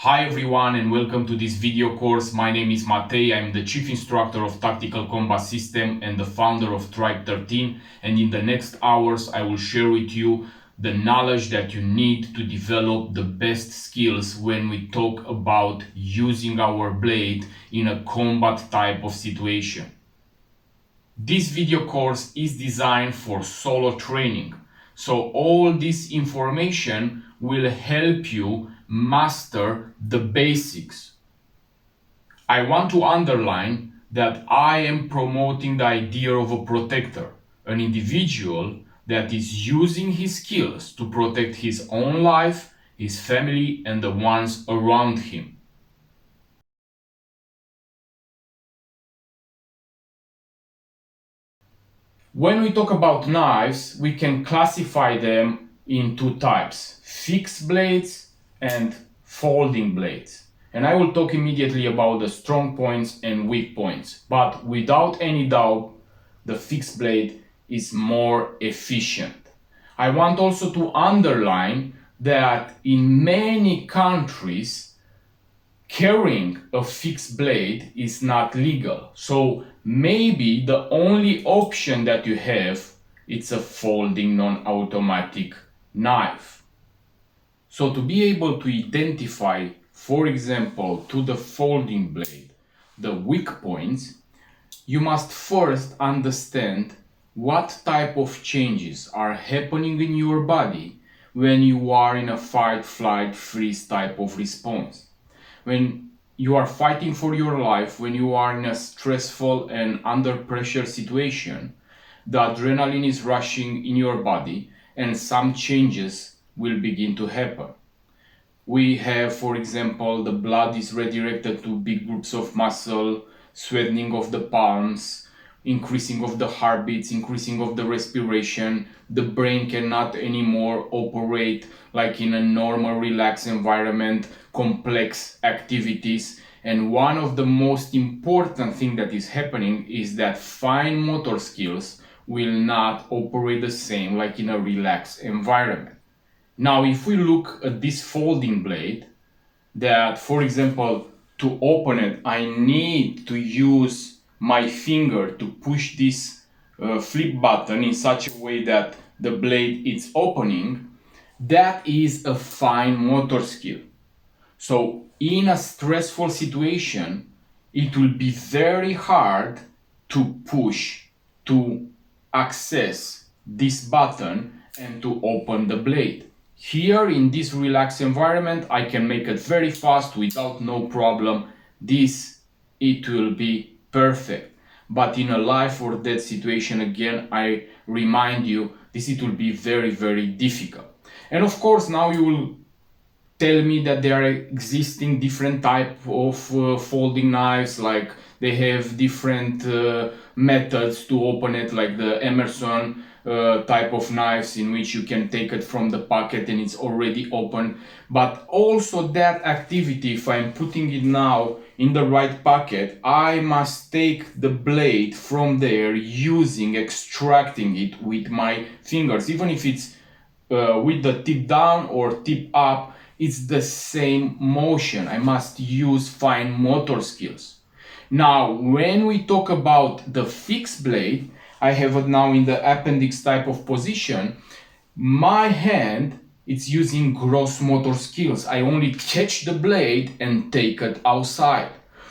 Hi everyone and welcome to this video course. My name is Matei. I'm the Chief Instructor of Tactical Combat System and the founder of Tribe 13, and in the next hours I will share with you the knowledge that you need to develop the best skills when we talk about using our blade in a combat type of situation. This video course is designed for solo training, so all this information will help you master the basics. I want to underline that I am promoting the idea of a protector, an individual that is using his skills to protect his own life, his family, and the ones around him. When we talk about knives, we can classify them in two types: fixed blades and folding blades. And I will talk immediately about the strong points and weak points. But without any doubt, the fixed blade is more efficient. I want also to underline that in many countries, carrying a fixed blade is not legal. So maybe the only option that you have it's a folding non-automatic knife. So to be able to identify, for example, to the folding blade, the weak points, you must first understand what type of changes are happening in your body when you are in a fight, flight, freeze type of response. When you are fighting for your life, when you are in a stressful and under pressure situation, the adrenaline is rushing in your body and some changes will begin to happen. We have, for example, the blood is redirected to big groups of muscle, sweatening of the palms, increasing of the heartbeats, increasing of the respiration. The brain cannot anymore operate like in a normal relaxed environment, complex activities. And one of the most important thing that is happening is that fine motor skills will not operate the same like in a relaxed environment. Now, if we look at this folding blade, that, for example, to open it, I need to use my finger to push this flip button in such a way that the blade is opening, that is a fine motor skill. So in a stressful situation, it will be very hard to push, to access this button and to open the blade. Here in this relaxed environment, I can make it very fast without no problem. It will be perfect. But in a life or death situation, again, I remind you, it will be very, very difficult. And of course, now you will tell me that there are existing different type of folding knives, like they have different methods to open it, like the Emerson type of knives in which you can take it from the pocket and it's already open. But also that activity, if I'm putting it now in the right pocket, I must take the blade from there extracting it with my fingers, even if it's with the tip down or tip up, it's the same motion. I must use fine motor skills. Now, when we talk about the fixed blade, I have it now in the appendix type of position. My hand, it's using gross motor skills. I only catch the blade and take it outside.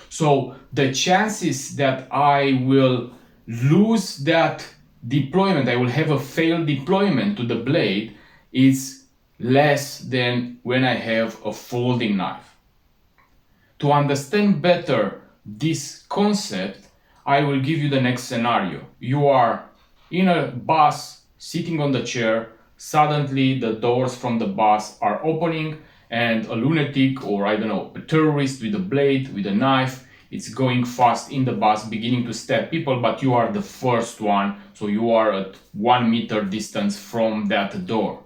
So the chances that I will lose that deployment, I will have a failed deployment to the blade, is less than when I have a folding knife. To understand better this concept, I will give you the next scenario. You are in a bus, sitting on the chair, suddenly the doors from the bus are opening and a lunatic, or I don't know, a terrorist with a blade, with a knife, it's going fast in the bus, beginning to stab people, but you are the first one, so you are at 1 meter distance from that door.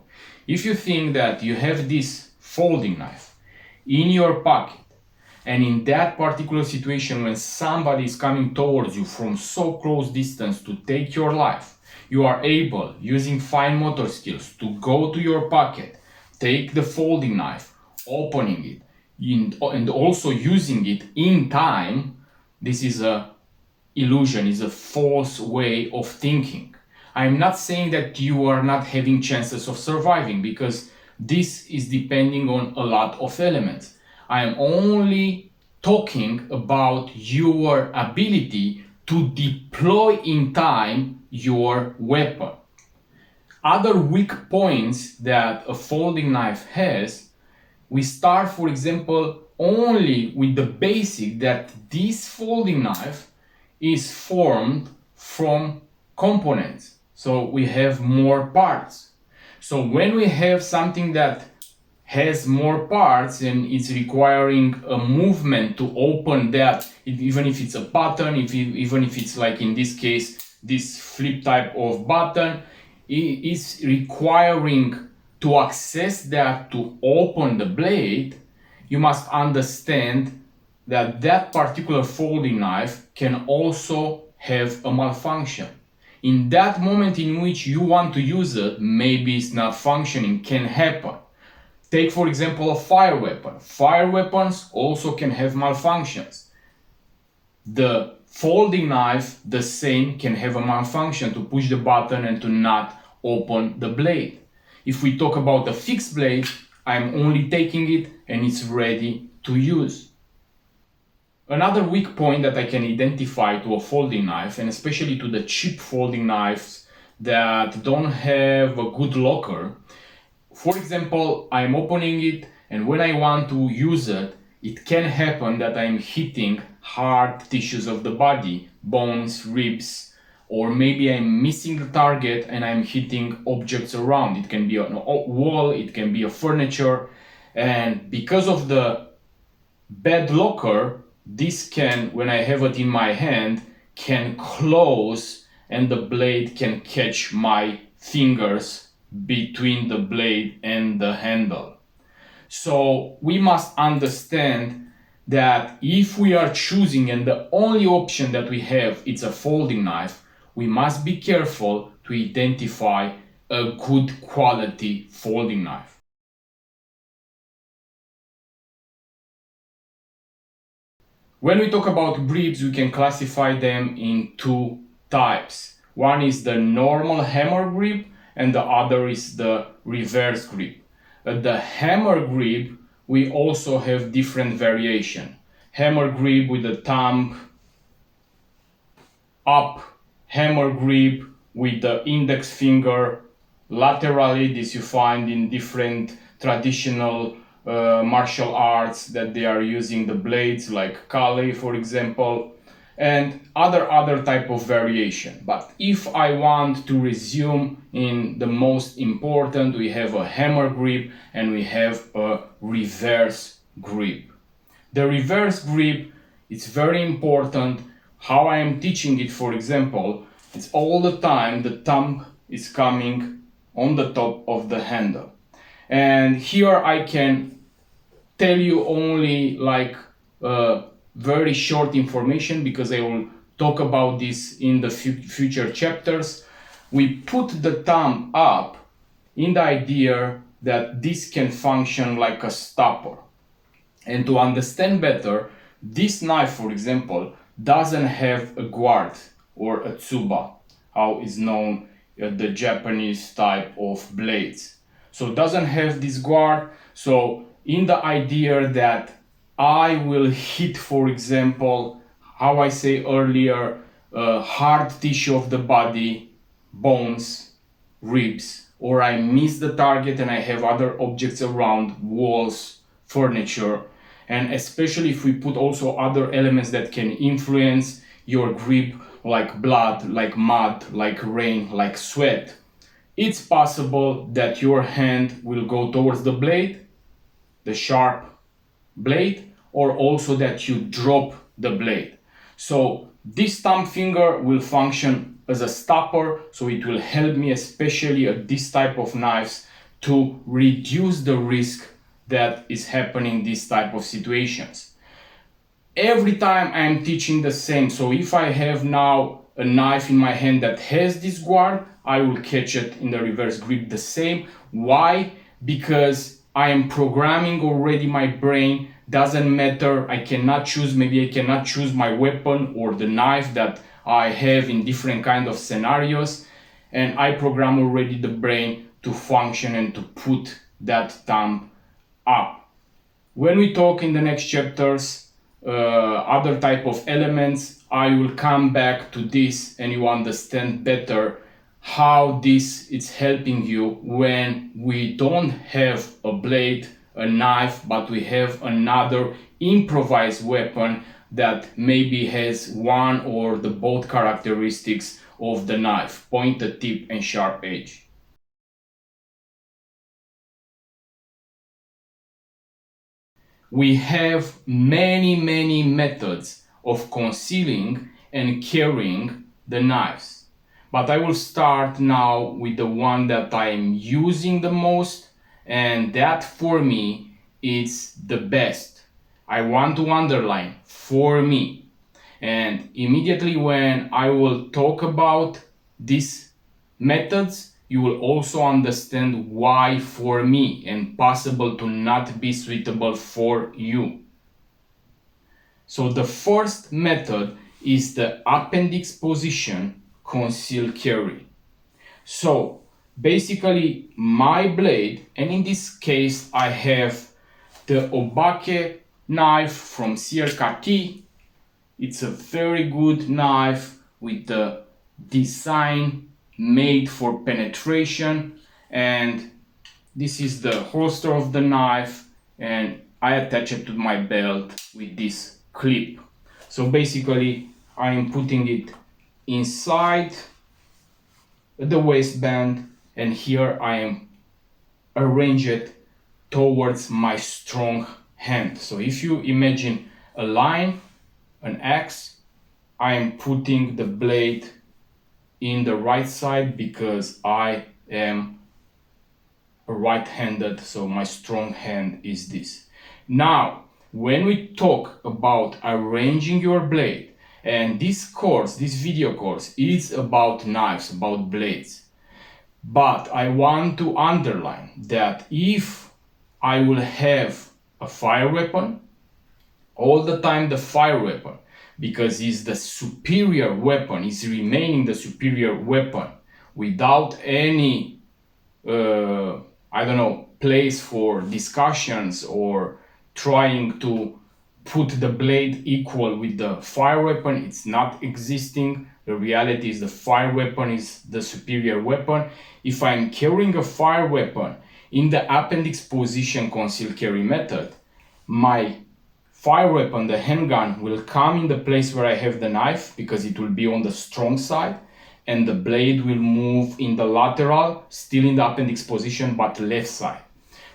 If you think that you have this folding knife in your pocket, and in that particular situation when somebody is coming towards you from so close distance to take your life, you are able, using fine motor skills, to go to your pocket, take the folding knife, opening it, and also using it in time, this is a illusion, is a false way of thinking. I'm not saying that you are not having chances of surviving, because this is depending on a lot of elements. I am only talking about your ability to deploy in time your weapon. Other weak points that a folding knife has, we start, for example, only with the basic that this folding knife is formed from components. So we have more parts. So when we have something that has more parts and it's requiring a movement to open that, even if it's a button, even if it's like in this case, this flip type of button, it is requiring to access that to open the blade, you must understand that that particular folding knife can also have a malfunction. In that moment in which you want to use it, maybe it's not functioning, can happen. Take for example a fire weapon. Fire weapons also can have malfunctions. The folding knife, the same, can have a malfunction, to push the button and to not open the blade. If we talk about a fixed blade, I'm only taking it and it's ready to use. Another weak point that I can identify to a folding knife, and especially to the cheap folding knives that don't have a good locker, for example, I'm opening it and when I want to use it, it can happen that I'm hitting hard tissues of the body, bones, ribs, or maybe I'm missing the target and I'm hitting objects around. It can be a wall, it can be a furniture, and because of the bad locker, this can, when I have it in my hand, can close and the blade can catch my fingers between the blade and the handle. So we must understand that if we are choosing and the only option that we have is a folding knife, we must be careful to identify a good quality folding knife. When we talk about grips, we can classify them in two types. One is the normal hammer grip and the other is the reverse grip. The hammer grip, we also have different variation. Hammer grip with the thumb up, hammer grip with the index finger laterally. This you find in different traditional martial arts, that they are using the blades like Kali, for example, and other type of variation. But if I want to resume in the most important, we have a hammer grip and we have a reverse grip. The reverse grip, it's very important. How I am teaching it, for example, it's all the time the thumb is coming on the top of the handle. And here I can tell you only like very short information, because I will talk about this in the future chapters. We put the thumb up in the idea that this can function like a stopper. And to understand better, this knife, for example, doesn't have a guard or a tsuba, how is known the Japanese type of blades. So it doesn't have this guard. So in the idea that I will hit, for example, how I say earlier, hard tissue of the body, bones, ribs, or I miss the target and I have other objects around, walls, furniture, and especially if we put also other elements that can influence your grip, like blood, like mud, like rain, like sweat, it's possible that your hand will go towards the blade, the sharp blade, or also that you drop the blade. So this thumb finger will function as a stopper, so it will help me, especially at this type of knives, to reduce the risk that is happening in this type of situations. Every time I'm teaching the same. So if I have now a knife in my hand that has this guard, I will catch it in the reverse grip the same. Why? Because I am programming already my brain doesn't matter. I cannot choose, maybe I cannot choose my weapon or the knife that I have in different kind of scenarios, and I program already the brain to function and to put that thumb up. When we talk in the next chapters, other type of elements, I will come back to this and you understand better how this is helping you when we don't have a blade, a knife, but we have another improvised weapon that maybe has one or the both characteristics of the knife, pointed tip and sharp edge. We have many methods of concealing and carrying the knives. But I will start now with the one that I am using the most, and that for me is the best. I want to underline for me. And immediately when I will talk about these methods, you will also understand why for me and possible to not be suitable for you. So the first method is the appendix position conceal carry. So basically my blade, and in this case I have the Obake knife from circa T. It's a very good knife with the design made for penetration, and this is the holster of the knife, and I attach it to my belt with this clip. So basically I am putting it inside the waistband, and here I am arrange it towards my strong hand. So if you imagine a line, an X, I am putting the blade in the right side because I am right-handed, so my strong hand is this. Now, when we talk about arranging your blade, and this course, this video course, is about knives, about blades. But I want to underline that if I will have a fire weapon, all the time the fire weapon, because it's the superior weapon, is remaining the superior weapon without any place for discussions or trying to put the blade equal with the fire weapon. It's not existing. The reality is the fire weapon is the superior weapon. If I'm carrying a fire weapon in the appendix position conceal carry method, my fire weapon, the handgun, will come in the place where I have the knife because it will be on the strong side, and the blade will move in the lateral, still in the appendix position, but left side.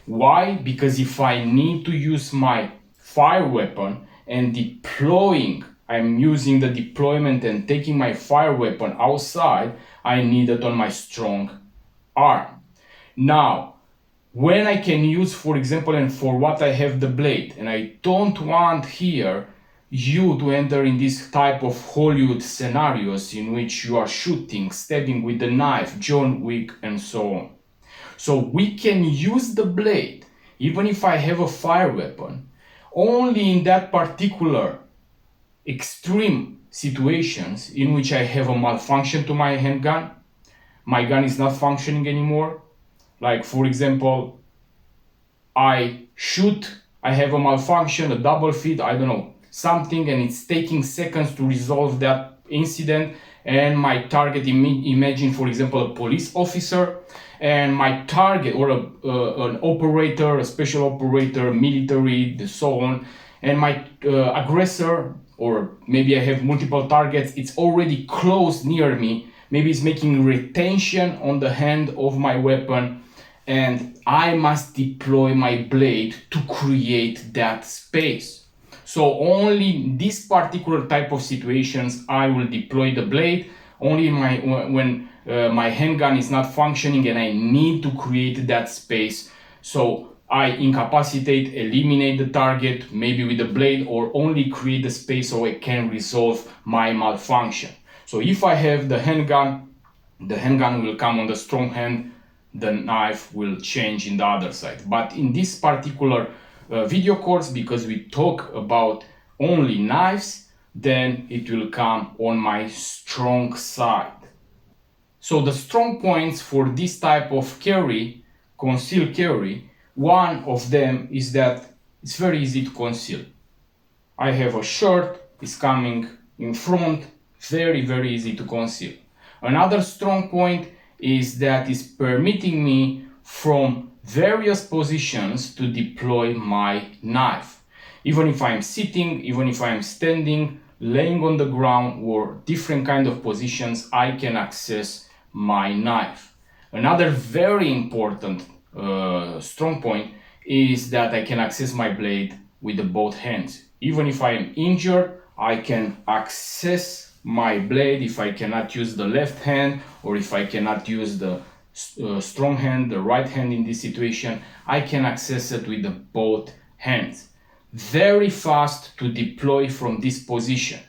Why? Because if I need to use my fire weapon and deploying, I'm using the deployment and taking my fire weapon outside, I need it on my strong arm. Now, when I can use, for example, and for what I have the blade, and I don't want here you to enter in this type of Hollywood scenarios in which you are shooting, stabbing with the knife, John Wick, and so on. So we can use the blade, even if I have a fire weapon, only in that particular extreme situations in which I have a malfunction to my handgun, my gun is not functioning anymore. Like, for example, I shoot, I have a malfunction, a double feed, I don't know, something, and it's taking seconds to resolve that incident, and my target, imagine, for example, a police officer, and my target, or an operator, a special operator, military, so on, and my aggressor, or maybe I have multiple targets, it's already close near me, maybe it's making retention on the hand of my weapon, and I must deploy my blade to create that space. So only in this particular type of situations I will deploy the blade, only when my handgun is not functioning and I need to create that space. So I incapacitate, eliminate the target, maybe with the blade, or only create the space so I can resolve my malfunction. So if I have the handgun will come on the strong hand, the knife will change in the other side. But in this particular video course, because we talk about only knives, then it will come on my strong side. So the strong points for this type of carry, conceal carry, one of them is that it's very easy to conceal. I have a shirt, it's coming in front, very easy to conceal. Another strong point is that it's permitting me from various positions to deploy my knife. Even if I'm sitting, even if I'm standing, laying on the ground, or different kind of positions, I can access my knife. Another very important strong point is that I can access my blade with the both hands. Even if I am injured, I can access my blade if I cannot use the left hand, or if I cannot use the strong hand, the right hand in this situation, I can access it with the both hands. Very fast to deploy from this position.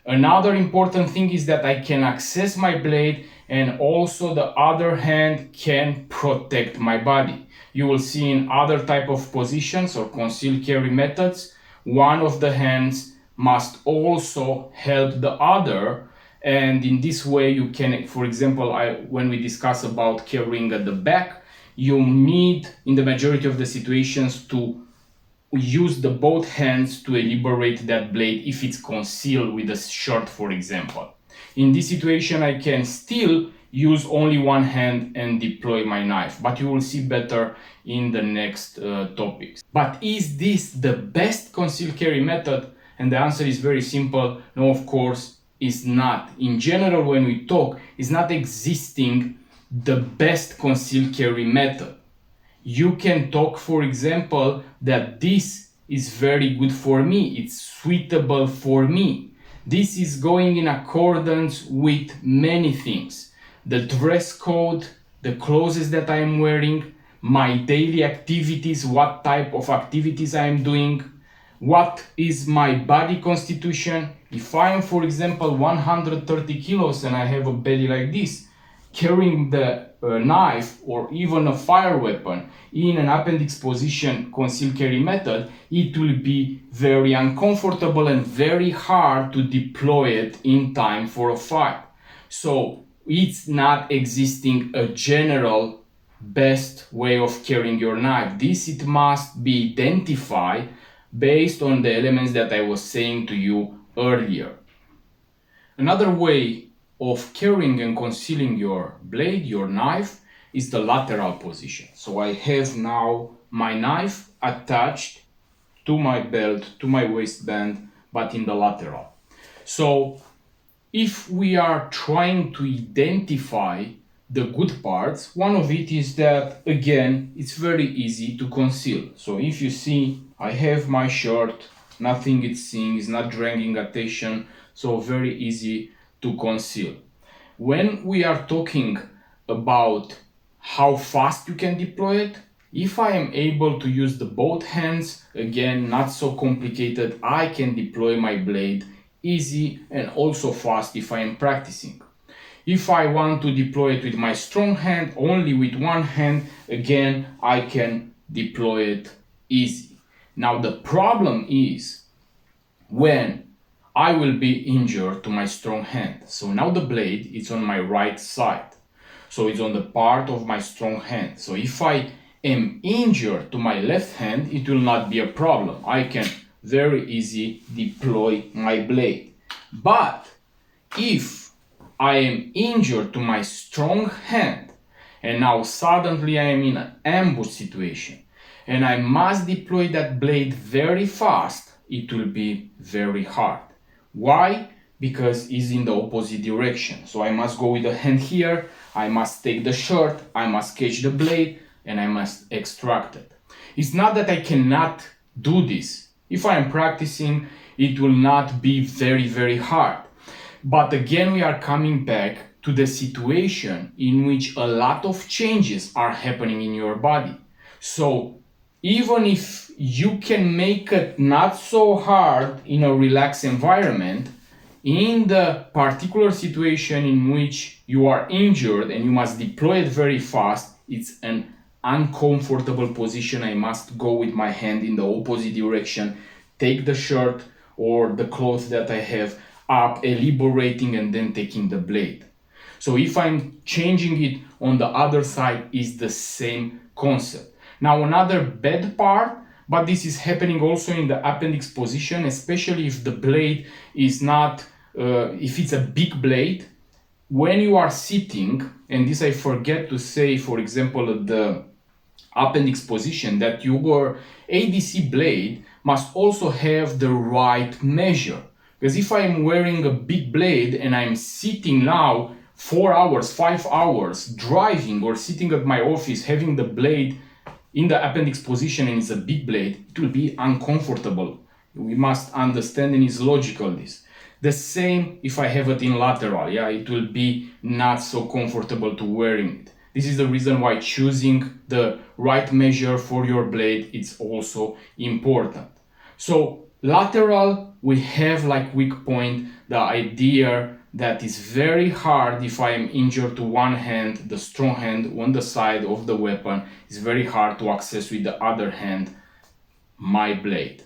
Another important thing is that I can access my blade, and also the other hand can protect my body. You will see in other type of positions or concealed carry methods, one of the hands must also help the other, and in this way you can, for example, when we discuss about carrying at the back, you need in the majority of the situations to use the both hands to liberate that blade if it's concealed with a shirt, for example. In this situation I can still use only one hand and deploy my knife, but you will see better in the next topics. But is this the best concealed carry method? And the answer is very simple. No, of course it's not. In general, when we talk, it's not existing the best concealed carry method. You can talk, for example, that this is very good for me, it's suitable for me. This is going in accordance with many things. The dress code, the clothes that I am wearing, my daily activities, what type of activities I am doing, what is my body constitution. If I am, for example, 130 kilos and I have a belly like this, carrying the knife or even a fire weapon in an appendix position concealed carry method, it will be very uncomfortable and very hard to deploy it in time for a fight. So it's not existing a general best way of carrying your knife. It must be identified based on the elements that I was saying to you earlier. Another way of carrying and concealing your blade, your knife, is the lateral position. So I have now my knife attached to my belt, to my waistband, but in the lateral. So if we are trying to identify the good parts, one of it is that, again, it's very easy to conceal. So if you see, I have my shirt, nothing is seen, it's not dragging attention, so very easy to conceal. When we are talking about how fast you can deploy it, if I am able to use the both hands, again, not so complicated, I can deploy my blade easy and also fast if I am practicing. If I want to deploy it with my strong hand, only with one hand, again, I can deploy it easy. Now the problem is when I will be injured to my strong hand. So now the blade is on my right side. So it's on the part of my strong hand. So if I am injured to my left hand, it will not be a problem. I can very easy deploy my blade. But if I am injured to my strong hand and now suddenly I am in an ambush situation and I must deploy that blade very fast, it will be very hard. Why? Because it's in the opposite direction. So I must go with the hand here, I must take the shirt, I must catch the blade, and I must extract it. It's not that I cannot do this. If I am practicing, it will not be very hard. But again, we are coming back to the situation in which a lot of changes are happening in your body. So even if you can make it not so hard in a relaxed environment, in the particular situation in which you are injured and you must deploy it very fast, it's an uncomfortable position. I must go with my hand in the opposite direction, take the shirt or the clothes that I have up, elaborating, and then taking the blade. So if I'm changing it on the other side, is the same concept. Now another bad part, but this is happening also in the appendix position, especially if the blade is not, if it's a big blade. When you are sitting, and this I forget to say, for example, at the appendix position, that your ADC blade must also have the right measure. Because if I'm wearing a big blade and I'm sitting now 4 hours, 5 hours driving, or sitting at my office having the blade in the appendix position and it's a big blade, it will be uncomfortable. We must understand, and it's logical this. The same if I have it in lateral, it will be not so comfortable to wearing it. This is the reason why choosing the right measure for your blade is also important. So lateral, we have like weak point, the idea that is very hard if I am injured to one hand, the strong hand on the side of the weapon, is very hard to access with the other hand my blade.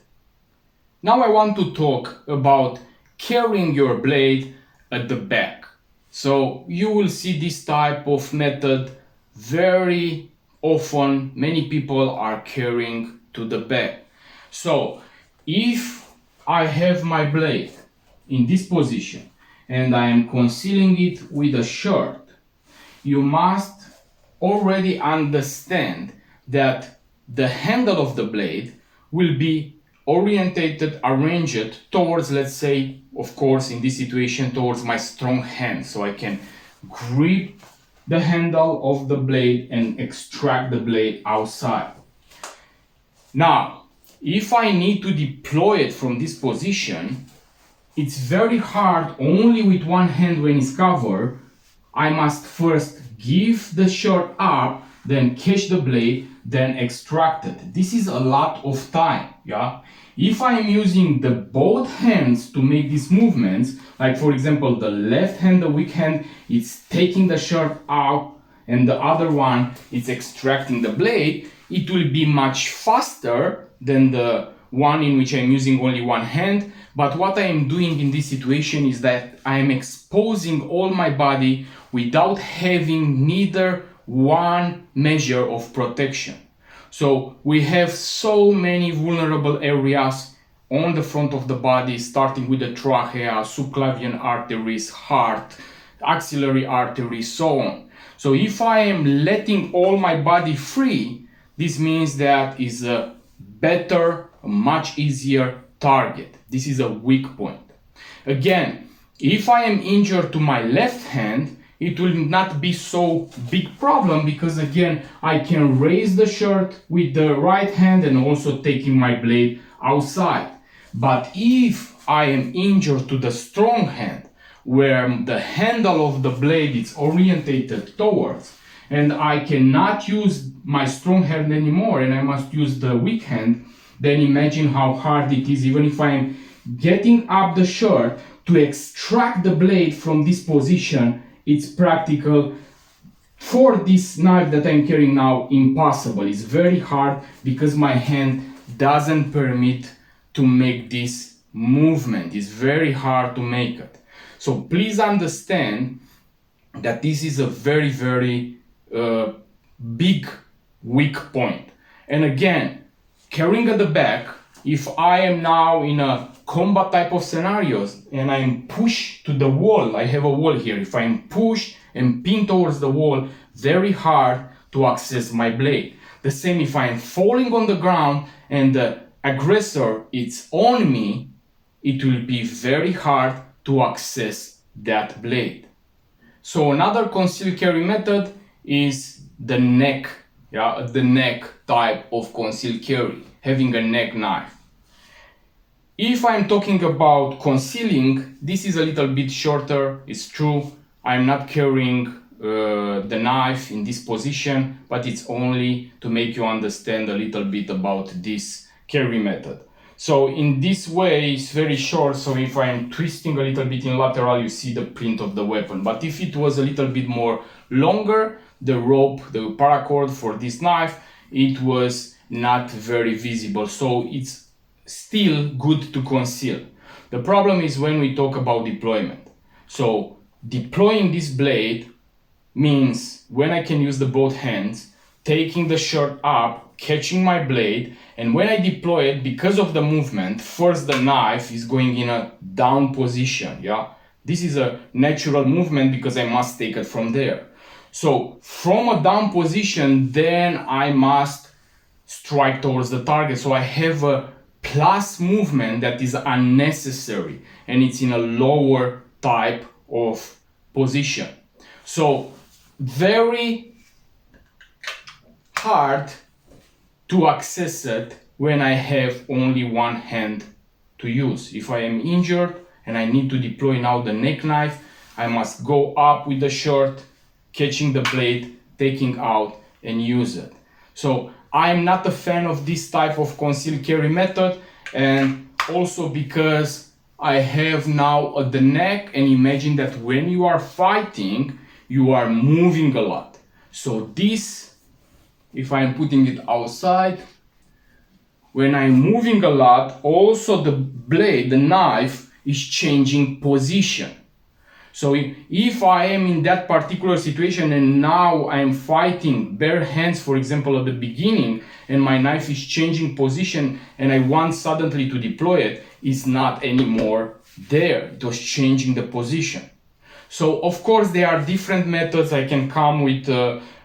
Now I want to talk about carrying your blade at the back. So you will see this type of method very often. Many people are carrying to the back. So if I have my blade in this position and I am concealing it with a shirt, you must already understand that the handle of the blade will be orientated, arranged towards, let's say, of course, in this situation, towards my strong hand, so I can grip the handle of the blade and extract the blade outside. Now, if I need to deploy it from this position, it's very hard only with one hand when it's covered. I must first give the shirt up, then catch the blade, then extract it. This is a lot of time, If I am using the both hands to make these movements, like for example, the left hand, the weak hand, it's taking the shirt out, and the other one, it's extracting the blade, it will be much faster than the one in which I'm using only one hand. But what I am doing in this situation is that I am exposing all my body without having neither one measure of protection. So we have so many vulnerable areas on the front of the body, starting with the trachea, subclavian arteries, heart, axillary arteries, so on. So if I am letting all my body free, this means that is a better, much easier target. This is a weak point. Again, if I am injured to my left hand, it will not be so big problem, because again, I can raise the shirt with the right hand and also taking my blade outside. But if I am injured to the strong hand, where the handle of the blade is orientated towards, and I cannot use my strong hand anymore and I must use the weak hand, then imagine how hard it is, even if I am getting up the shirt to extract the blade from this position. It's practical. For this knife that I'm carrying now, impossible. It's very hard because my hand doesn't permit to make this movement. It's very hard to make it. So please understand that this is a very, very big weak point. And again, carrying at the back, if I am now in a combat type of scenarios and I'm pushed to the wall, I have a wall here, if I'm pushed and pinned towards the wall, very hard to access my blade. The same if I'm falling on the ground and the aggressor is on me, it will be very hard to access that blade. So another concealed carry method is the neck, the neck type of concealed carry, having a neck knife. If I'm talking about concealing, this is a little bit shorter, it's true. I'm not carrying the knife in this position, but it's only to make you understand a little bit about this carry method. So in this way, it's very short. So if I'm twisting a little bit in lateral, you see the print of the weapon. But if it was a little bit more longer, the rope, the paracord for this knife, it was not very visible. So it's still good to conceal. The problem is when we talk about deployment. So deploying this blade means when I can use the both hands, taking the shirt up, catching my blade, and when I deploy it, because of the movement, first the knife is going in a down position, yeah? This is a natural movement because I must take it from there. So from a down position, then I must strike towards the target. So I have a plus movement that is unnecessary and it's in a lower type of position. So very hard to access it when I have only one hand to use. If I am injured and I need to deploy now the neck knife, I must go up with the shirt, catching the blade, taking out and use it. So I'm not a fan of this type of concealed carry method, and also because I have now at the neck, and imagine that when you are fighting, you are moving a lot. So this, if I'm putting it outside, when I'm moving a lot, also the blade, the knife, is changing position. So if I am in that particular situation and now I'm fighting bare hands, for example, at the beginning, and my knife is changing position and I want suddenly to deploy it, it's not anymore there. It was changing the position. So of course there are different methods. I can come with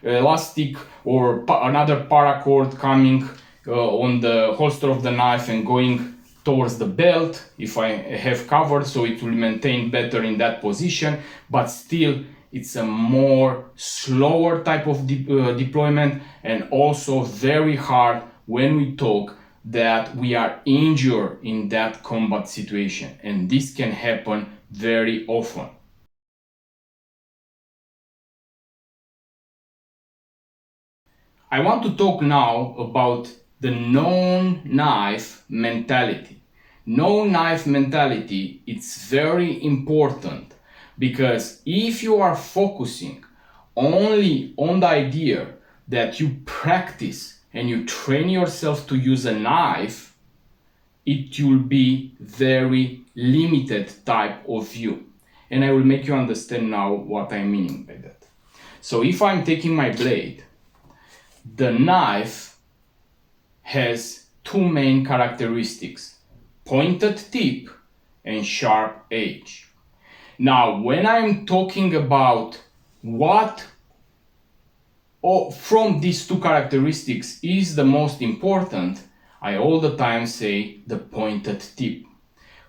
elastic or another paracord coming on the holster of the knife and going towards the belt if I have covered, so it will maintain better in that position, but still it's a more slower type of deployment, and also very hard when we talk that we are injured in that combat situation, and this can happen very often. I want to talk now about the no-knife mentality. No-knife mentality, it's very important because if you are focusing only on the idea that you practice and you train yourself to use a knife, it will be very limited type of view. And I will make you understand now what I'm meaning by that. So if I'm taking my blade, the knife has two main characteristics: pointed tip and sharp edge. Now, when I'm talking about what from these two characteristics is the most important, I all the time say the pointed tip.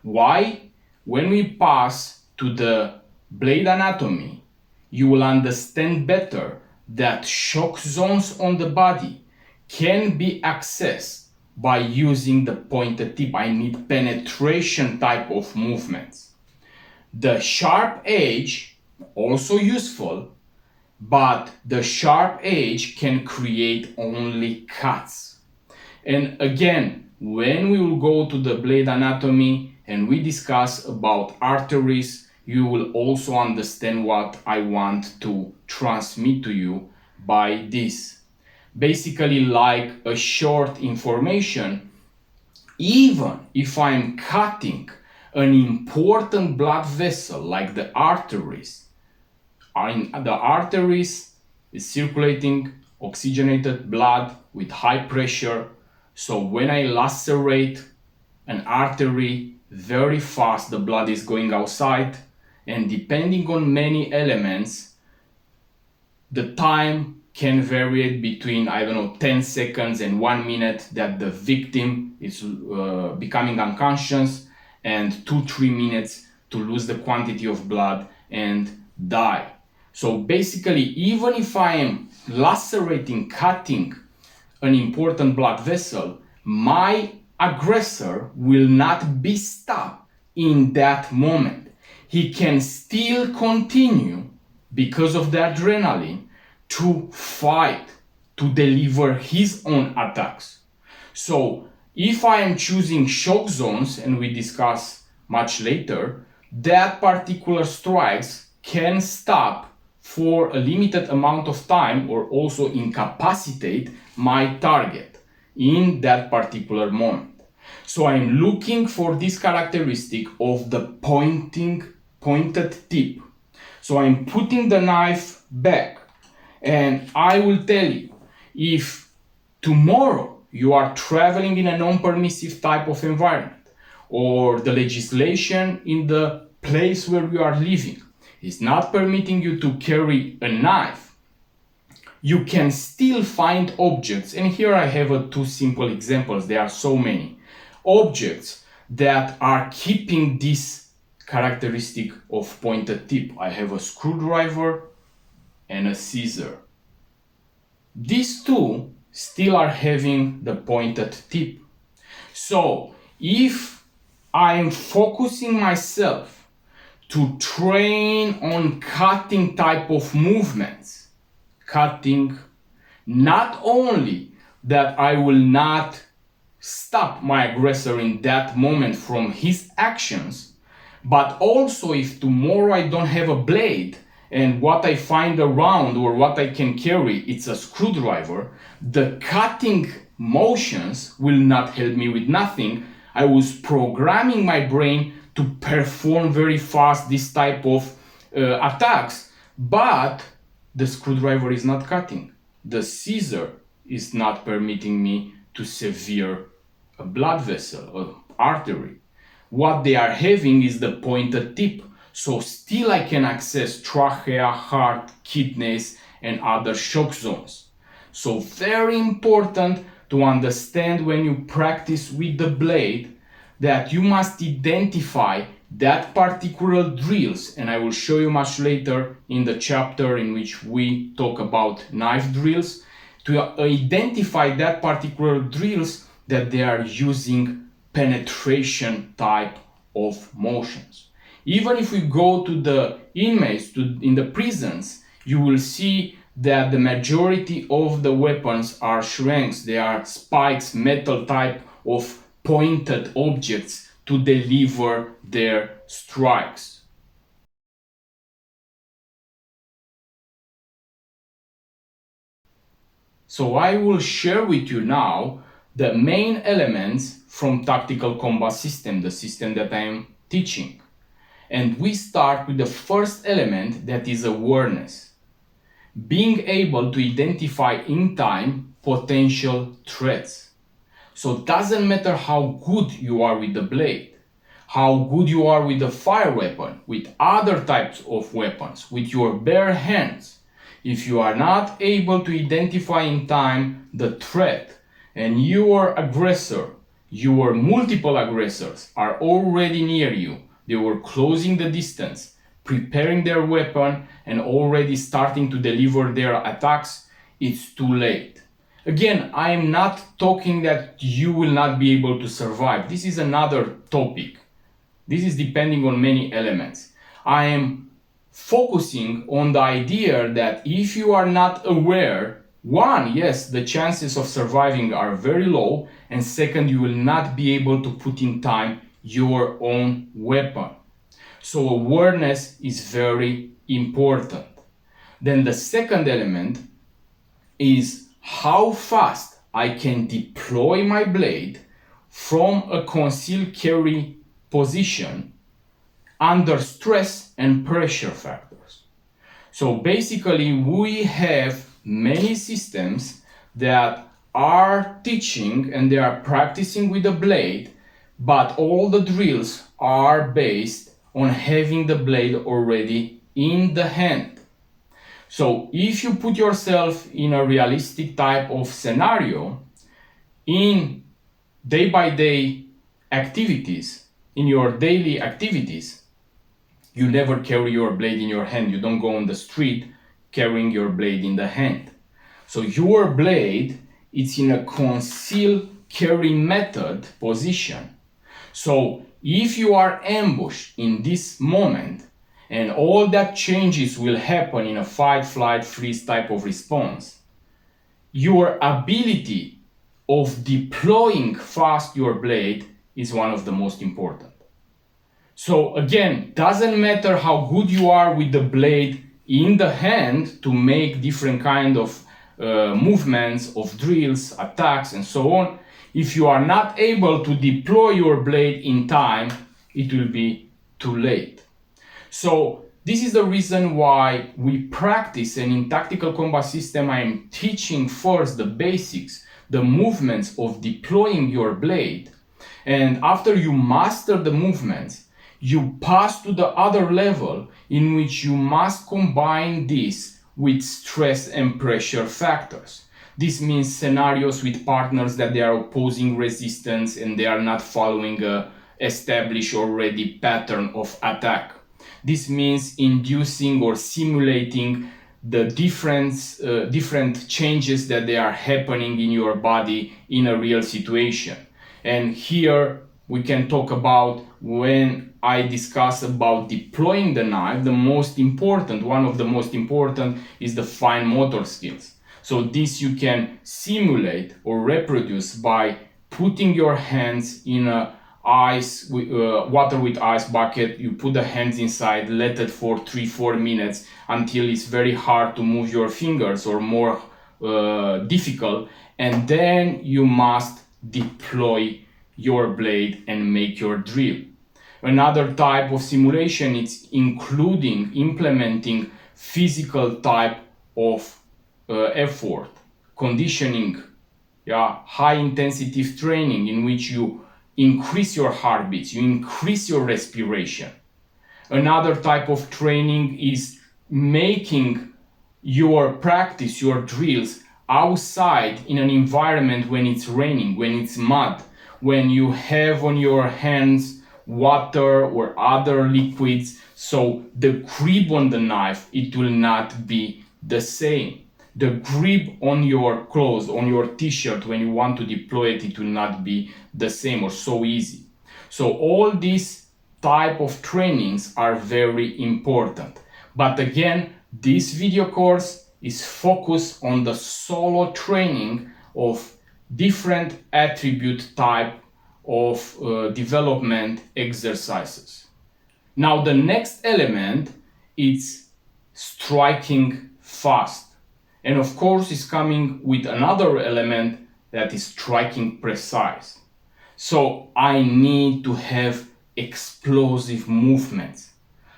Why? When we pass to the blade anatomy, you will understand better that shock zones on the body can be accessed by using the pointed tip. I need penetration type of movements. The sharp edge, also useful, but the sharp edge can create only cuts. And again, when we will go to the blade anatomy and we discuss about arteries, you will also understand what I want to transmit to you by this. Basically, like a short information, even if I'm cutting an important blood vessel like the arteries, the arteries is circulating oxygenated blood with high pressure. So when I lacerate an artery very fast, the blood is going outside, and depending on many elements, the time can vary between, 10 seconds and 1 minute that the victim is becoming unconscious, and 2-3 minutes to lose the quantity of blood and die. So basically, even if I am lacerating, cutting an important blood vessel, my aggressor will not be stopped in that moment. He can still continue, because of the adrenaline, to fight, to deliver his own attacks. So If I am choosing shock zones, and we discuss much later, that particular strikes can stop for a limited amount of time or also incapacitate my target in that particular moment. So I'm looking for this characteristic of the pointed tip. So I'm putting the knife back, and I will tell you, if tomorrow you are traveling in a non-permissive type of environment, or the legislation in the place where you are living is not permitting you to carry a knife, you can still find objects. And here I have two simple examples. There are so many objects that are keeping this characteristic of pointed tip. I have a screwdriver and a scissor. These two still are having the pointed tip. So if I'm focusing myself to train on cutting type of movements, cutting, not only that I will not stop my aggressor in that moment from his actions, but also if tomorrow I don't have a blade and what I find around or what I can carry, it's a screwdriver, the cutting motions will not help me with nothing. I was programming my brain to perform very fast this type of attacks, but the screwdriver is not cutting. The scissor is not permitting me to sever a blood vessel, an artery. What they are having is the pointed tip. So still I can access trachea, heart, kidneys, and other shock zones. So very important to understand when you practice with the blade that you must identify that particular drills, and I will show you much later in the chapter in which we talk about knife drills, to identify that particular drills that they are using penetration type of motions. Even if we go to the inmates, in the prisons, you will see that the majority of the weapons are shranks. They are spikes, metal type of pointed objects to deliver their strikes. So I will share with you now the main elements from tactical combat system, the system that I am teaching. And we start with the first element, that is awareness. Being able to identify in time potential threats. So it doesn't matter how good you are with the blade, how good you are with the fire weapon, with other types of weapons, with your bare hands. If you are not able to identify in time the threat, and your aggressor, your multiple aggressors are already near you, they were closing the distance, preparing their weapon, and already starting to deliver their attacks, it's too late. Again, I am not talking that you will not be able to survive. This is another topic. This is depending on many elements. I am focusing on the idea that if you are not aware, one, yes, the chances of surviving are very low, and second, you will not be able to put in time your own weapon. So awareness is very important. Then the second element is how fast I can deploy my blade from a concealed carry position under stress and pressure factors. So basically we have many systems that are teaching and they are practicing with the blade, but all the drills are based on having the blade already in the hand. So if you put yourself in a realistic type of scenario, in day-by-day activities, in your daily activities, you never carry your blade in your hand. You don't go on the street carrying your blade in the hand. So your blade is in a concealed carry method position. So if you are ambushed in this moment, and all that changes will happen in a fight, flight, freeze type of response, your ability of deploying fast your blade is one of the most important. So again, doesn't matter how good you are with the blade in the hand to make different kind of movements of drills, attacks, and so on. If you are not able to deploy your blade in time, it will be too late. So this is the reason why we practice, and in tactical combat system I am teaching first the basics, the movements of deploying your blade, and after you master the movements, you pass to the other level in which you must combine this with stress and pressure factors. This means scenarios with partners that they are opposing resistance and they are not following a established already pattern of attack. This means inducing or simulating the different changes that they are happening in your body in a real situation. And here we can talk about, when I discuss about deploying the knife, one of the most important is the fine motor skills. So this you can simulate or reproduce by putting your hands in a water with ice bucket. You put the hands inside, let it for 3-4 minutes until it's very hard to move your fingers or more difficult, and then you must deploy your blade and make your drill. Another type of simulation is implementing physical type of effort, conditioning, high intensity training in which you increase your heartbeats, you increase your respiration. Another type of training is making your practice, your drills outside in an environment when it's raining, when it's mud, when you have on your hands water or other liquids, so the grip on the knife, it will not be the same. The grip on your clothes, on your t-shirt, when you want to deploy it, it will not be the same or so easy. So all these type of trainings are very important. But again, this video course is focused on the solo training of different attribute type of development exercises. Now the next element is striking fast. And of course it's coming with another element that is striking precise. So I need to have explosive movements.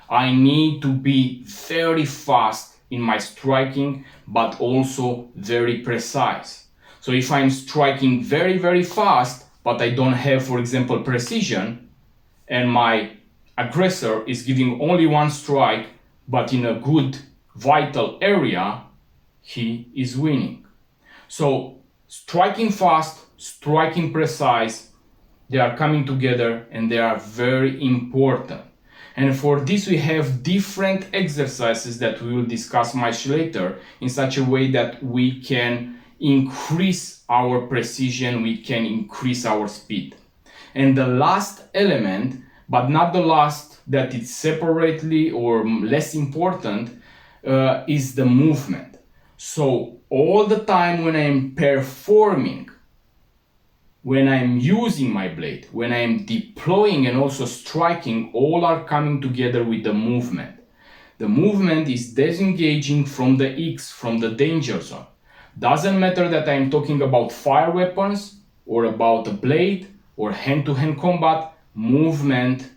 I need to be very fast in my striking, but also very precise. So if I'm striking very, very fast, but I don't have, for example, precision, and my aggressor is giving only one strike, but in a good vital area, he is winning. So striking fast, striking precise, they are coming together and they are very important. And for this we have different exercises that we will discuss much later, in such a way that we can increase our precision, we can increase our speed. And the last element, but not the last that is separately or less important, is the movement. So all the time when I'm performing, when I'm using my blade, when I'm deploying and also striking, all are coming together with the movement. The movement is disengaging from the X, from the danger zone. Doesn't matter that I'm talking about fire weapons or about a blade or hand-to-hand combat, movement,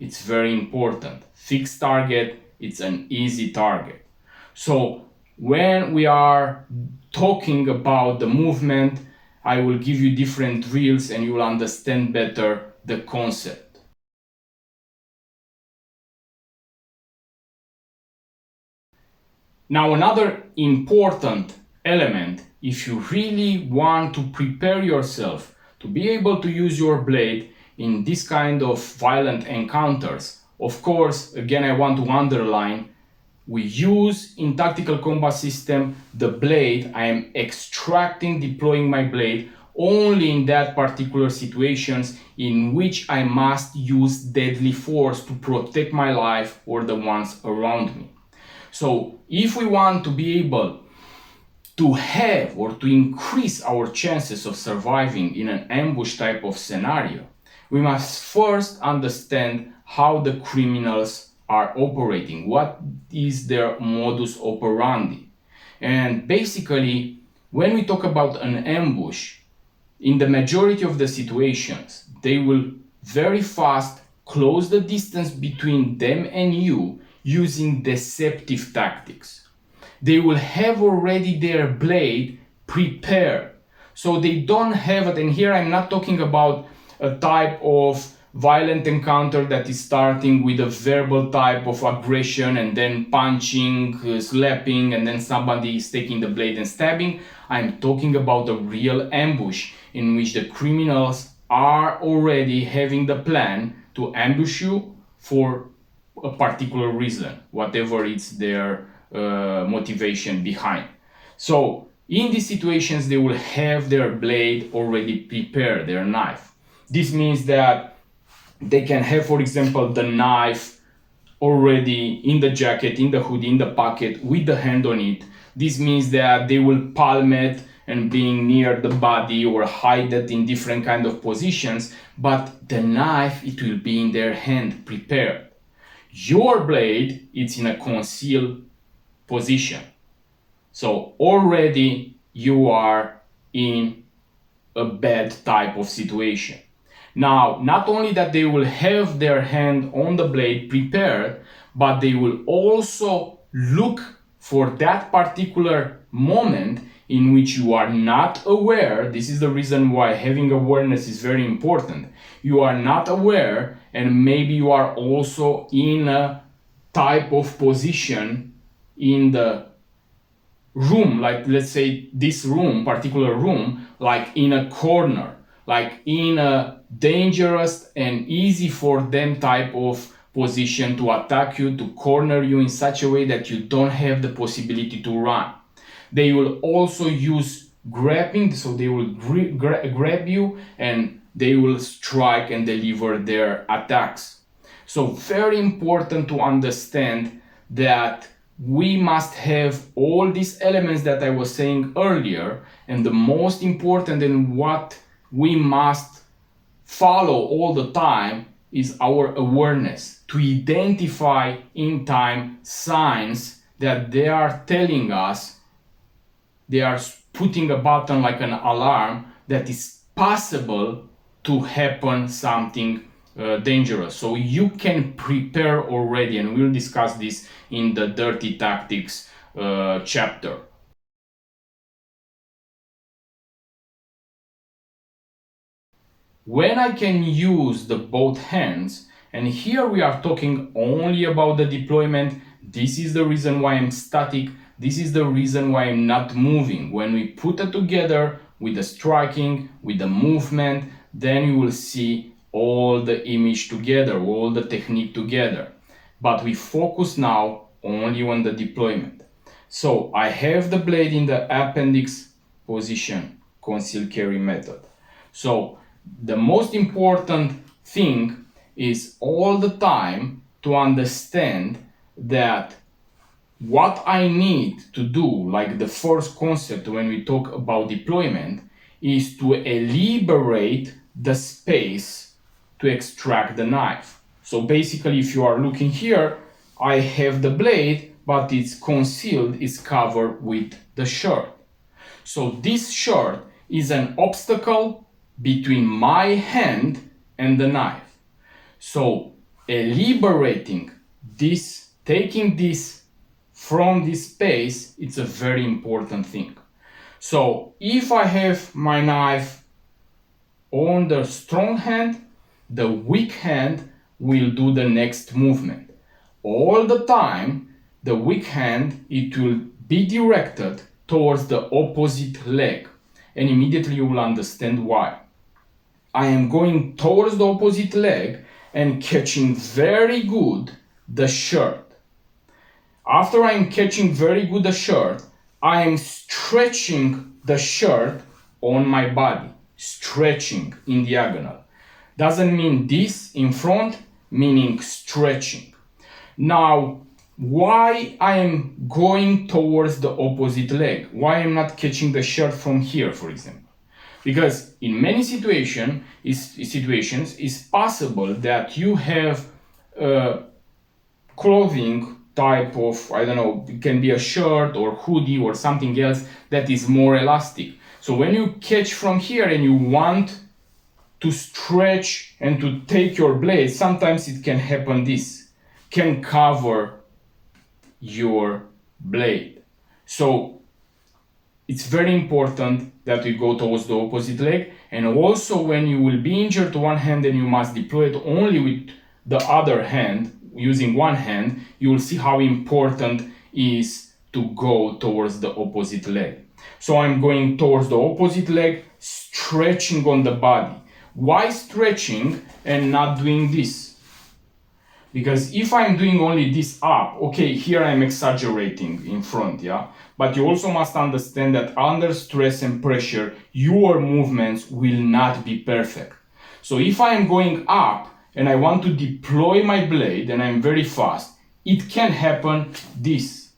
it's very important. Fixed target, it's an easy target. So when we are talking about the movement, I will give you different drills and you will understand better the concept. Now another important element, if you really want to prepare yourself to be able to use your blade in this kind of violent encounters, of course, again I want to underline, we use in tactical combat system the blade. I am extracting, deploying my blade only in that particular situations in which I must use deadly force to protect my life or the ones around me. So if we want to be able to have or to increase our chances of surviving in an ambush type of scenario, we must first understand how the criminals are operating, what is their modus operandi. And basically, when we talk about an ambush, in the majority of the situations, they will very fast close the distance between them and you using deceptive tactics. They will have already their blade prepared. So they don't have it, and here I'm not talking about a type of violent encounter that is starting with a verbal type of aggression and then punching, slapping, and then somebody is taking the blade and stabbing. I'm talking about a real ambush in which the criminals are already having the plan to ambush you for a particular reason, whatever it's their motivation behind. So in these situations, they will have their blade already prepared, their knife. This means that they can have, for example, the knife already in the jacket, in the hoodie, in the pocket, with the hand on it. This means that they will palm it and being near the body or hide it in different kind of positions, but the knife, it will be in their hand prepared. Your blade, it's in a concealed position. So already you are in a bad type of situation. Now, not only that they will have their hand on the blade prepared, but they will also look for that particular moment in which you are not aware. This is the reason why having awareness is very important. You are not aware, and maybe you are also in a type of position in the room, like let's say this room, particular room, like in a corner, like in a dangerous and easy for them type of position to attack you, to corner you in such a way that you don't have the possibility to run. They will also use grabbing, so they will grab you and they will strike and deliver their attacks. So very important to understand that we must have all these elements that I was saying earlier, and the most important and what we must follow all the time is our awareness, to identify in time signs that they are telling us, they are putting a button like an alarm that is possible to happen something dangerous. So you can prepare already, and we'll discuss this in the dirty tactics chapter. When I can use the both hands, and here we are talking only about the deployment, this is the reason why I'm static, this is the reason why I'm not moving. When we put it together with the striking, with the movement, then you will see all the image together, all the technique together. But we focus now only on the deployment. So I have the blade in the appendix position, concealed carry method. So the most important thing is all the time to understand that what I need to do, like the first concept when we talk about deployment, is to liberate the space to extract the knife. So basically, if you are looking here, I have the blade, but it's concealed, it's covered with the shirt. So this shirt is an obstacle between my hand and the knife. So liberating this, taking this from this space, it's a very important thing. So if I have my knife on the strong hand, the weak hand will do the next movement. All the time, the weak hand, it will be directed towards the opposite leg. And immediately you will understand why. I am going towards the opposite leg and catching very good the shirt. After I am catching very good the shirt, I am stretching the shirt on my body, stretching in diagonal. Doesn't mean this in front, meaning stretching. Now, why I am going towards the opposite leg, why I'm not catching the shirt from here, for example. Because in many situations, it's possible that you have clothing type of, I don't know, it can be a shirt or hoodie or something else that is more elastic. So when you catch from here and you want to stretch and to take your blade, sometimes it can happen this, can cover your blade. So it's very important that we go towards the opposite leg. And also when you will be injured to one hand and you must deploy it only with the other hand, using one hand, you will see how important is to go towards the opposite leg. So I'm going towards the opposite leg, stretching on the body. Why stretching and not doing this? Because if I'm doing only this up, okay, here I'm exaggerating in front, yeah? But you also must understand that under stress and pressure, your movements will not be perfect. So if I'm going up and I want to deploy my blade and I'm very fast, it can happen this.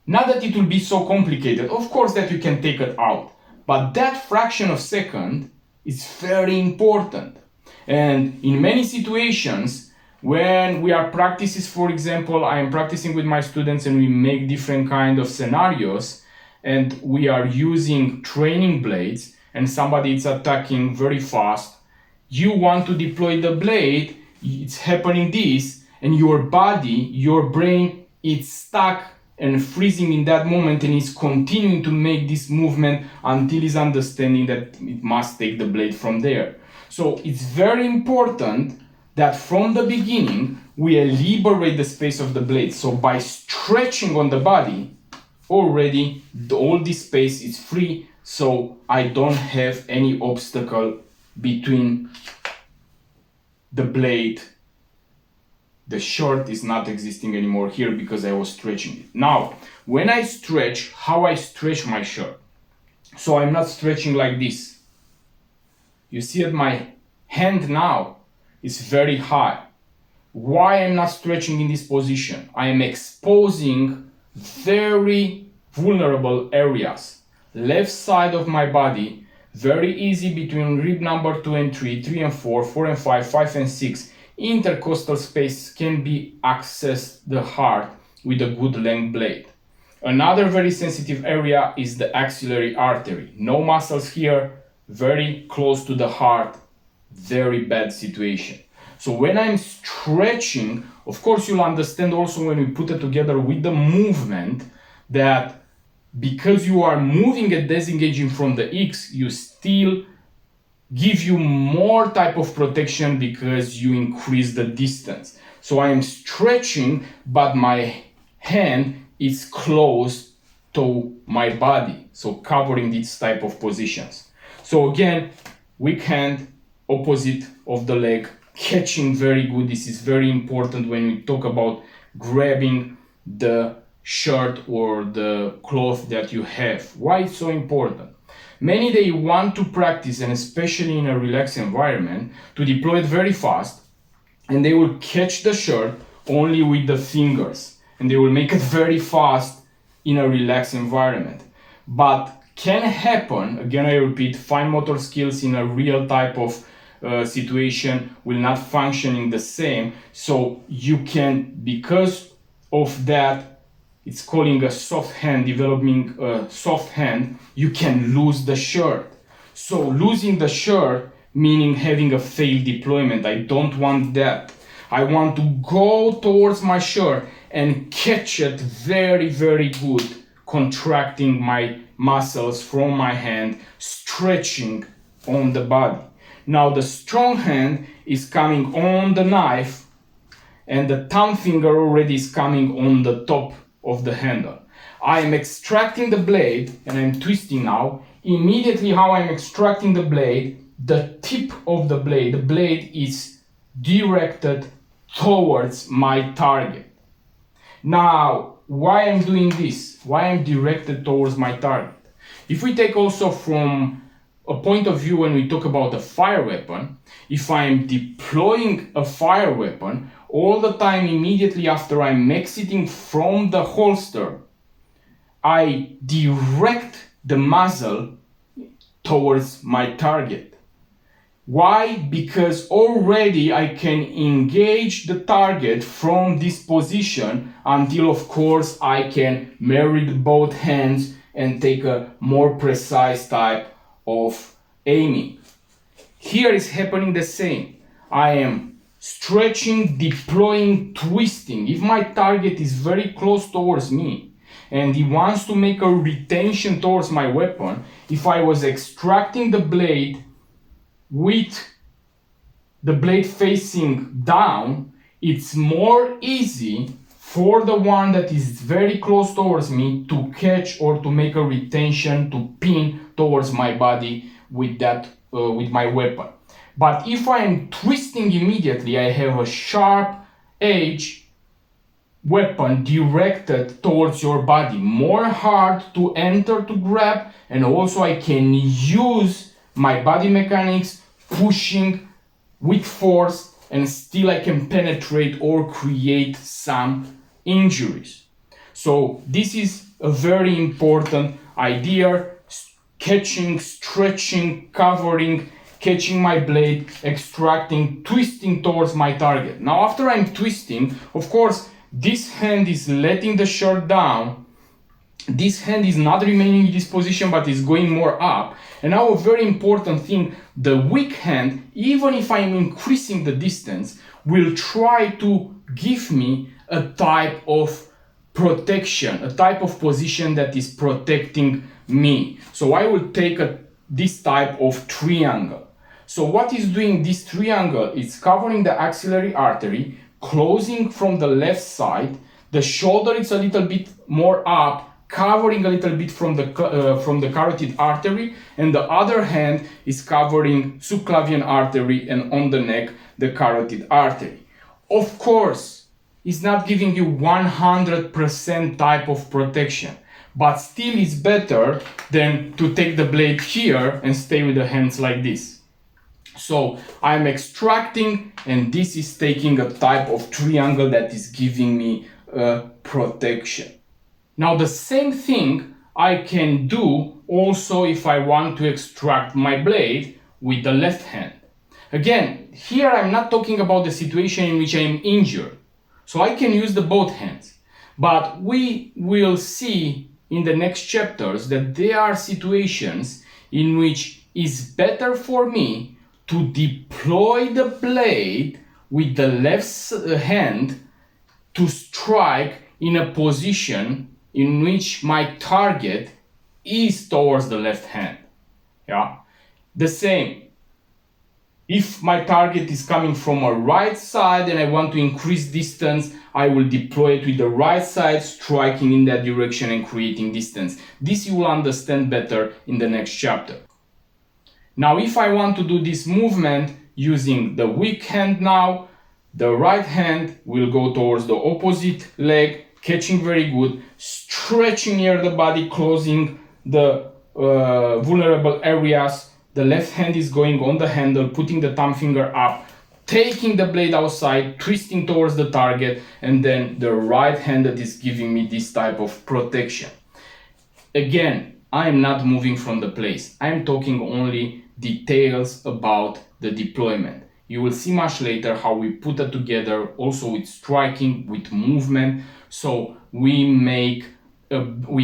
Not that it will be so complicated, of course that you can take it out, but that fraction of second is very important. And in many situations, when we are practices, for example, I am practicing with my students and we make different kind of scenarios and we are using training blades and somebody is attacking very fast, you want to deploy the blade, it's happening this, and your body, your brain, it's stuck and freezing in that moment and is continuing to make this movement until it's understanding that it must take the blade from there. So it's very important that from the beginning we liberate the space of the blade. So by stretching on the body, already all this space is free, so I don't have any obstacle between the blade. The shirt is not existing anymore here because I was stretching it. Now, when I stretch, how I stretch my shirt. So I'm not stretching like this. You see that my hand now is very high. Why I'm not stretching in this position? I am exposing very vulnerable areas. Left side of my body, very easy between rib number 2 and 3, 3 and 4, 4 and 5, 5 and 6. Intercostal space can be accessed the heart with a good length blade. Another very sensitive area is the axillary artery. No muscles here, very close to the heart, very bad situation. So when I'm stretching, of course you'll understand also when we put it together with the movement that because you are moving and disengaging from the X, you still give you more type of protection because you increase the distance. So I am stretching, but my hand is close to my body, so covering these type of positions. So again, weak hand, opposite of the leg, catching very good. This is very important when we talk about grabbing the shirt or the cloth that you have. Why it's so important? Many they want to practice, and especially in a relaxed environment, to deploy it very fast, and they will catch the shirt only with the fingers, and they will make it very fast in a relaxed environment. But can happen, again I repeat, fine motor skills in a real type of situation will not functioning the same. So you can, because of that, it's calling a soft hand, developing a soft hand, you can lose the shirt. So losing the shirt meaning having a failed deployment. I don't want that. I want to go towards my shirt and catch it very, very good, contracting my muscles from my hand, stretching on the body. Now the strong hand is coming on the knife and the thumb finger already is coming on the top of the handle. I am extracting the blade and I'm twisting now. Immediately how I'm extracting the blade, the tip of the blade is directed towards my target. Now, why I'm doing this? Why I'm directed towards my target? If we take also from a point of view when we talk about a fire weapon, if I'm deploying a fire weapon, all the time immediately after I'm exiting from the holster, I direct the muzzle towards my target. Why? Because already I can engage the target from this position until, of course, I can marry both hands and take a more precise type of aiming. Here is happening the same. I am stretching, deploying, twisting. If my target is very close towards me and he wants to make a retention towards my weapon, if I was extracting the blade with the blade facing down, it's more easy for the one that is very close towards me to catch or to make a retention, to pin towards my body with that with my weapon. But if I am twisting immediately, I have a sharp edge weapon directed towards your body, more hard to enter, to grab, and also I can use my body mechanics pushing with force, and still I can penetrate or create some injuries. So this is a very important idea: catching, stretching, covering, catching my blade, extracting, twisting towards my target. Now after I'm twisting, of course, this hand is letting the shirt down. This hand is not remaining in this position, but is going more up. And now a very important thing, the weak hand, even if I'm increasing the distance, will try to give me a type of protection, a type of position that is protecting me. So I will take this type of triangle. So what is doing this triangle? It's covering the axillary artery, closing from the left side. The shoulder is a little bit more up, covering a little bit from the carotid artery, and the other hand is covering subclavian artery, and on the neck the carotid artery. Of course, it's not giving you 100% type of protection, but still it's better than to take the blade here and stay with the hands like this. So I'm extracting, and this is taking a type of triangle that is giving me protection. Now the same thing I can do also if I want to extract my blade with the left hand. Again, here I'm not talking about the situation in which I am injured, so I can use the both hands. But we will see in the next chapters that there are situations in which it's better for me to deploy the blade with the left hand to strike in a position in which my target is towards the left hand. Yeah, the same. If my target is coming from a right side and I want to increase distance, I will deploy it with the right side, striking in that direction and creating distance. This you will understand better in the next chapter. Now, if I want to do this movement using the weak hand now, the right hand will go towards the opposite leg, catching very good, stretching near the body, closing the vulnerable areas. The left hand is going on the handle, putting the thumb finger up, taking the blade outside, twisting towards the target, and then the right hand that is giving me this type of protection. Again, I am not moving from the place. I am talking only details about the deployment. You will see much later how we put that together, also with striking, with movement, so we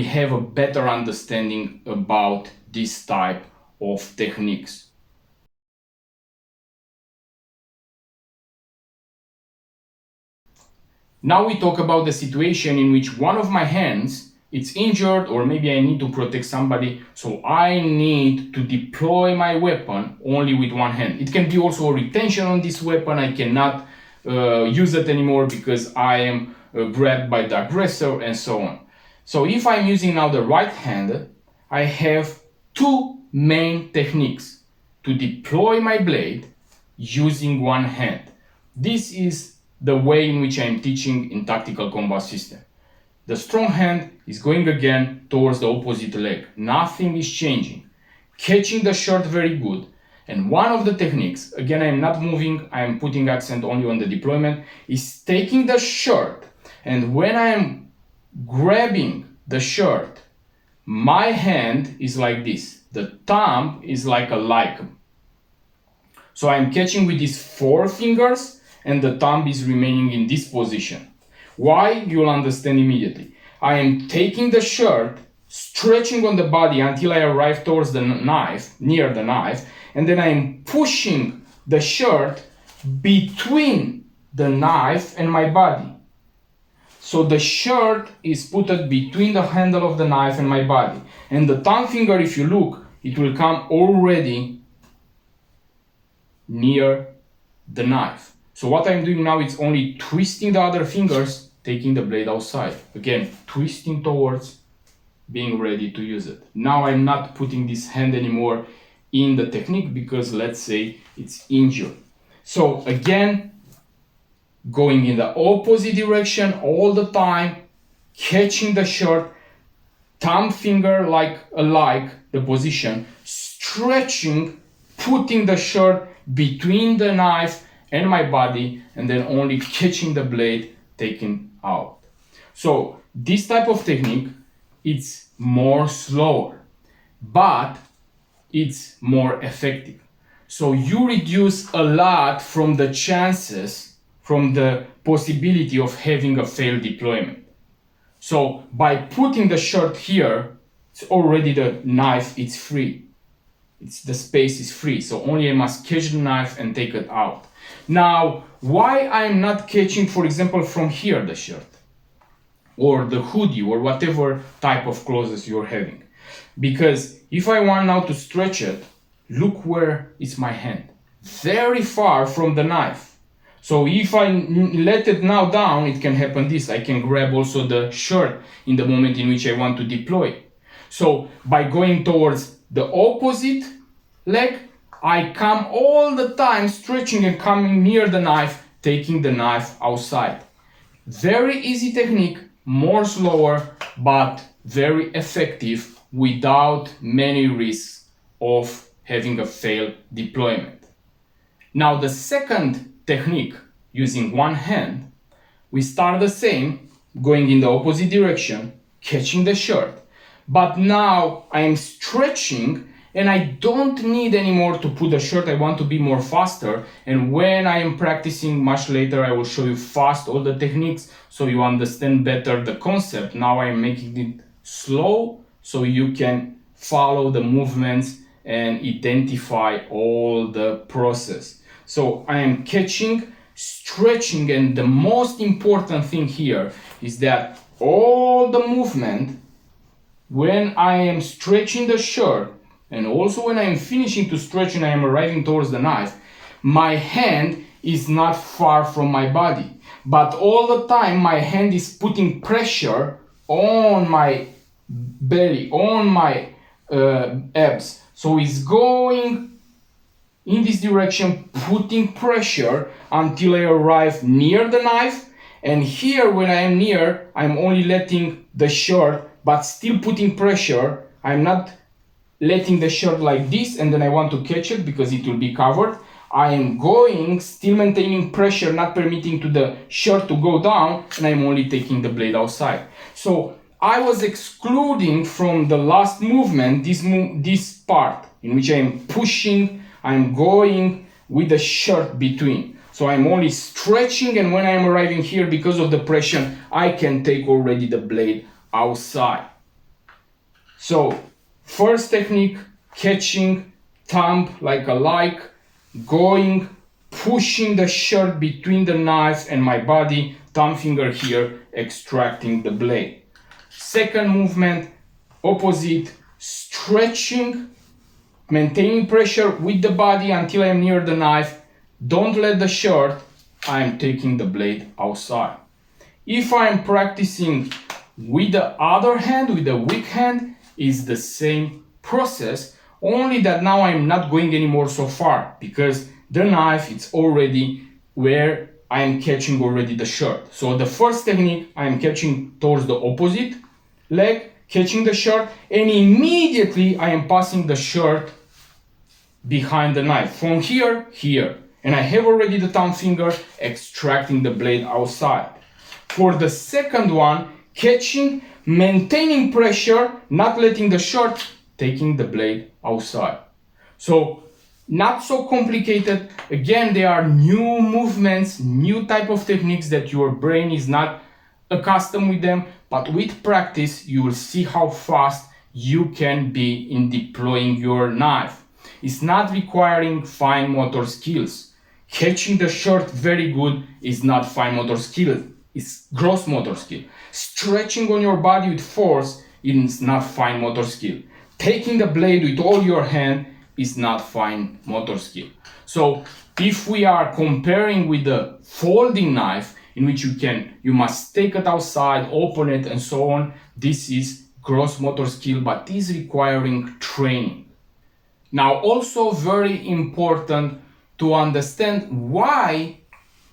have a better understanding about this type of techniques. Now we talk about the situation in which one of my hands it's injured, or maybe I need to protect somebody, so I need to deploy my weapon only with one hand. It can be also a retention on this weapon. I cannot use it anymore because I am grabbed by the aggressor and so on. So if I'm using now the right hand, I have two main techniques to deploy my blade using one hand. This is the way in which I'm teaching in tactical combat system. The strong hand is going again towards the opposite leg. Nothing is changing. catching the shirt very good. And one of the techniques, again, I am not moving, I am putting accent only on the deployment, is taking the shirt, and when I am grabbing the shirt, my hand is like this. The thumb is like a lichen. So I'm catching with these 4 fingers and the thumb is remaining in this position. Why? You'll understand immediately. I am taking the shirt, stretching on the body until I arrive towards the knife, near the knife, and then I am pushing the shirt between the knife and my body. So the shirt is put between the handle of the knife and my body. And the thumb finger, if you look, it will come already near the knife. So what I'm doing now is only twisting the other fingers, taking the blade outside. Again, twisting towards being ready to use it. Now I'm not putting this hand anymore in the technique because let's say it's injured. So again, going in the opposite direction all the time, catching the shirt, thumb finger like the position, stretching, putting the shirt between the knife and my body, and then only catching the blade, taking out. So this type of technique, it's more slower, but it's more effective. So you reduce a lot from the chances, from the possibility of having a failed deployment. So by putting the shirt here, it's already the knife, it's free. The space is free, so only I must catch the knife and take it out. Now, why I'm not catching, for example, from here the shirt, or the hoodie, or whatever type of clothes you're having? Because if I want now to stretch it, look where is my hand. Very far from the knife. So if I let it now down, it can happen this. I can grab also the shirt in the moment in which I want to deploy. So by going towards the opposite leg, I come all the time stretching and coming near the knife, taking the knife outside. Very easy technique, more slower, but very effective without many risks of having a failed deployment. Now the second technique, using one hand, we start the same, going in the opposite direction, catching the shirt. But now I am stretching and I don't need anymore to put the shirt. I want to be more faster. And when I am practicing much later, I will show you fast all the techniques so you understand better the concept. Now I am making it slow so you can follow the movements and identify all the process. So I am catching, stretching, and the most important thing here is that all the movement, when I am stretching the shirt, and also when I am finishing to stretch and I am arriving towards the knife, my hand is not far from my body. But all the time my hand is putting pressure on my belly, on my abs. So it's going in this direction, putting pressure until I arrive near the knife. And here, when I am near, I'm only letting the shirt, but still putting pressure. I'm not letting the shirt like this, and then I want to catch it because it will be covered. I am going, still maintaining pressure, not permitting to the shirt to go down, and I'm only taking the blade outside. So I was excluding from the last movement this part in which I am pushing, I'm going with the shirt between. So I'm only stretching, and when I'm arriving here, because of the pressure, I can take already the blade outside. So first technique, catching, thumb like a like, going, pushing the shirt between the knife and my body, thumb finger here, extracting the blade. Second movement, opposite, stretching, maintaining pressure with the body until I'm near the knife. Don't let the shirt, I'm taking the blade outside. If I'm practicing with the other hand, with the weak hand, is the same process, only that now I'm not going anymore so far because the knife, it's already where I am catching already the shirt. So the first technique, I am catching towards the opposite leg, catching the shirt, and immediately I am passing the shirt behind the knife, from here, here. And I have already the thumb finger extracting the blade outside. For the second one, catching, maintaining pressure, not letting the shirt, taking the blade outside. So, not so complicated. Again, there are new movements, new type of techniques that your brain is not accustomed with them, but with practice, you will see how fast you can be in deploying your knife. It's not requiring fine motor skills. Catching the shirt very good is not fine motor skill, it's gross motor skill. Stretching on your body with force is not fine motor skill. Taking the blade with all your hand is not fine motor skill. So if we are comparing with the folding knife, in which you must take it outside, open it, and so on, this is gross motor skill, but is requiring training. Now, also very important to understand why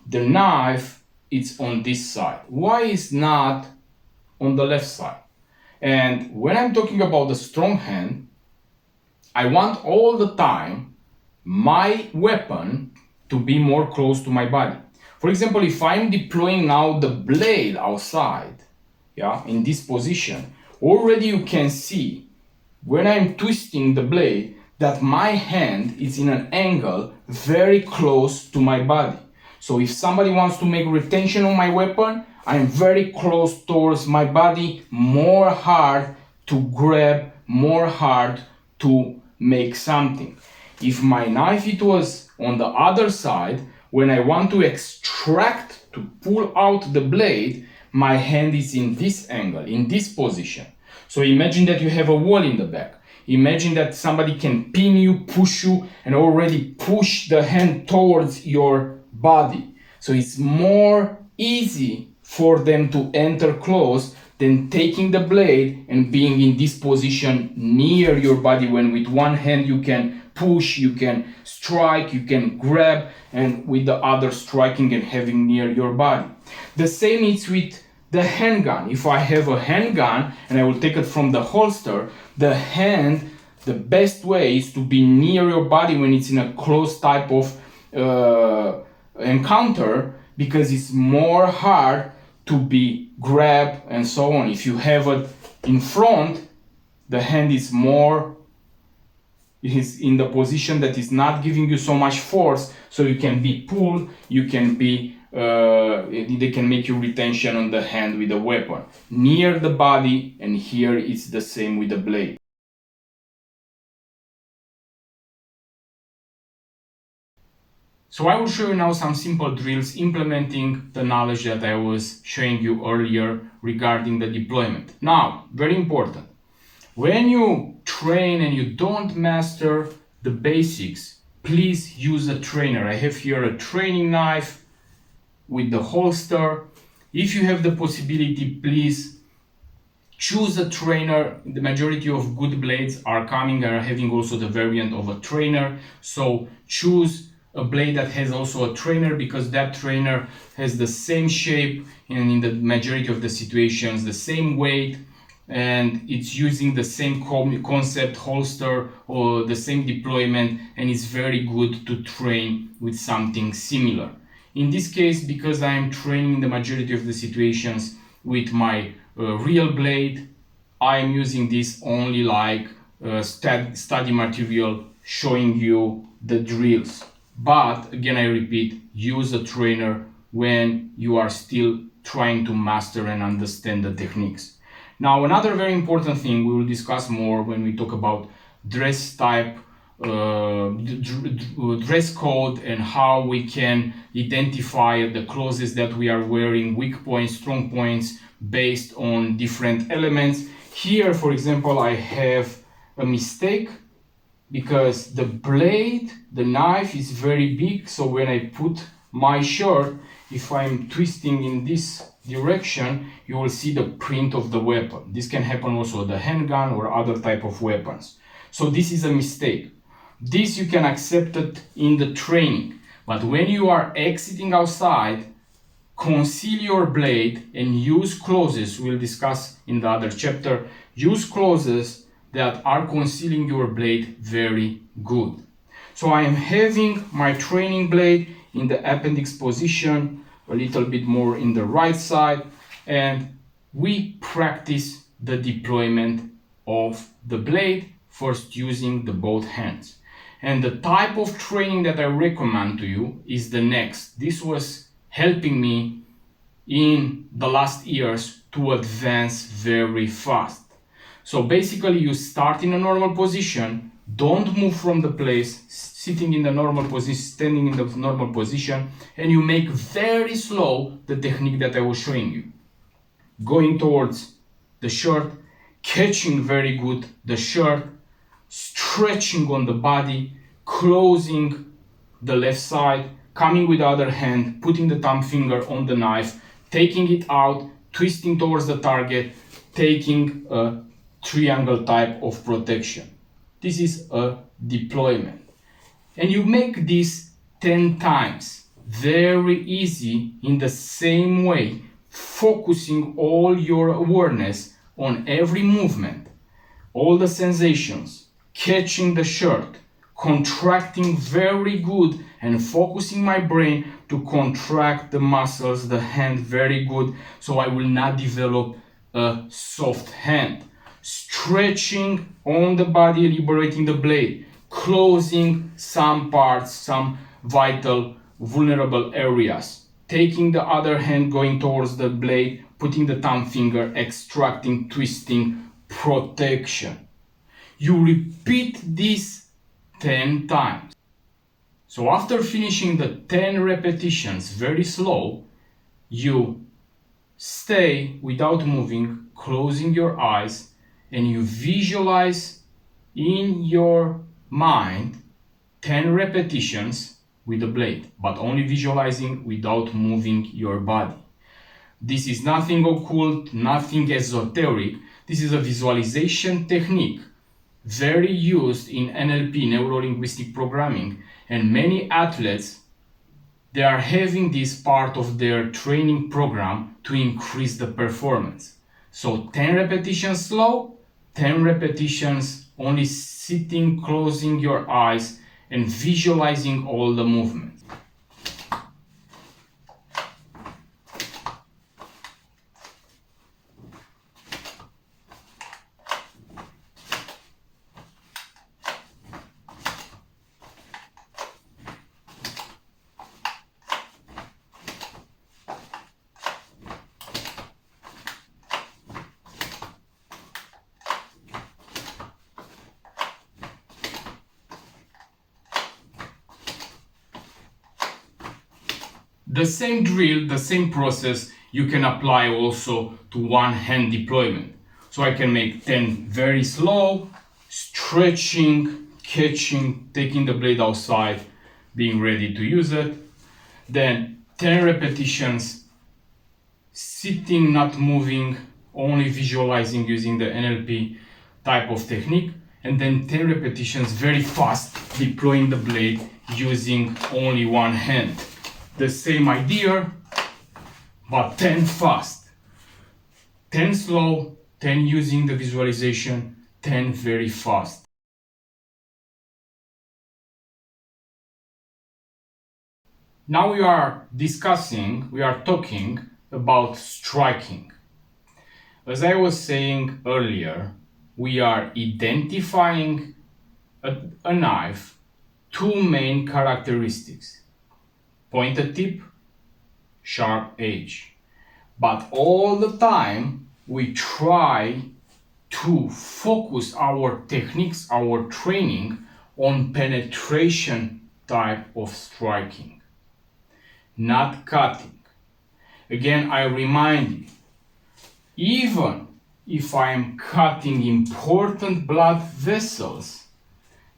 the knife is on this side. Why is not on the left side? And when I'm talking about the strong hand, I want all the time my weapon to be more close to my body. For example, if I'm deploying now the blade outside, in this position, already you can see when I'm twisting the blade that my hand is in an angle very close to my body. So if somebody wants to make retention on my weapon, I'm very close towards my body, more hard to grab, more hard to make something. If my knife it was on the other side, when I want to extract, to pull out the blade, my hand is in this angle, in this position. So imagine that you have a wall in the back. Imagine that somebody can pin you, push you, and already push the hand towards your body. So it's more easy for them to enter close than taking the blade and being in this position near your body, when with one hand you can push, you can strike, you can grab, and with the other striking and having near your body. The same is with the handgun. If I have a handgun and I will take it from the holster, the hand, the best way is to be near your body when it's in a close type of encounter, because it's more hard to be grabbed and so on. If you have it in front, the hand is in the position that is not giving you so much force, so you can be pulled, you can be they can make you retention on the hand with the weapon near the body, and here it's the same with the blade. So I will show you now some simple drills implementing the knowledge that I was showing you earlier regarding the deployment. Now, very important, when you train and you don't master the basics, please use a trainer. I have here a training knife with the holster. If you have the possibility, please choose a trainer. The majority of good blades are having also the variant of a trainer. So choose a blade that has also a trainer, because that trainer has the same shape and in the majority of the situations the same weight, and it's using the same concept holster or the same deployment, and it's very good to train with something similar. In this case, because I am training the majority of the situations with my real blade, I am using this only like study material, showing you the drills. But again, I repeat, use a trainer when you are still trying to master and understand the techniques. Now, another very important thing we will discuss more when we talk about dress type, dress code, and how we can identify the clothes that we are wearing, weak points, strong points, based on different elements. Here, for example, I have a mistake because the blade, the knife is very big. So when I put my shirt, if I'm twisting in this direction, you will see the print of the weapon. This can happen also with the handgun or other type of weapons. So this is a mistake. This you can accept it in the training, but when you are exiting outside, conceal your blade and use clothes, we'll discuss in the other chapter, use clothes that are concealing your blade very good. So I am having my training blade in the appendix position, a little bit more in the right side, and we practice the deployment of the blade, first using the both hands. And the type of training that I recommend to you is the next. This was helping me in the last years to advance very fast. So basically you start in a normal position, don't move from the place, sitting in the normal position, standing in the normal position, and you make very slow the technique that I was showing you. Going towards the shirt, catching very good the shirt, stretching on the body, closing the left side, coming with the other hand, putting the thumb finger on the knife, taking it out, twisting towards the target, taking a triangle type of protection. This is a deployment. And you make this 10 times, very easy, in the same way, focusing all your awareness on every movement, all the sensations, catching the shirt, contracting very good, and focusing my brain to contract the muscles, the hand very good, so I will not develop a soft hand. Stretching on the body, liberating the blade, closing some parts, some vital, vulnerable areas, taking the other hand, going towards the blade, putting the thumb finger, extracting, twisting, protection. You repeat this 10 times. So after finishing the 10 repetitions very slow, you stay without moving, closing your eyes, and you visualize in your mind 10 repetitions with the blade, but only visualizing without moving your body. This is nothing occult, nothing esoteric. This is a visualization technique very used in NLP, neuro-linguistic programming, and many athletes, they are having this part of their training program to increase the performance. So 10 repetitions slow, 10 repetitions only sitting, closing your eyes and visualizing all the movements. The same drill, the same process you can apply also to one hand deployment. So I can make 10 very slow, stretching, catching, taking the blade outside, being ready to use it. Then 10 repetitions, sitting, not moving, only visualizing using the NLP type of technique. And then 10 repetitions very fast, deploying the blade using only one hand. The same idea, but 10 fast, 10 slow, 10 using the visualization, 10 very fast. Now we are talking about striking. As I was saying earlier, we are identifying a knife, two main characteristics. Pointed tip, sharp edge. But all the time we try to focus our techniques, our training on penetration type of striking, not cutting. Again, I remind you, even if I am cutting important blood vessels,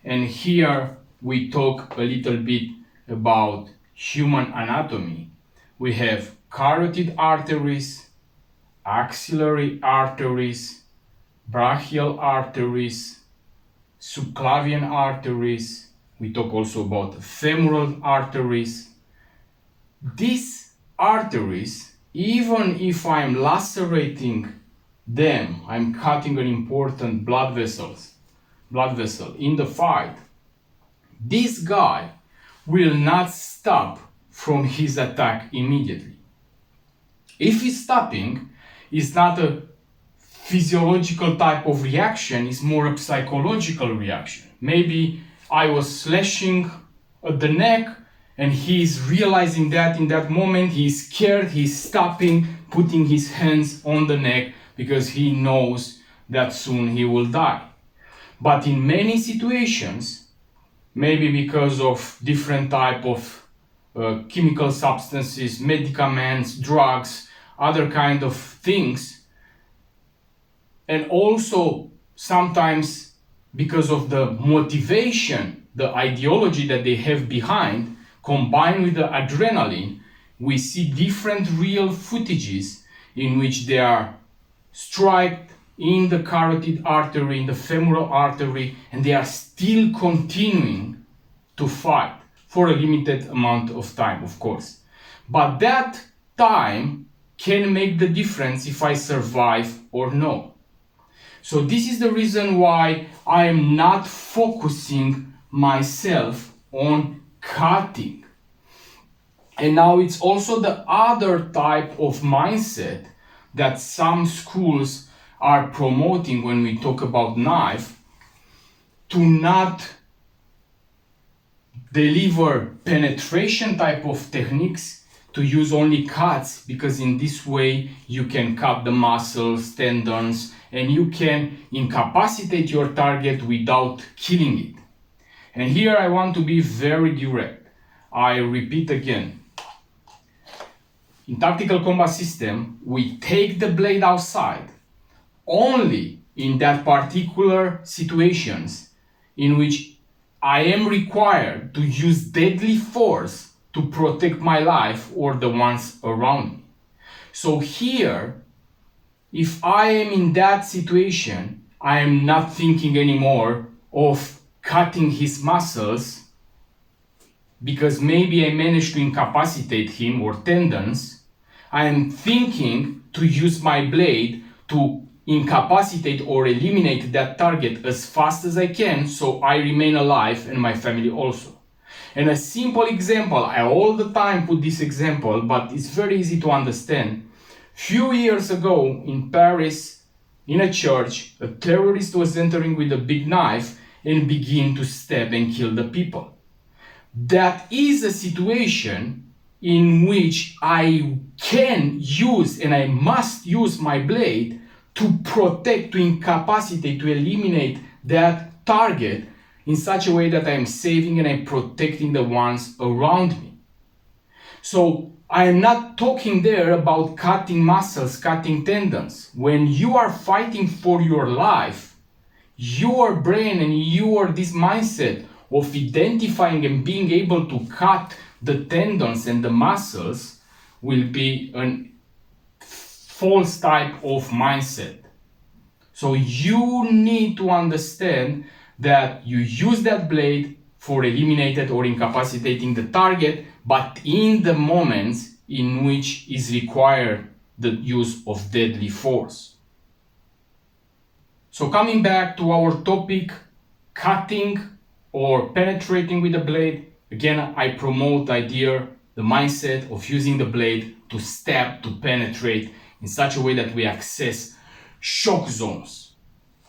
and here we talk a little bit about human anatomy, we have carotid arteries, axillary arteries, brachial arteries, subclavian arteries. We talk also about femoral arteries. These arteries, even if I'm lacerating them, I'm cutting an important blood vessel in the fight, this guy will not stop from his attack immediately. If he's stopping, it's not a physiological type of reaction, it's more a psychological reaction. Maybe I was slashing at the neck and he's realizing that in that moment he's scared, he's stopping, putting his hands on the neck because he knows that soon he will die. But in many situations, maybe because of different type of chemical substances, medicaments, drugs, other kind of things, and also sometimes because of the motivation, the ideology that they have behind, combined with the adrenaline, we see different real footages in which they are struck in the carotid artery, in the femoral artery, and they are still continuing to fight for a limited amount of time, of course. But that time can make the difference if I survive or no. So this is the reason why I am not focusing myself on cutting. And now it's also the other type of mindset that some schools are promoting when we talk about knife, to not deliver penetration type of techniques, to use only cuts, because in this way you can cut the muscles, tendons, and you can incapacitate your target without killing it. And here I want to be very direct. I repeat again. In tactical combat system, we take the blade outside only in that particular situations in which I am required to use deadly force to protect my life or the ones around me. So here, if I am in that situation, I am not thinking anymore of cutting his muscles because maybe I managed to incapacitate him or tendons. I am thinking to use my blade to incapacitate or eliminate that target as fast as I can so I remain alive and my family also. And a simple example, I all the time put this example, but it's very easy to understand. Few years ago in Paris, in a church, a terrorist was entering with a big knife and began to stab and kill the people. That is a situation in which I can use and I must use my blade to protect, to incapacitate, to eliminate that target in such a way that I'm saving and I'm protecting the ones around me. So I am not talking there about cutting muscles, cutting tendons. When you are fighting for your life, your brain and this mindset of identifying and being able to cut the tendons and the muscles will be a false type of mindset. So you need to understand that you use that blade for eliminating or incapacitating the target, but in the moments in which is required the use of deadly force. So coming back to our topic, cutting or penetrating with the blade, again I promote the idea, the mindset of using the blade to stab, to penetrate in such a way that we access shock zones.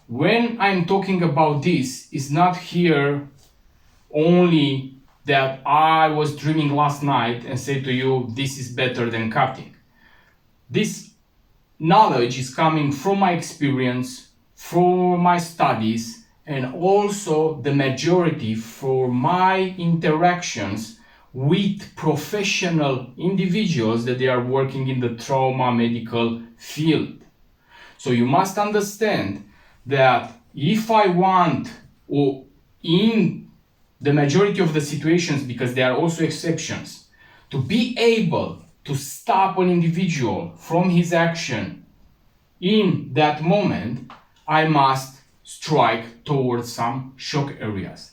When I'm talking about this, it's not here only that I was dreaming last night and say to you, this is better than cutting. This knowledge is coming from my experience, from my studies, and also the majority for my interactions with professional individuals that they are working in the trauma medical field. So you must understand that if I want, or in the majority of the situations, because there are also exceptions, to be able to stop an individual from his action in that moment, I must strike towards some shock areas.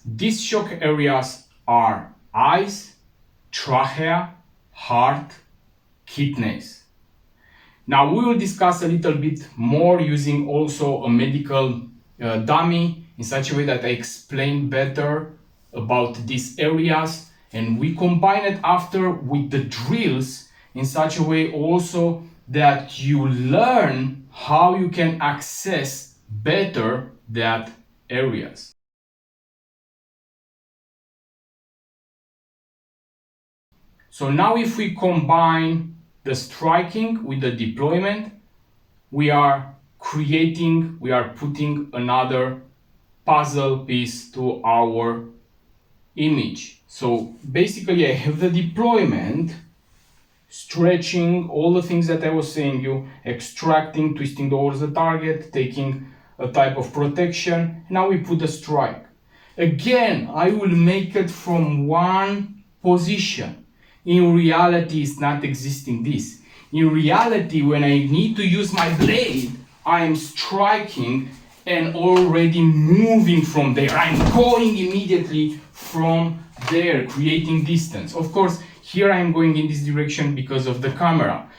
These shock areas are eyes, trachea, heart, kidneys. Now we will discuss a little bit more using also a medical dummy in such a way that I explain better about these areas, and we combine it after with the drills in such a way also that you learn how you can access better that areas. So now if we combine the striking with the deployment, we are putting another puzzle piece to our image. So basically I have the deployment, stretching, all the things that I was saying you, extracting, twisting towards the target, taking a type of protection. Now we put a strike. Again, I will make it from one position. In reality, it's not existing this. In reality, when I need to use my blade, I am striking and already moving from there. I'm going immediately from there, creating distance. Of course, here I'm going in this direction because of the camera.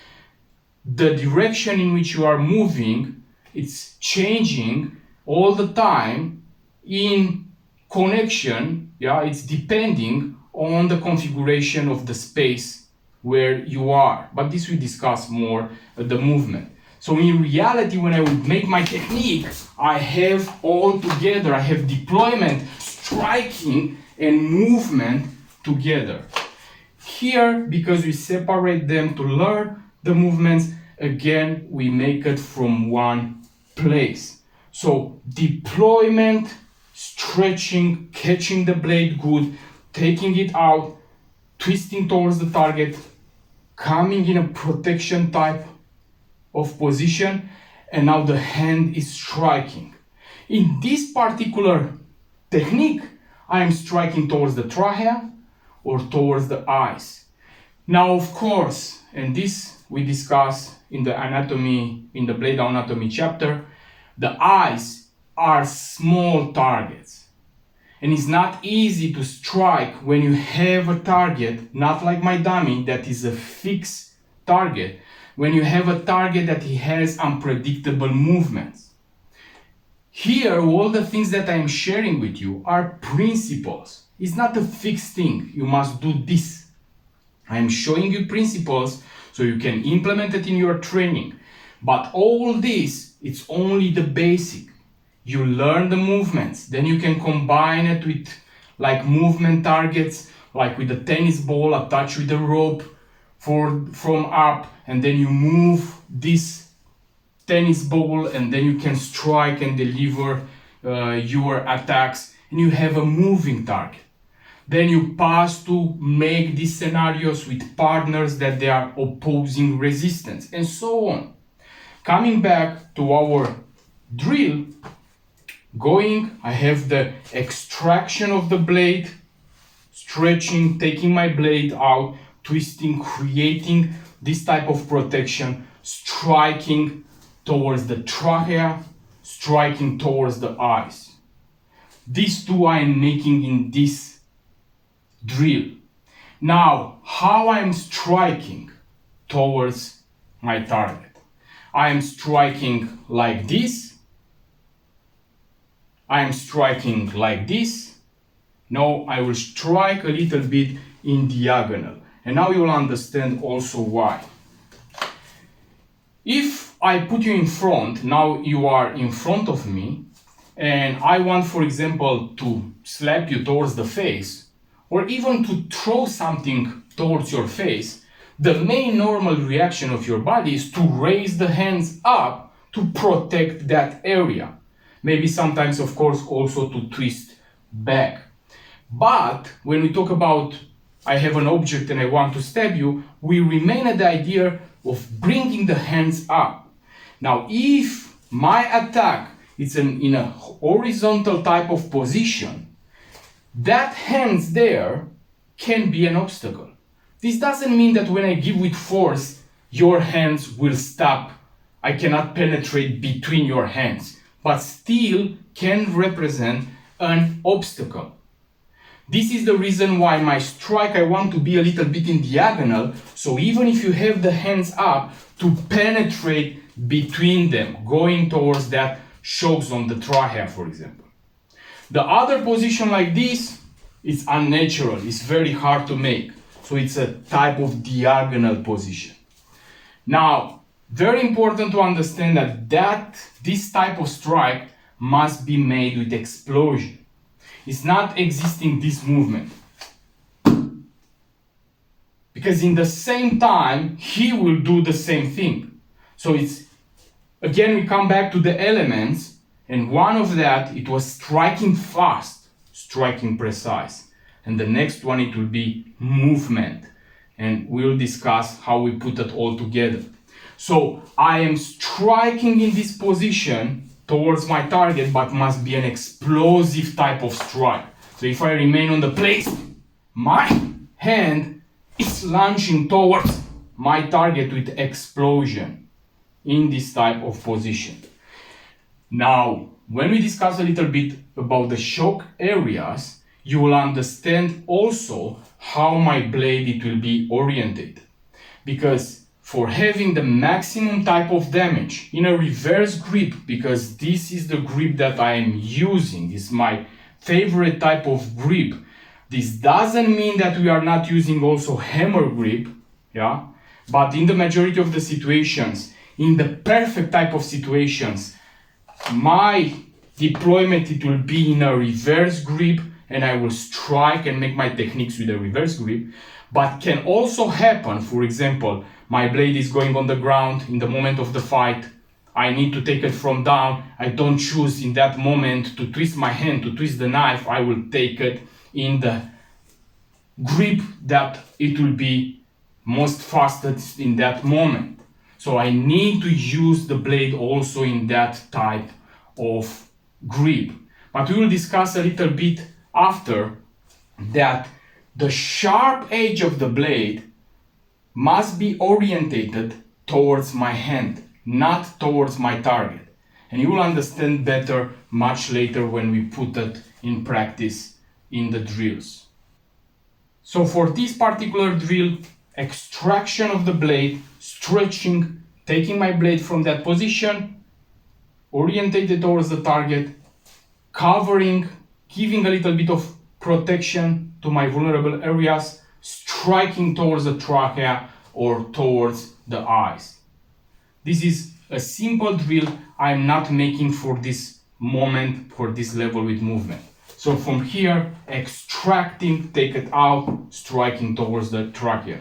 The direction in which you are moving, it's changing all the time in connection, it's depending on the configuration of the space where you are. But this we discuss more the movement. So in reality, when I would make my technique, I have all together. I have deployment, striking, and movement together. Here, because we separate them to learn the movements, again, we make it from one place. So deployment, stretching, catching the blade good, taking it out, twisting towards the target, coming in a protection type of position, and now the hand is striking. In this particular technique, I am striking towards the trachea or towards the eyes. Now, of course, and this we discuss in the anatomy, in the blade anatomy chapter, the eyes are small targets. And it's not easy to strike when you have a target, not like my dummy, that is a fixed target. When you have a target that has unpredictable movements. Here, all the things that I'm sharing with you are principles. It's not a fixed thing. You must do this. I'm showing you principles so you can implement it in your training. But all this, it's only the basic. You learn the movements, then you can combine it with like movement targets, like with a tennis ball attached with a rope from up, and then you move this tennis ball, and then you can strike and deliver your attacks, and you have a moving target. Then you pass to make these scenarios with partners that they are opposing resistance, and so on. Coming back to our drill, I have the extraction of the blade, stretching, taking my blade out, twisting, creating this type of protection, striking towards the trachea, striking towards the eyes. These two I am making in this drill. Now, how I am striking towards my target? I am striking like this. I am striking like this. No, I will strike a little bit in diagonal. And now you will understand also why. If I put you in front, now you are in front of me, and I want, for example, to slap you towards the face, or even to throw something towards your face, the main normal reaction of your body is to raise the hands up to protect that area. Maybe sometimes, of course, also to twist back. But when we talk about I have an object and I want to stab you, we remain at the idea of bringing the hands up. Now, if my attack is in a horizontal type of position, that hands there can be an obstacle. This doesn't mean that when I give with force, your hands will stop. I cannot penetrate between your hands, but still can represent an obstacle. This is the reason why my strike I want to be a little bit in diagonal, so even if you have the hands up, to penetrate between them, going towards that shock on the trachea, for example. The other position like this is unnatural, it's very hard to make, so it's a type of diagonal position. Now, very important to understand that this type of strike must be made with explosion. It's not existing this movement. Because in the same time, he will do the same thing. So it's, again, we come back to the elements, and one of that, it was striking fast, striking precise. And the next one, it will be movement. And we'll discuss how we put it all together. So I am striking in this position towards my target, but must be an explosive type of strike. So if I remain on the place, my hand is launching towards my target with explosion in this type of position. Now, when we discuss a little bit about the shock areas, you will understand also how my blade it will be oriented. Because for having the maximum type of damage in a reverse grip, because this is the grip that I am using, is my favorite type of grip. This doesn't mean that we are not using also hammer grip, yeah? But in the majority of the situations, in the perfect type of situations, my deployment it will be in a reverse grip, and I will strike and make my techniques with a reverse grip. But can also happen, for example, my blade is going on the ground in the moment of the fight, I need to take it from down, I don't choose in that moment to twist my hand, to twist the knife, I will take it in the grip that it will be most fastest in that moment. So I need to use the blade also in that type of grip. But we will discuss a little bit after that the sharp edge of the blade must be orientated towards my hand, not towards my target. And you will understand better much later when we put it in practice in the drills. So for this particular drill, extraction of the blade, stretching, taking my blade from that position, orientated towards the target, covering, giving a little bit of protection to my vulnerable areas, striking towards the trachea or towards the eyes. This is a simple drill I'm not making for this moment, for this level with movement. So from here, extracting, take it out, striking towards the trachea.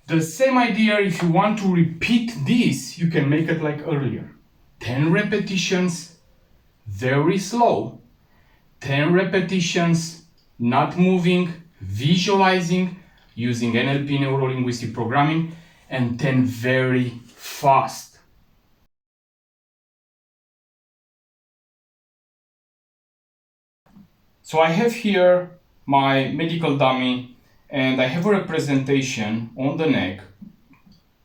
The same idea, if you want to repeat this, you can make it like earlier. 10 repetitions, very slow. 10 repetitions, not moving, visualizing, using NLP, neuro-linguistic programming, and 10 very fast. So I have here my medical dummy, and I have a representation on the neck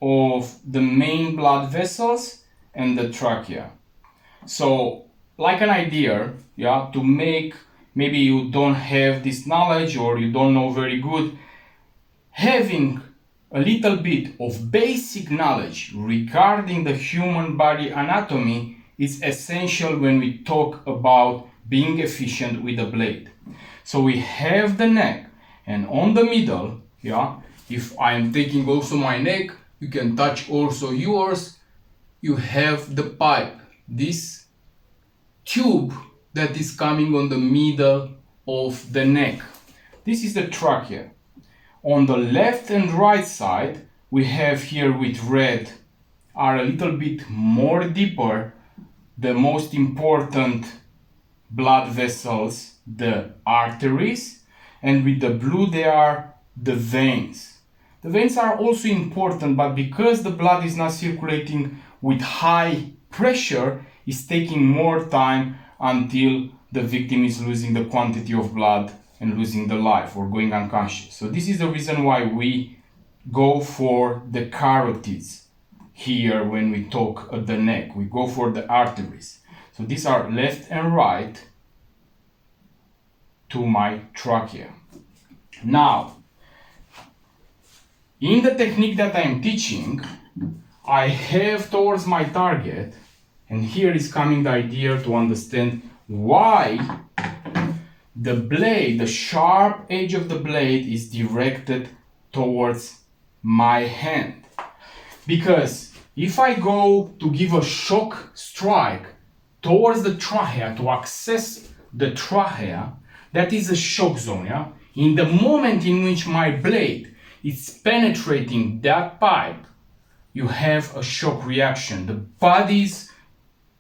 of the main blood vessels and the trachea. So, like an idea, yeah, to make, maybe you don't have this knowledge or you don't know very good, having a little bit of basic knowledge regarding the human body anatomy is essential when we talk about being efficient with a blade. So we have the neck, and on the middle, yeah, if I'm taking also my neck, you can touch also yours, you have the pipe, this tube that is coming on the middle of the neck. This is the trachea. On the left and right side, we have here with red are a little bit more deeper, the most important blood vessels, the arteries, and with the blue they are the veins. The veins are also important, but because the blood is not circulating with high pressure, it's taking more time until the victim is losing the quantity of blood and losing the life or going unconscious. So this is the reason why we go for the carotids here when we talk at the neck. We go for the arteries. So these are left and right to my trachea. Now, in the technique that I am teaching, I have towards my target, and here is coming the idea to understand why the blade, the sharp edge of the blade is directed towards my hand. Because if I go to give a shock strike towards the trachea, to access the trachea, that is a shock zone, yeah? In the moment in which my blade is penetrating that pipe, you have a shock reaction. The body's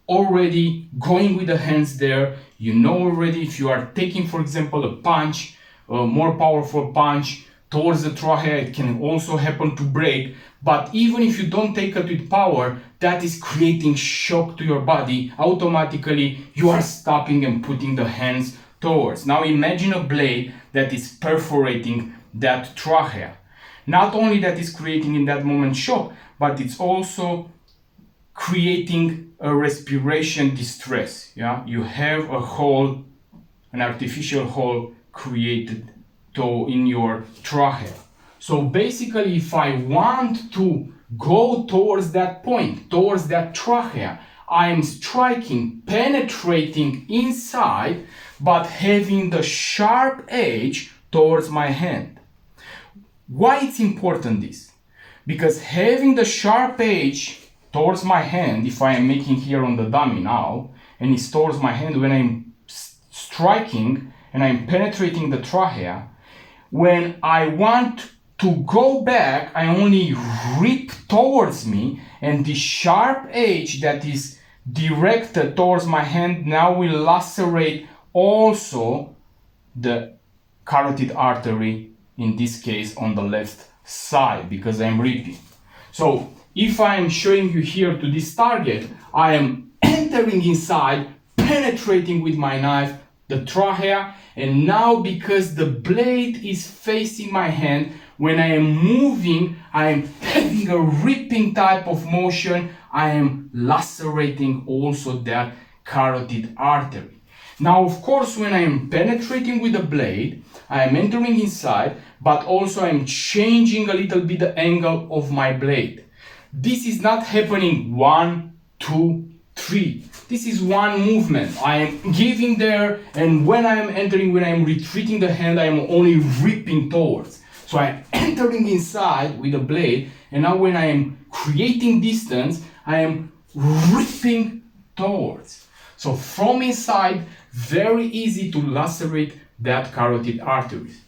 already going with the hands there. You know already if you are taking, for example, a punch, a more powerful punch towards the trachea, it can also happen to break. But even if you don't take it with power, that is creating shock to your body. Automatically, you are stopping and putting the hands towards. Now imagine a blade that is perforating that trachea. Not only that is creating in that moment shock, but it's also creating a respiration distress. Yeah, you have a hole, an artificial hole created in your trachea. So basically, if I want to go towards that point, towards that trachea, I am striking, penetrating inside, but having the sharp edge towards my hand. Why it's important this? Because having the sharp edge towards my hand, if I am making here on the dummy now, and it's towards my hand when I'm striking and I'm penetrating the trachea, when I want to go back, I only rip towards me, and the sharp edge that is directed towards my hand now will lacerate also the carotid artery, in this case on the left side, because I'm ripping. So if I am showing you here to this target, I am entering inside, penetrating with my knife the trachea, and now because the blade is facing my hand, when I am moving, I am having a ripping type of motion, I am lacerating also that carotid artery. Now, of course, when I am penetrating with the blade, I am entering inside, but also I am changing a little bit the angle of my blade. This is not happening 1, 2, 3. This is one movement. I am giving there, and when I am entering, when I am retreating the hand, I am only ripping towards. So I am entering inside with the blade, and now when I am creating distance, I am ripping towards. So from inside, very easy to lacerate that carotid arteries.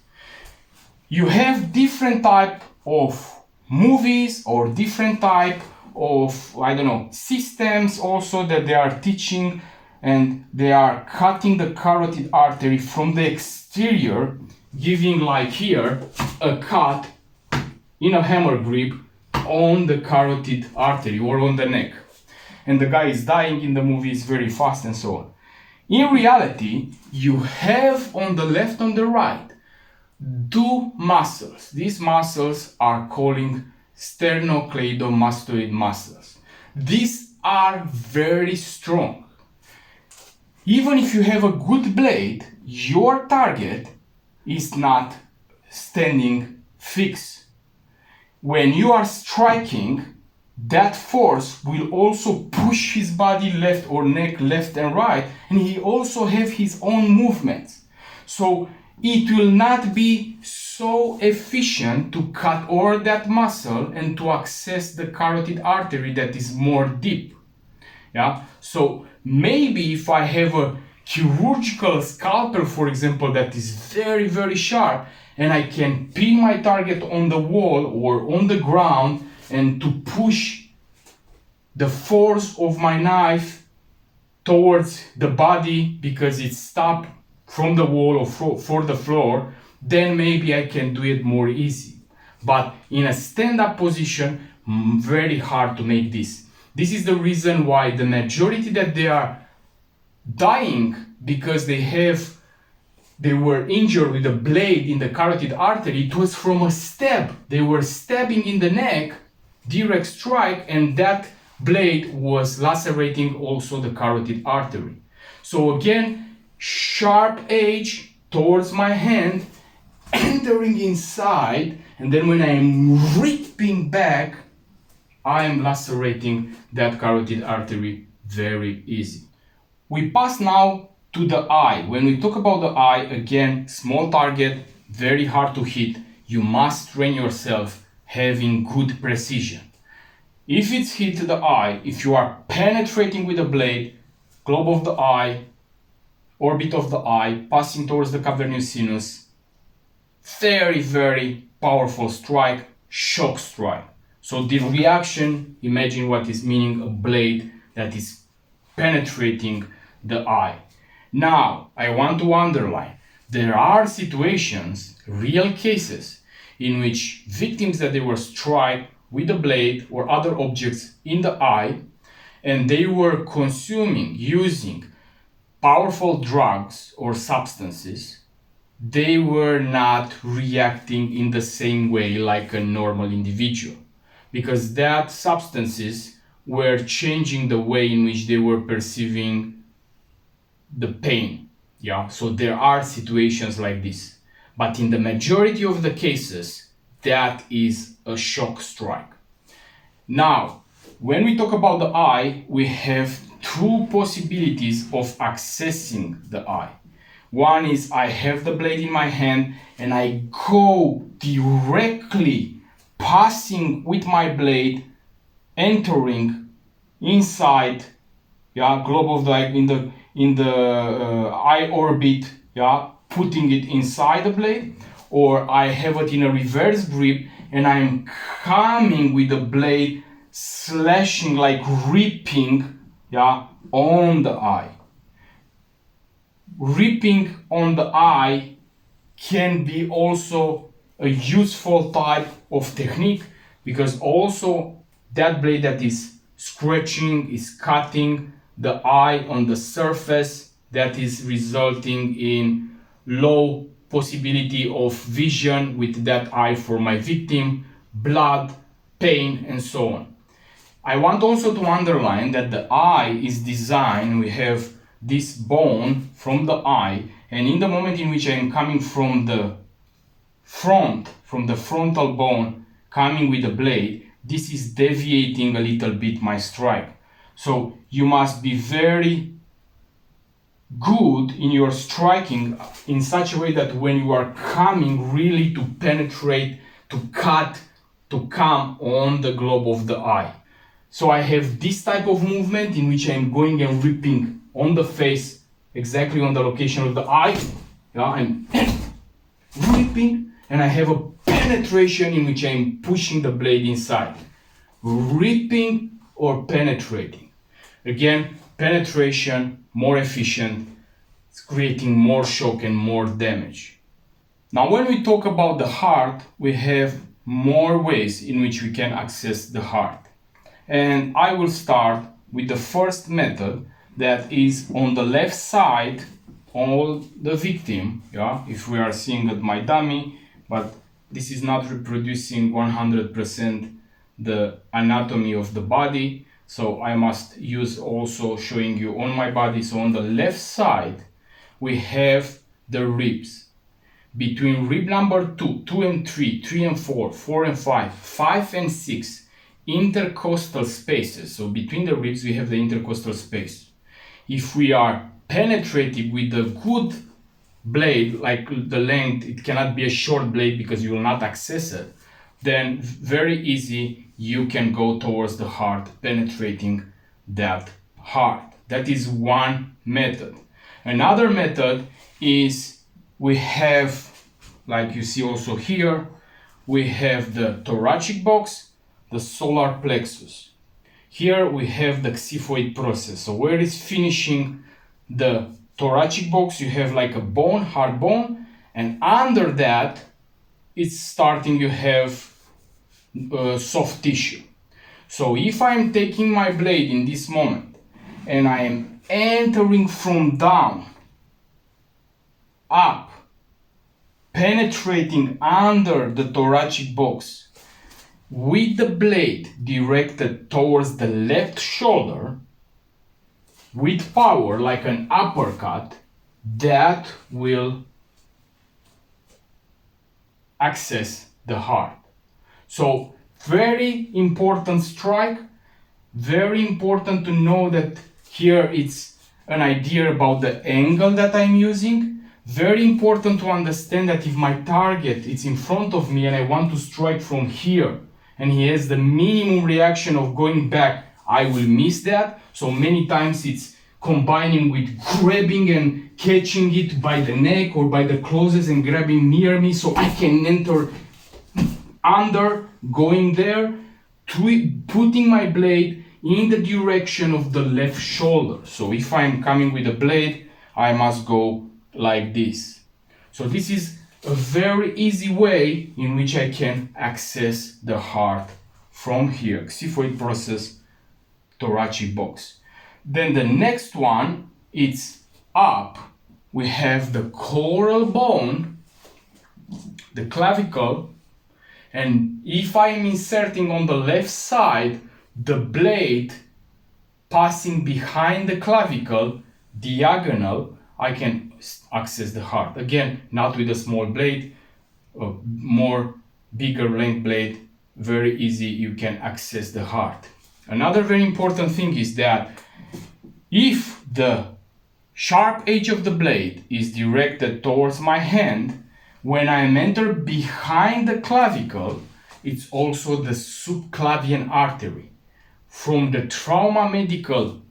You have different type of movies or different type of, I don't know, systems also that they are teaching, and they are cutting the carotid artery from the exterior, giving like here a cut in a hammer grip on the carotid artery or on the neck, and the guy is dying in the movie, is very fast and so on. In reality, you have on the left, on the right, two muscles. These muscles are calling sternocleidomastoid muscles. These are very strong. Even if you have a good blade, your target is not standing fixed. When you are striking, that force will also push his body left or neck left and right, and he also have his own movements. So it will not be so efficient to cut over that muscle and to access the carotid artery that is more deep. Yeah. So maybe if I have a chirurgical scalpel, for example, that is very, very sharp, and I can pin my target on the wall or on the ground, and to push the force of my knife towards the body because it's stopped from the wall or for the floor, then maybe I can do it more easy. But in a stand-up position, very hard to make this. This is the reason why the majority that they are dying because they were injured with a blade in the carotid artery. It was from a stab. They were stabbing in the neck, direct strike, and that blade was lacerating also the carotid artery. So again, sharp edge towards my hand, entering inside, and then when I'm ripping back, I am lacerating that carotid artery very easy. We pass now to the eye. When we talk about the eye, again, small target, very hard to hit. You must train yourself having good precision. If it's hit to the eye, if you are penetrating with a blade, globe of the eye, orbit of the eye, passing towards the cavernous sinus, very, very powerful strike, shock strike. So the reaction, imagine what is meaning a blade that is penetrating the eye. Now, I want to underline, there are situations, real cases, in which victims that they were struck with a blade or other objects in the eye, and they were using powerful drugs or substances, they were not reacting in the same way like a normal individual, because that substances were changing the way in which they were perceiving the pain. Yeah, so there are situations like this, but in the majority of the cases, that is a shock strike. Now, when we talk about the eye, we have two possibilities of accessing the eye. One is I have the blade in my hand and I go directly passing with my blade, entering inside, globe of the eye, in the eye orbit, putting it inside the blade, or I have it in a reverse grip and I'm coming with the blade, slashing, like ripping, on the eye. Ripping on the eye can be also a useful type of technique, because also that blade that is scratching is cutting the eye on the surface, that is resulting in low possibility of vision with that eye for my victim, blood, pain, and so on. I want also to underline that the eye is designed, we have this bone from the eye, and in the moment in which I am coming from the frontal bone, coming with the blade, this is deviating a little bit my strike. So you must be very good in your striking in such a way that when you are coming really to penetrate, to cut, to come on the globe of the eye. So I have this type of movement in which I am going and ripping on the face, exactly on the location of the eye. I'm ripping, and I have a penetration in which I am pushing the blade inside. Ripping or penetrating. Again, penetration, more efficient, it's creating more shock and more damage. Now, when we talk about the heart, we have more ways in which we can access the heart. And I will start with the first method, that is on the left side of the victim. If we are seeing at my dummy, but this is not reproducing 100% the anatomy of the body, so I must use also showing you on my body. So on the left side we have the ribs. Between rib number 2, 2 and 3, 3 and 4, 4 and 5, 5 and 6, intercostal spaces. So between the ribs we have the intercostal space. If we are penetrating with a good blade, like the length, it cannot be a short blade because you will not access it, then very easy you can go towards the heart, penetrating that heart. That is one method. Another method is we have, like you see also here, we have the thoracic box, the solar plexus. Here we have the xiphoid process. So where it's finishing the thoracic box, you have like a bone, hard bone, and under that it's starting, you have soft tissue. So if I'm taking my blade in this moment and I am entering from down, up, penetrating under the thoracic box with the blade directed towards the left shoulder with power like an uppercut, that will access the heart. So very important strike, very important to know that here it's an idea about the angle that I'm using. Very important to understand that if my target is in front of me and I want to strike from here and he has the minimum reaction of going back, I will miss that. So many times it's combining with grabbing and catching it by the neck or by the clothes and grabbing near me so I can enter under, going there, putting my blade in the direction of the left shoulder. So if I'm coming with a blade, I must go like this. So this is a very easy way in which I can access the heart from here, xiphoid process, thoracic box. Then the next one, it's up. We have the coral bone, the clavicle, and if I'm inserting on the left side, the blade passing behind the clavicle, diagonal, I can access the heart. Again, not with a small blade, a more bigger length blade, very easy, you can access the heart. Another very important thing is that if the sharp edge of the blade is directed towards my hand, when I enter behind the clavicle, it's also the subclavian artery. From the trauma medical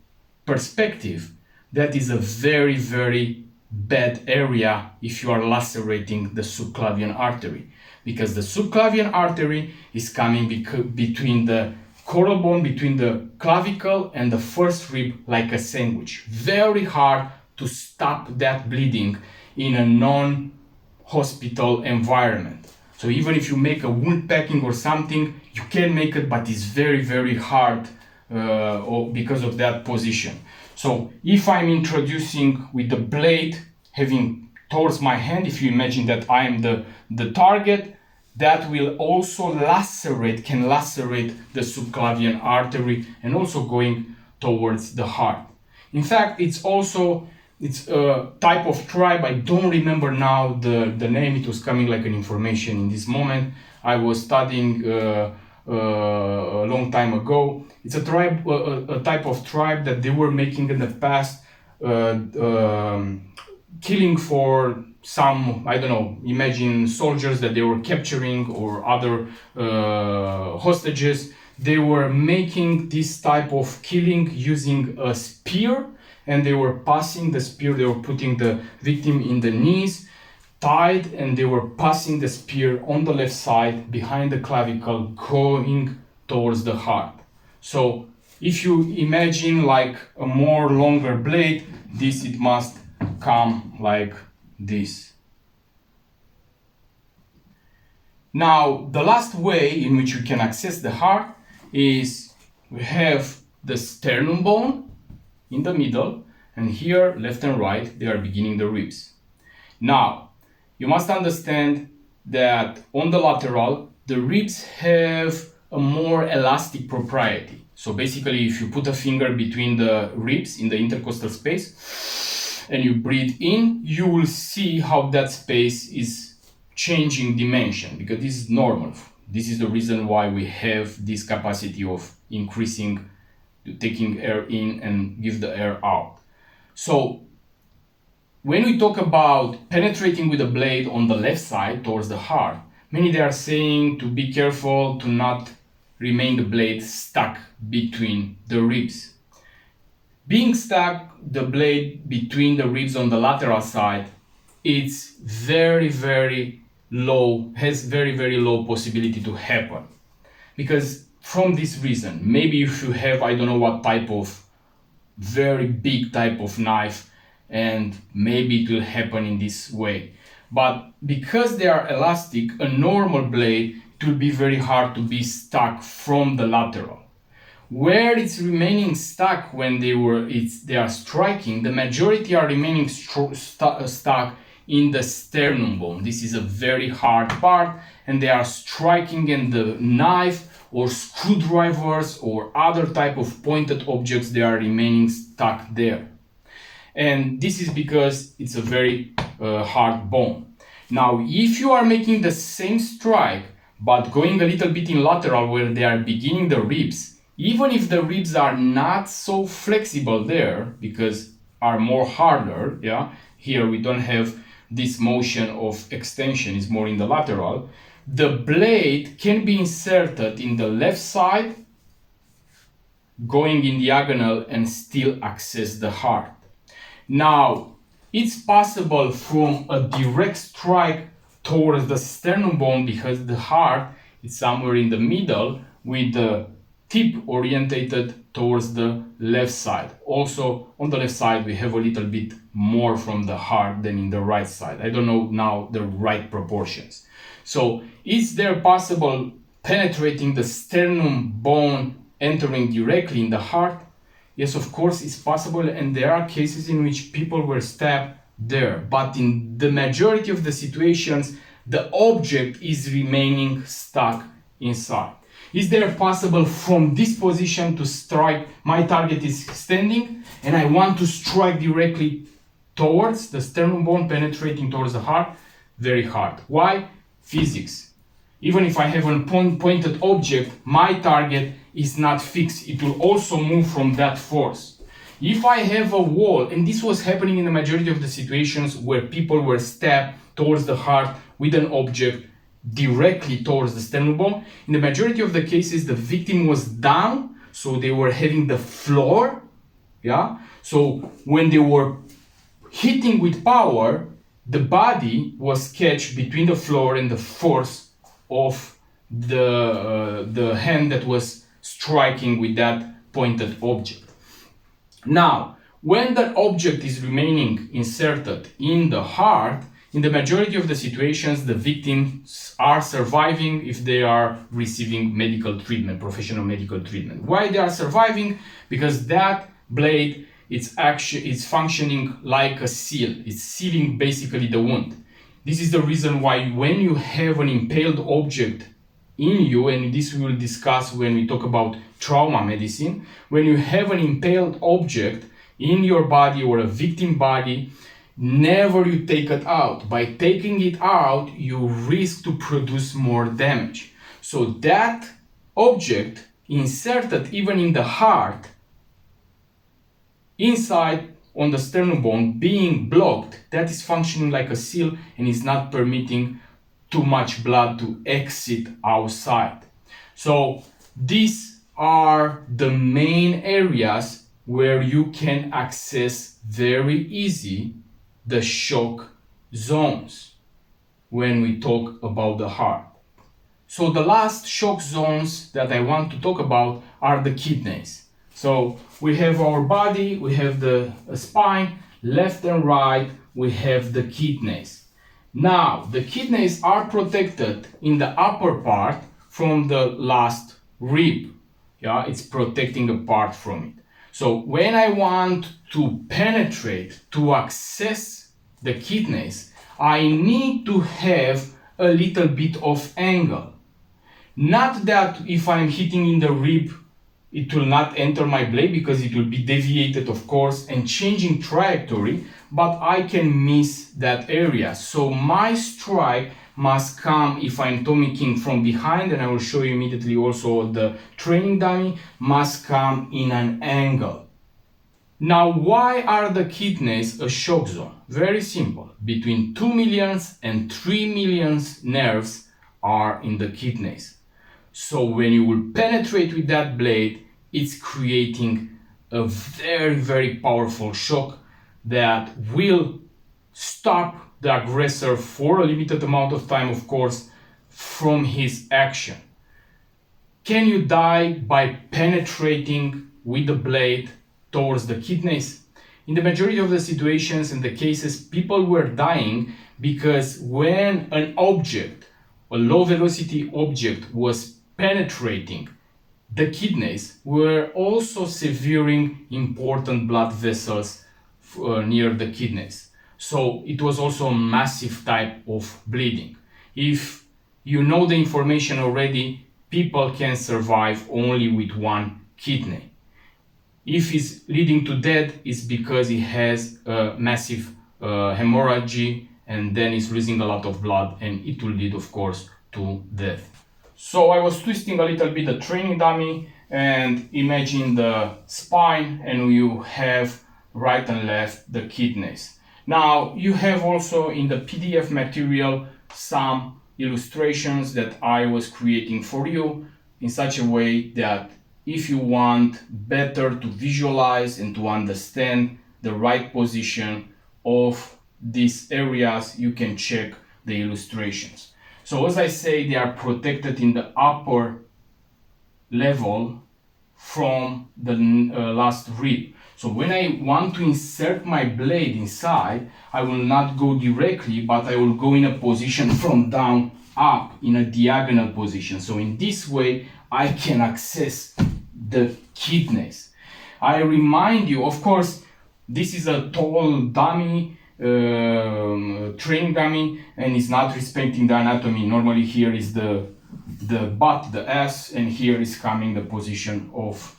perspective, that is a very, very bad area if you are lacerating the subclavian artery, because the subclavian artery is coming between the coral bone, between the clavicle and the first rib, like a sandwich. Very hard to stop that bleeding in a non-hospital environment. So even if you make a wound packing or something, you can make it, but it's very, very hard because of that position. So if I'm introducing with the blade having towards my hand, if you imagine that I am the target, that will also can lacerate the subclavian artery and also going towards the heart. In fact, it's a type of tribe. I don't remember now the name. It was coming like an information in this moment. I was studying a long time ago. It's a tribe, a type of tribe that they were making in the past, killing for some, I don't know, imagine soldiers that they were capturing or other hostages. They were making this type of killing using a spear, and they were passing the spear, they were putting the victim in the knees, tied, and they were passing the spear on the left side behind the clavicle, going towards the heart. So if you imagine like a more longer blade, it must come like this. Now, the last way in which you can access the heart is we have the sternum bone in the middle, and here, left and right, they are beginning the ribs. Now, you must understand that on the lateral, the ribs have a more elastic propriety. So basically, if you put a finger between the ribs in the intercostal space and you breathe in, you will see how that space is changing dimension, because this is normal. This is the reason why we have this capacity of increasing, taking air in and give the air out. So when we talk about penetrating with a blade on the left side towards the heart, many they are saying to be careful to not remain the blade stuck between the ribs. Being stuck the blade between the ribs on the lateral side, it's very, very low, has very, very low possibility to happen. Because from this reason, maybe if you have, I don't know what type of very big type of knife, and maybe it will happen in this way. But because they are elastic, a normal blade, it it will be very hard to be stuck from the lateral. Where it's remaining stuck when they are striking, the majority are remaining stuck in the sternum bone. This is a very hard part, and they are striking, and the knife or screwdrivers or other type of pointed objects, they are remaining stuck there. And this is because it's a very hard bone. Now, if you are making the same strike, but going a little bit in lateral where they are beginning the ribs, even if the ribs are not so flexible there, because are more harder, yeah, here we don't have this motion of extension, is more in the lateral, the blade can be inserted in the left side, going in diagonal, and still access the heart. Now, it's possible from a direct strike towards the sternum bone, because the heart is somewhere in the middle with the tip orientated towards the left side. Also, on the left side, we have a little bit more from the heart than in the right side. I don't know now the right proportions. So, is there possible penetrating the sternum bone, entering directly in the heart? Yes, of course, it's possible, and there are cases in which people were stabbed there. But in the majority of the situations, the object is remaining stuck inside. Is there possible from this position to strike? My target is standing and I want to strike directly towards the sternum bone, penetrating towards the heart. Very hard. Why? Physics. Even if I have a pointed object, my target is not fixed. It will also move from that force. If I have a wall, and this was happening in the majority of the situations where people were stabbed towards the heart with an object directly towards the sternum bone, in the majority of the cases the victim was down, so they were having the floor, yeah, so when they were hitting with power, the body was catch between the floor and the force of the hand that was striking with that pointed object. Now, when that object is remaining inserted in the heart, in the majority of the situations, the victims are surviving if they are receiving medical treatment, professional medical treatment. Why they are surviving? Because that blade, it's functioning like a seal. It's sealing basically the wound. This is the reason why when you have an impaled object in you, and this we will discuss when we talk about trauma medicine, when you have an impaled object in your body or a victim body, never you take it out. By taking it out, you risk to produce more damage. So that object inserted even in the heart, inside on the sternum bone, being blocked, that is functioning like a seal and is not permitting too much blood to exit outside. So these are the main areas where you can access very easy the shock zones when we talk about the heart. So the last shock zones that I want to talk about are the kidneys. So we have our body, we have the spine, left and right, we have the kidneys. Now, the kidneys are protected in the upper part from the last rib. Yeah, it's protecting a part from it. So when I want to penetrate, to access the kidneys, I need to have a little bit of angle. Not that if I'm hitting in the rib, it will not enter my blade because it will be deviated, of course, and changing trajectory, but I can miss that area. So my strike must come, if I'm talking from behind, and I will show you immediately also the training dummy, must come in an angle. Now, why are the kidneys a shock zone? Very simple. Between 2 million and 3 million nerves are in the kidneys. So when you will penetrate with that blade, it's creating a very, very powerful shock that will stop the aggressor for a limited amount of time, of course, from his action. Can you die by penetrating with the blade towards the kidneys? In the majority of the situations and the cases, people were dying because when an object, a low velocity object was penetrating the kidneys, were also severing important blood vessels near the kidneys. So it was also a massive type of bleeding. If you know the information already, people can survive only with one kidney. If it's leading to death, it's because it has a massive hemorrhage, and then it's losing a lot of blood, and it will lead, of course, to death. So I was twisting a little bit the training dummy, and imagine the spine, and you have right and left the kidneys. Now you have also in the PDF material some illustrations that I was creating for you in such a way that if you want better to visualize and to understand the right position of these areas, you can check the illustrations. So as I say, they are protected in the upper level from the last rib. So when I want to insert my blade inside, I will not go directly, but I will go in a position from down up, in a diagonal position. So in this way, I can access the kidneys. I remind you, of course, this is a tall dummy, training dummy, and it's not respecting the anatomy. Normally here is the butt, the ass, and here is coming the position of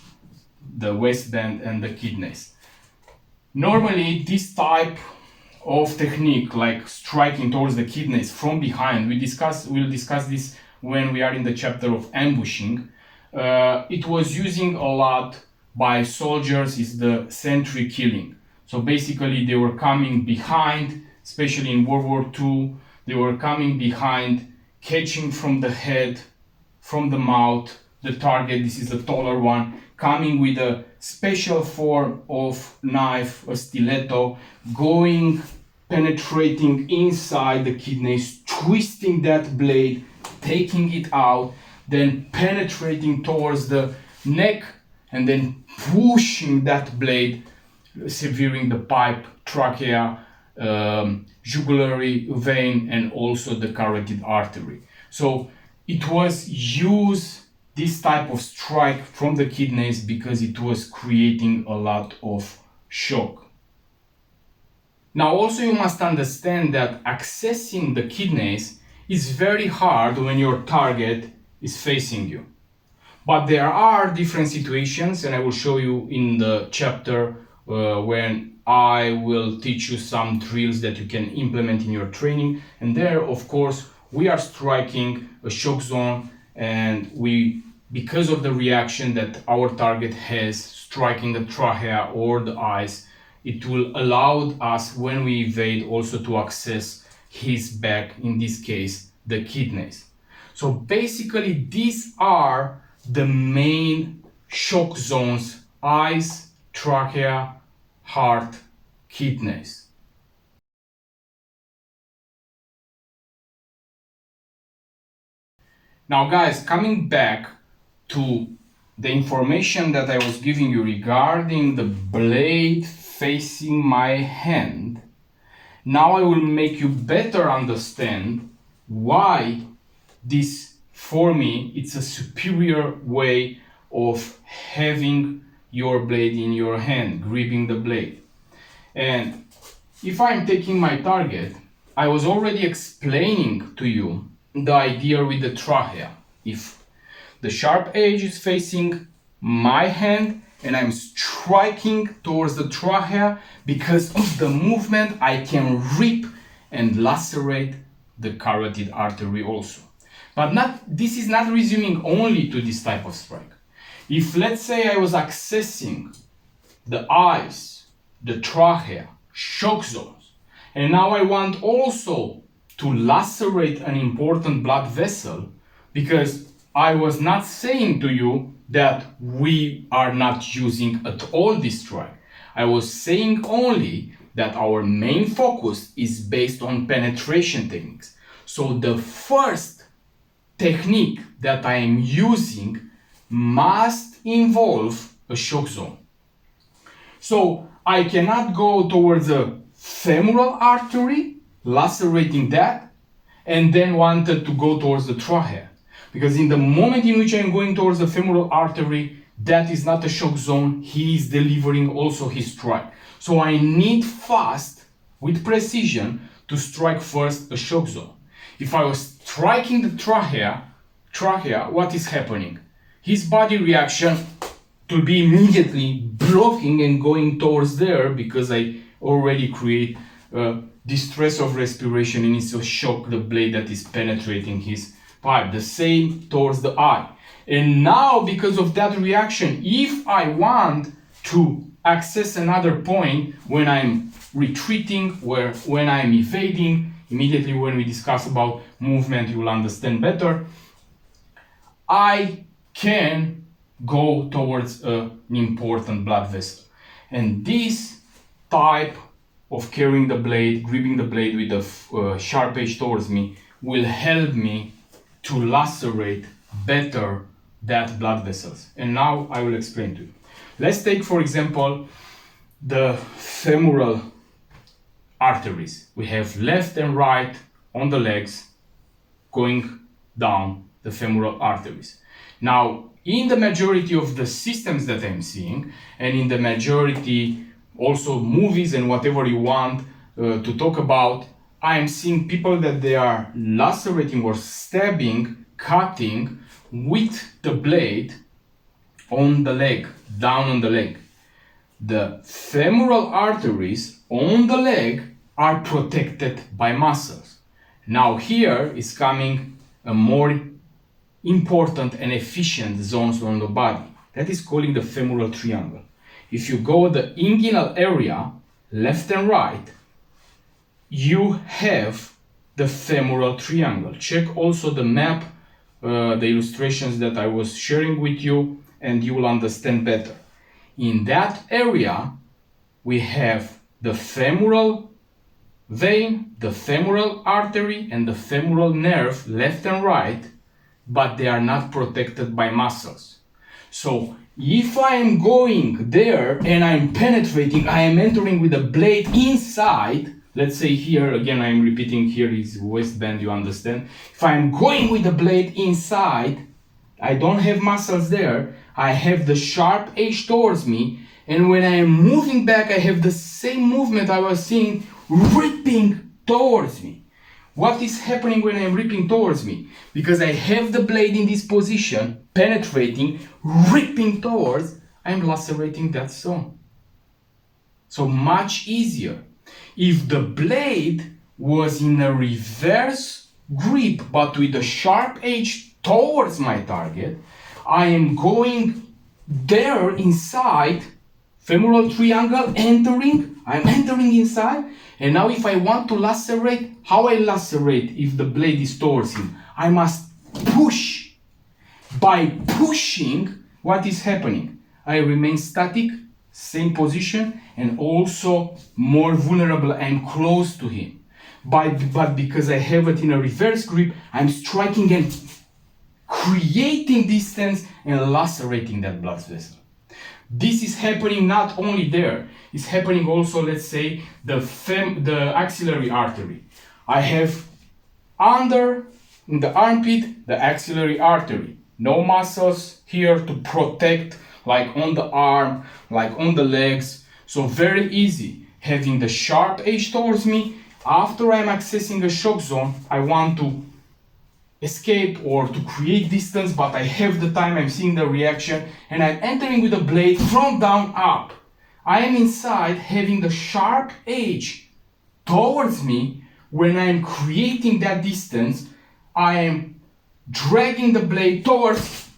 the waistband and the kidneys. Normally this type of technique, like striking towards the kidneys from behind, we'll discuss this when we are in the chapter of ambushing. It was using a lot by soldiers, is the sentry killing. So basically they were coming behind, especially in World War II, they were coming behind, catching from the head, from the mouth, the target, this is a taller one, coming with a special form of knife, a stiletto, going, penetrating inside the kidneys, twisting that blade, taking it out, then penetrating towards the neck, and then pushing that blade, severing the pipe, trachea, jugulary vein, and also the carotid artery. So it was used, this type of strike from the kidneys, because it was creating a lot of shock. Now also you must understand that accessing the kidneys is very hard when your target is facing you. But there are different situations, and I will show you in the chapter when I will teach you some drills that you can implement in your training. And there, of course, we are striking a shock zone, and because of the reaction that our target has, striking the trachea or the eyes, it will allow us, when we evade, also to access his back, in this case, the kidneys. So basically, these are the main shock zones: eyes, trachea, heart, kidneys. Now guys, coming back to the information that I was giving you regarding the blade facing my hand, now I will make you better understand why this, for me, it's a superior way of having your blade in your hand, gripping the blade. And if I'm taking my target, I was already explaining to you the idea with the trachea. If the sharp edge is facing my hand and I'm striking towards the trachea, because of the movement, I can rip and lacerate the carotid artery also. But this is not resuming only to this type of strike. If, let's say, I was accessing the eyes, the trachea, shock zones, and now I want also to lacerate an important blood vessel, because I was not saying to you that we are not using at all this strike. I was saying only that our main focus is based on penetration techniques. So the first technique that I am using must involve a shock zone. So I cannot go towards the femoral artery, lacerating that, and then wanted to go towards the trachea. Because in the moment in which I'm going towards the femoral artery, that is not a shock zone, he is delivering also his strike. So I need fast, with precision, to strike first a shock zone. If I was striking the trachea, what is happening? His body reaction to be immediately blocking and going towards there, because I already create distress of respiration and needs to shock the blade that is penetrating his pipe. The same towards the eye. And now, because of that reaction, if I want to access another point when I'm retreating, when I'm evading, immediately when we discuss about movement, you will understand better, I can go towards an important blood vessel. And this type of carrying the blade, gripping the blade with the sharp edge towards me, will help me to lacerate better that blood vessels. And now I will explain to you. Let's take, for example, the femoral arteries. We have left and right on the legs going down the femoral arteries. Now, in the majority of the systems that I'm seeing, and in the majority also movies and whatever you want to talk about, I'm seeing people that they are lacerating or stabbing, cutting with the blade on the leg, down on the leg. The femoral arteries on the leg are protected by muscles. Now here is coming a more important and efficient zones on the body. That is calling the femoral triangle. If you go the inguinal area, left and right, you have the femoral triangle. Check also the map, the illustrations that I was sharing with you, and you will understand better. In that area, we have the femoral vein, the femoral artery, and the femoral nerve, left and right, but they are not protected by muscles. So if I am going there and I'm penetrating, I am entering with a blade inside, let's say here, again I'm repeating, here is waistband, you understand. If I'm going with the blade inside, I don't have muscles there, I have the sharp edge towards me, and when I am moving back, I have the same movement I was seeing ripping towards me. What is happening when I am ripping towards me? Because I have the blade in this position, penetrating, ripping towards, I'm lacerating that zone. So much easier. If the blade was in a reverse grip, but with a sharp edge towards my target, I am going there inside, femoral triangle, I'm entering inside, and now if I want to lacerate, how I lacerate if the blade is towards him? I must push. By pushing, what is happening? I remain static, same position, and also more vulnerable, I'm close to him. But because I have it in a reverse grip, I'm striking and creating distance and lacerating that blood vessel. This is happening not only there, it's happening also, let's say, the axillary artery. I have under, in the armpit, the axillary artery. No muscles here to protect, like on the arm, like on the legs. So very easy, having the sharp edge towards me. After I'm accessing a shock zone, I want to escape or to create distance, but I have the time, I'm seeing the reaction, and I'm entering with the blade from down up. I am inside having the sharp edge towards me. When I'm creating that distance, I am dragging the blade towards,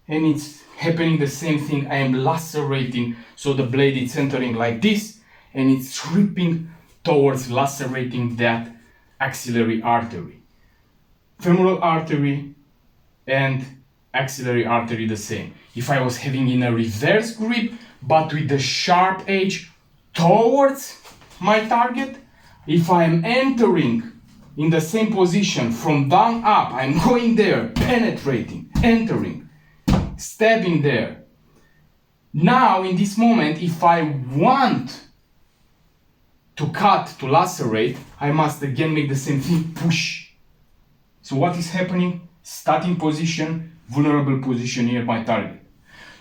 and it's happening the same thing. I am lacerating, so the blade is entering like this, and it's ripping towards lacerating that axillary artery. Femoral artery and axillary artery the same. If I was having in a reverse grip, but with the sharp edge towards my target, if I'm entering in the same position from down up, I'm going there, penetrating, entering, stabbing there. Now in this moment, if I want to cut, to lacerate, I must again make the same thing, push. So what is happening? Starting position, vulnerable position near my target.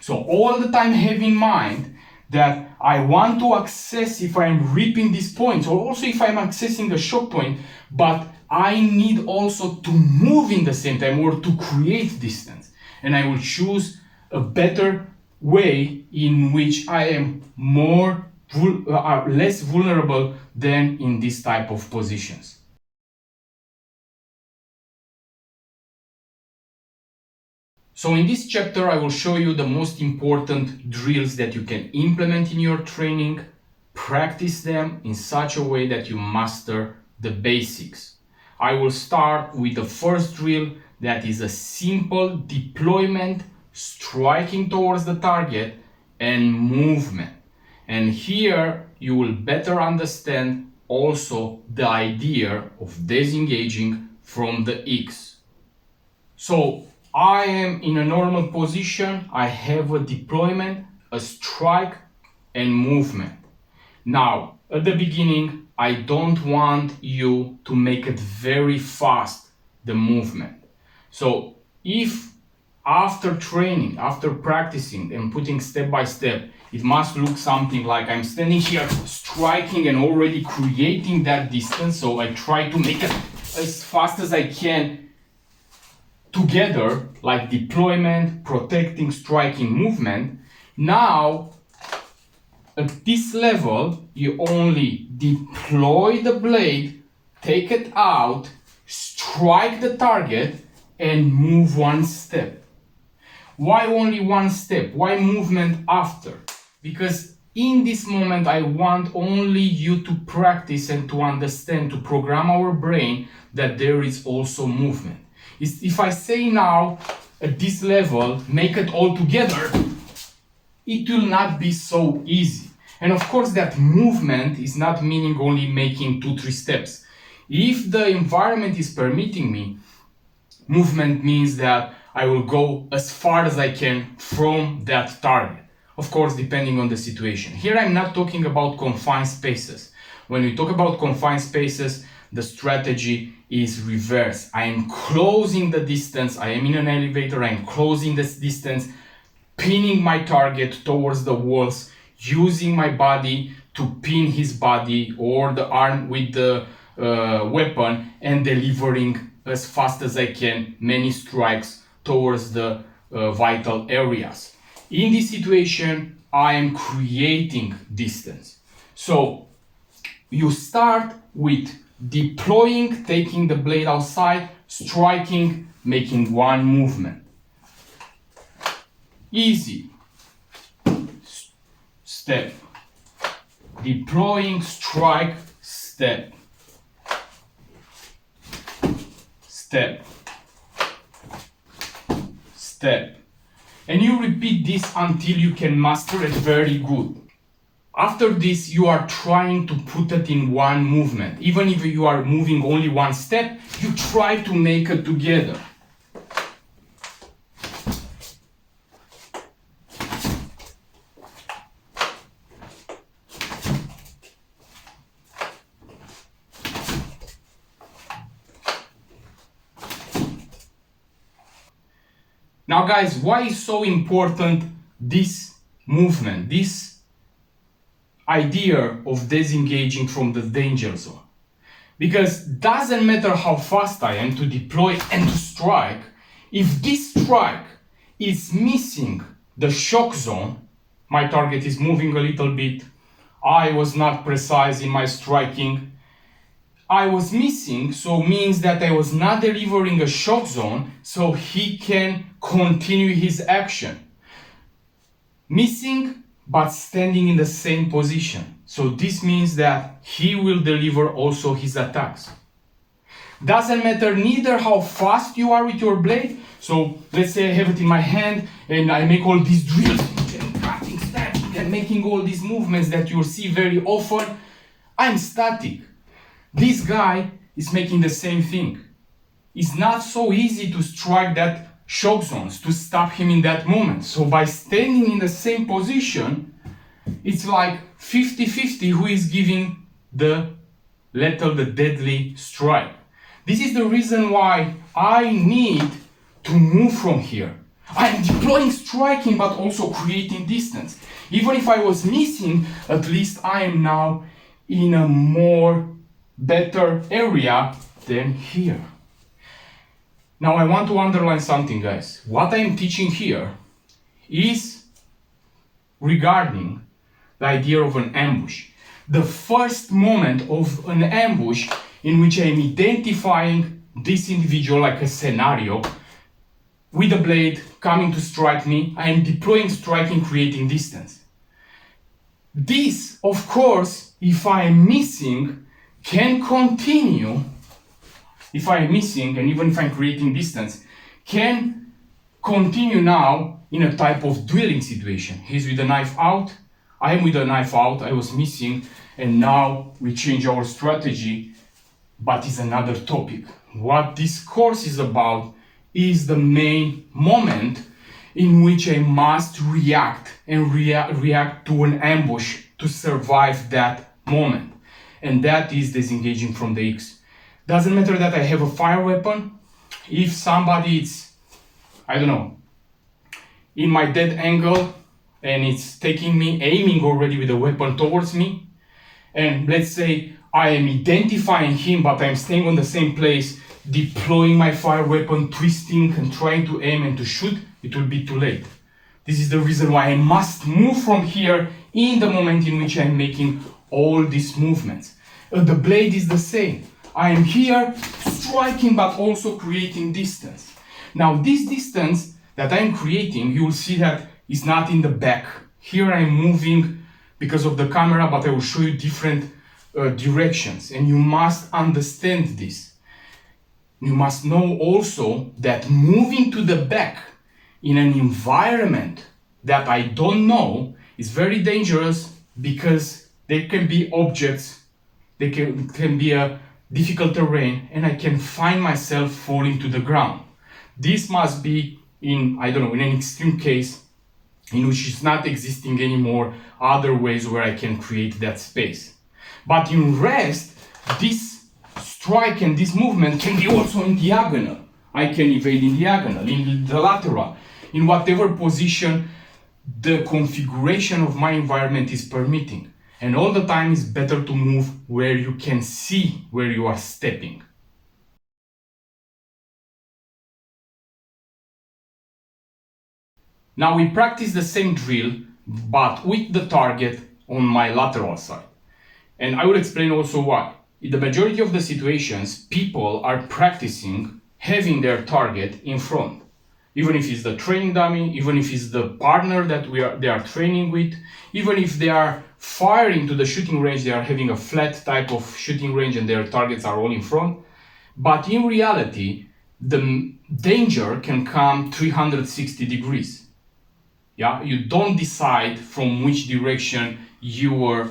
So all the time have in mind that I want to access if I'm reaping these points, or also if I'm accessing a shock point, but I need also to move in the same time or to create distance. And I will choose a better way in which I am less vulnerable than in this type of positions. So in this chapter, I will show you the most important drills that you can implement in your training, practice them in such a way that you master the basics. I will start with the first drill that is a simple deployment, striking towards the target, and movement. And here you will better understand also the idea of disengaging from the X. So I am in a normal position, I have a deployment, a strike, and movement. Now, at the beginning, I don't want you to make it very fast, the movement. So if after training, after practicing and putting step by step, it must look something like I'm standing here striking and already creating that distance, so I try to make it as fast as I can together, like deployment, protecting, striking, movement. Now, at this level, you only deploy the blade, take it out, strike the target, and move one step. Why only one step? Why movement after? Because in this moment, I want only you to practice and to understand, to program our brain that there is also movement. If I say now, at this level, make it all together, it will not be so easy. And of course, that movement is not meaning only making 2-3 steps. If the environment is permitting me, movement means that I will go as far as I can from that target. Of course, depending on the situation. Here I'm not talking about confined spaces. When we talk about confined spaces, the strategy is reverse. I am closing the distance. I am in an elevator. I am closing this distance, pinning my target towards the walls, using my body to pin his body or the arm with the weapon, and delivering as fast as I can many strikes towards the vital areas. In this situation, I am creating distance. So you start with deploying, taking the blade outside, striking, making one movement. Easy. Step. Deploying, strike, step. Step. Step. And you repeat this until you can master it very good. After this, you are trying to put it in one movement. Even if you are moving only one step, you try to make it together. Now guys, why is so important this movement, this idea of disengaging from the danger zone? Because it doesn't matter how fast I am to deploy and to strike, if this strike is missing the shock zone, my target is moving a little bit, I was not precise in my striking, I was missing, so means that I was not delivering a shock zone, so he can continue his action. Missing, but standing in the same position. So this means that he will deliver also his attacks. Doesn't matter neither how fast you are with your blade. So let's say I have it in my hand and I make all these drills and cutting, stabbing and making all these movements that you'll see very often. I'm static. This guy is making the same thing. It's not so easy to strike that shock zones, to stop him in that moment. So by standing in the same position, it's like 50-50 who is giving the lethal, the deadly strike. This is the reason why I need to move from here. I'm deploying striking but also creating distance. Even if I was missing, at least I am now in a more better area than here. Now I want to underline something, guys. What I am teaching here is regarding the idea of an ambush. The first moment of an ambush in which I am identifying this individual like a scenario with a blade coming to strike me, I am deploying striking, creating distance. This, of course, if I am missing, can continue. If I am missing, and even if I'm creating distance, can continue now in a type of dueling situation. He's with the knife out, I am with the knife out, I was missing, and now we change our strategy, but it's another topic. What this course is about is the main moment in which I must react and react to an ambush to survive that moment. And that is disengaging from the X. Doesn't matter that I have a fire weapon. If somebody is, I don't know, in my dead angle and it's taking me, aiming already with a weapon towards me, and let's say I am identifying him but I'm staying on the same place, deploying my fire weapon, twisting and trying to aim and to shoot, it will be too late. This is the reason why I must move from here in the moment in which I'm making all these movements. The blade is the same. I am here striking but also creating distance. Now this distance that I'm creating, you will see that is not in the back. Here I'm moving because of the camera, but I will show you different directions, and you must understand this. You must know also that moving to the back in an environment that I don't know is very dangerous, because there can be objects, there can be a difficult terrain, and I can find myself falling to the ground. This must be in, I don't know, in an extreme case in which it's not existing anymore other ways where I can create that space. But in rest, this strike and this movement can be also in diagonal. I can evade in diagonal, in the lateral, in whatever position the configuration of my environment is permitting. And all the time it's better to move where you can see where you are stepping. Now we practice the same drill, but with the target on my lateral side. And I will explain also why. In the majority of the situations, people are practicing having their target in front. Even if it's the training dummy, even if it's the partner that they are training with, even if they are firing to the shooting range, they are having a flat type of shooting range and their targets are all in front. But in reality, the danger can come 360 degrees. Yeah, you don't decide from which direction your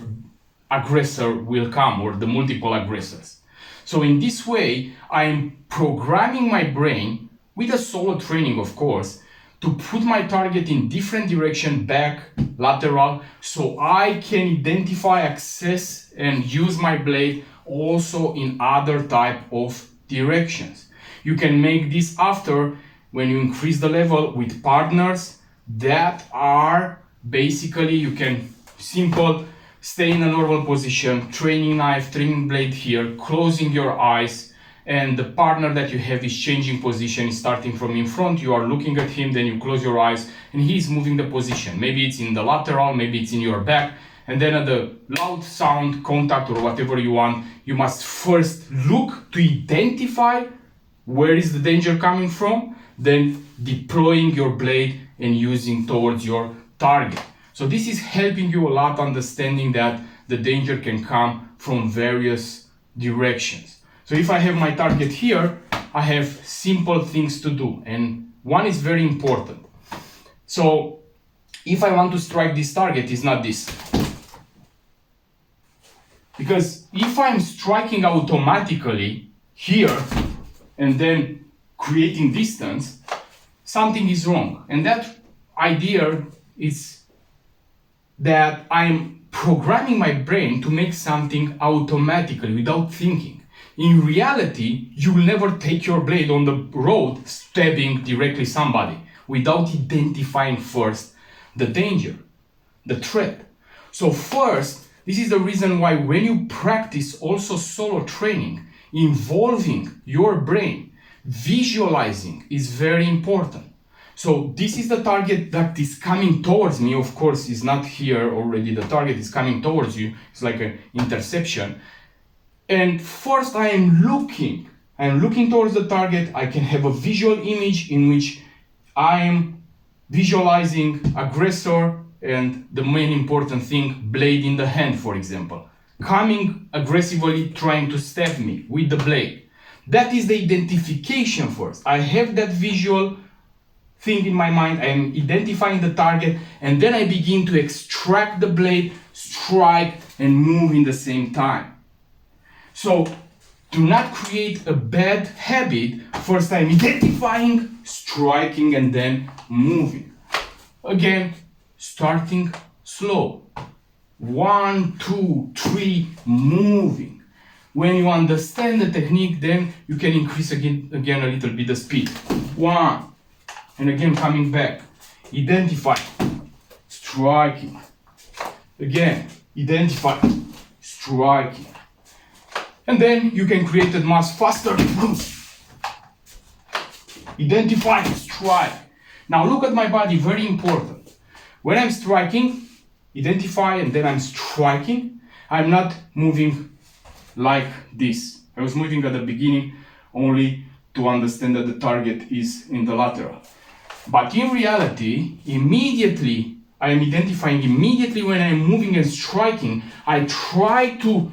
aggressor will come, or the multiple aggressors. So in this way, I'm programming my brain with a solo training, of course, to put my target in different direction, back, lateral, so I can identify, access, and use my blade also in other type of directions. You can make this after, when you increase the level, with partners that are basically, you can simple stay in a normal position, training knife, training blade here, closing your eyes, and the partner that you have is changing position, is starting from in front, you are looking at him, then you close your eyes and he is moving the position. Maybe it's in the lateral, maybe it's in your back, and then at the loud sound, contact, or whatever you want, you must first look to identify where is the danger coming from, then deploying your blade and using towards your target. So this is helping you a lot, understanding that the danger can come from various directions. So if I have my target here, I have simple things to do, and one is very important. So if I want to strike this target, it's not this. Because if I'm striking automatically here and then creating distance, something is wrong. And that idea is that I'm programming my brain to make something automatically without thinking. In reality, you will never take your blade on the road stabbing directly somebody without identifying first the danger, the threat. So first, this is the reason why when you practice also solo training, involving your brain, visualizing is very important. So this is the target that is coming towards me. Of course, is not here already. The target is coming towards you. It's like an interception. And first I am looking towards the target. I can have a visual image in which I am visualizing aggressor and the main important thing, blade in the hand, for example, coming aggressively trying to stab me with the blade. That is the identification first. I have that visual thing in my mind, I am identifying the target, and then I begin to extract the blade, strike, and move in the same time. So do not create a bad habit. First I'm identifying, striking, and then moving. Again, starting slow. 1, 2, 3, moving. When you understand the technique, then you can increase again a little bit the speed. 1, and again coming back. Identify, striking. Again, identify, striking. And then you can create it much faster. Identify, strike. Now look at my body, very important. When I'm striking, identify, and then I'm striking, I'm not moving like this. I was moving at the beginning only to understand that the target is in the lateral. But in reality, immediately I am identifying, immediately when I'm moving and striking, I try to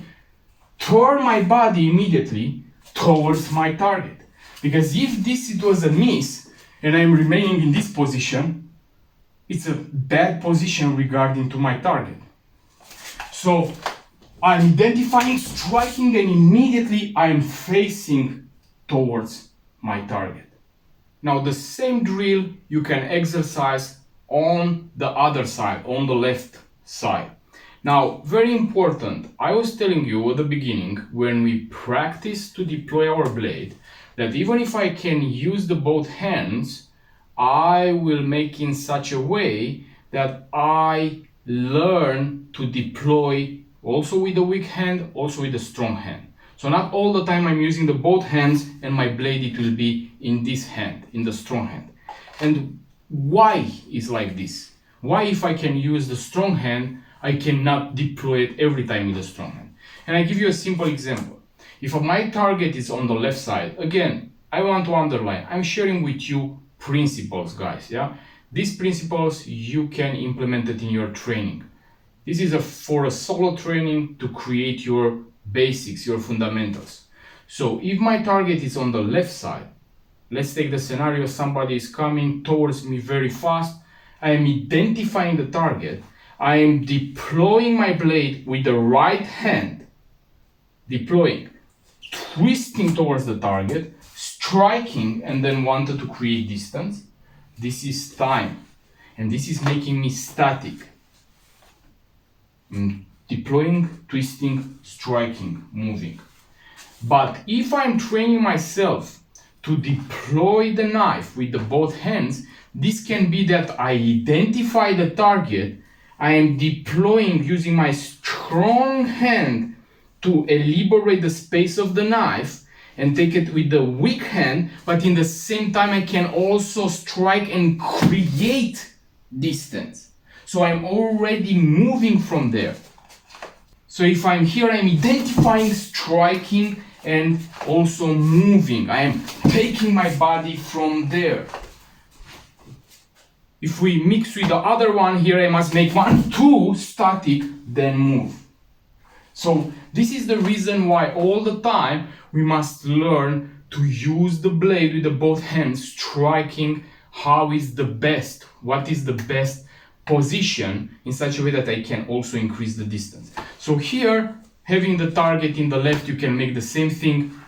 turn my body immediately towards my target. Because if it was a miss and I'm remaining in this position, it's a bad position regarding to my target. So I'm identifying, striking, and immediately I'm facing towards my target. Now the same drill you can exercise on the other side, on the left side. Now, very important, I was telling you at the beginning, when we practice to deploy our blade, that even if I can use the both hands, I will make in such a way that I learn to deploy also with the weak hand, also with the strong hand. So not all the time I'm using the both hands and my blade it will be in this hand, in the strong hand. And why is like this? Why if I can use the strong hand, I cannot deploy it every time with the strong hand? And I give you a simple example. If my target is on the left side, again, I want to underline, I'm sharing with you principles, guys, yeah? These principles, you can implement it in your training. This is for a solo training to create your basics, your fundamentals. So if my target is on the left side, let's take the scenario, somebody is coming towards me very fast, I am identifying the target, I am deploying my blade with the right hand, deploying, twisting towards the target, striking, and then wanted to create distance. This is time, and this is making me static. Deploying, twisting, striking, moving. But if I'm training myself to deploy the knife with the both hands, this can be that I identify the target, I am deploying using my strong hand to liberate the space of the knife and take it with the weak hand, but in the same time I can also strike and create distance. So I'm already moving from there. So if I'm here, I'm identifying, striking, and also moving. I am taking my body from there. If we mix with the other one here, I must make 1, 2, static, then move. So this is the reason why all the time we must learn to use the blade with the both hands, striking how is the best, what is the best position in such a way that I can also increase the distance. So here, having the target in the left, you can make the same thing,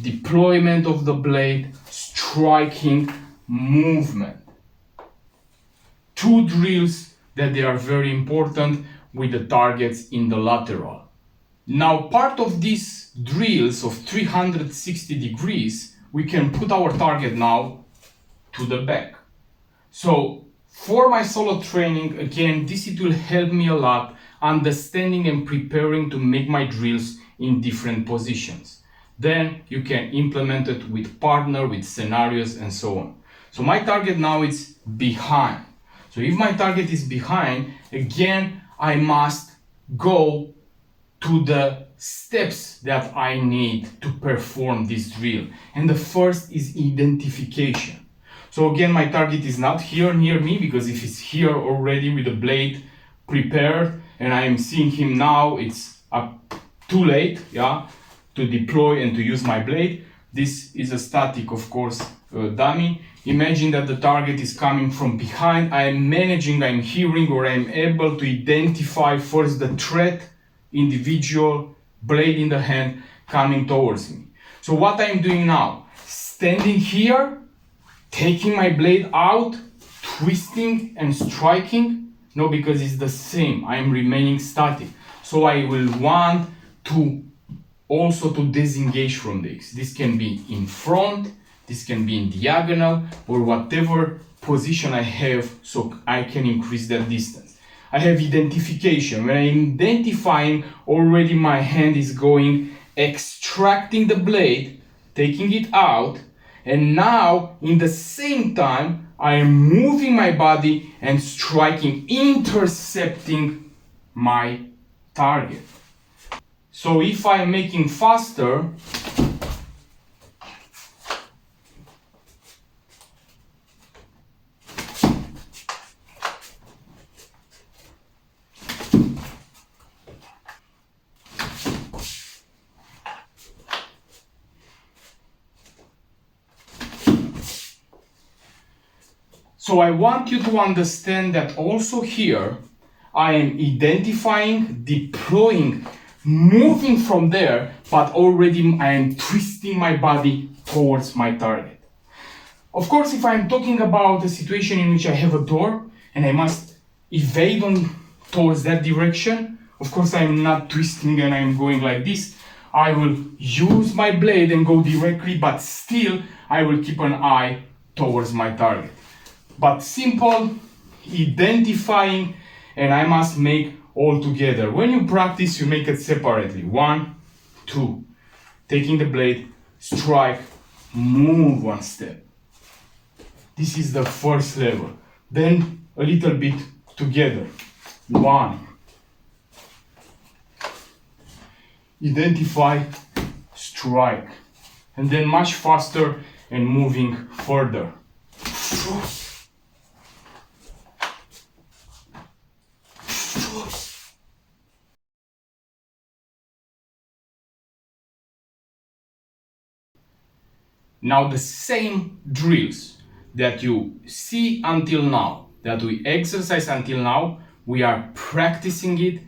deployment of the blade, striking, movement. 2 drills that they are very important with the targets in the lateral. Now, part of these drills of 360 degrees, we can put our target now to the back. So for my solo training, again, it will help me a lot understanding and preparing to make my drills in different positions. Then you can implement it with partner, with scenarios and so on. So my target now is behind. So if my target is behind, again, I must go to the steps that I need to perform this drill. And the first is identification. So again, my target is not here near me, because if it's here already with the blade prepared and I am seeing him now, it's too late, yeah, to deploy and to use my blade. This is a static, of course, dummy. Imagine that the target is coming from behind. I am managing, I'm hearing, or I'm able to identify first the threat, individual, blade in the hand coming towards me. So what I'm doing now, standing here, taking my blade out, twisting and striking? No, because it's the same. I am remaining static. So I will want to also to disengage from this. This can be in front, this can be in diagonal, or whatever position I have, so I can increase that distance. I have identification. When I'm identifying, already my hand is going, extracting the blade, taking it out, and now in the same time I am moving my body and striking, intercepting my target. So if I'm making faster, so I want you to understand that also here I am identifying, deploying, moving from there, but already I am twisting my body towards my target. Of course, if I'm talking about a situation in which I have a door and I must evade towards that direction, of course I'm not twisting and I'm going like this. I will use my blade and go directly, but still I will keep an eye towards my target. But simple, identifying, and I must make all together. When you practice, you make it separately. 1, 2, taking the blade, strike, move one step. This is the first level. Then a little bit together. 1, identify, strike, and then much faster and moving further. Now the same drills that you see until now, that we exercise until now, we are practicing it,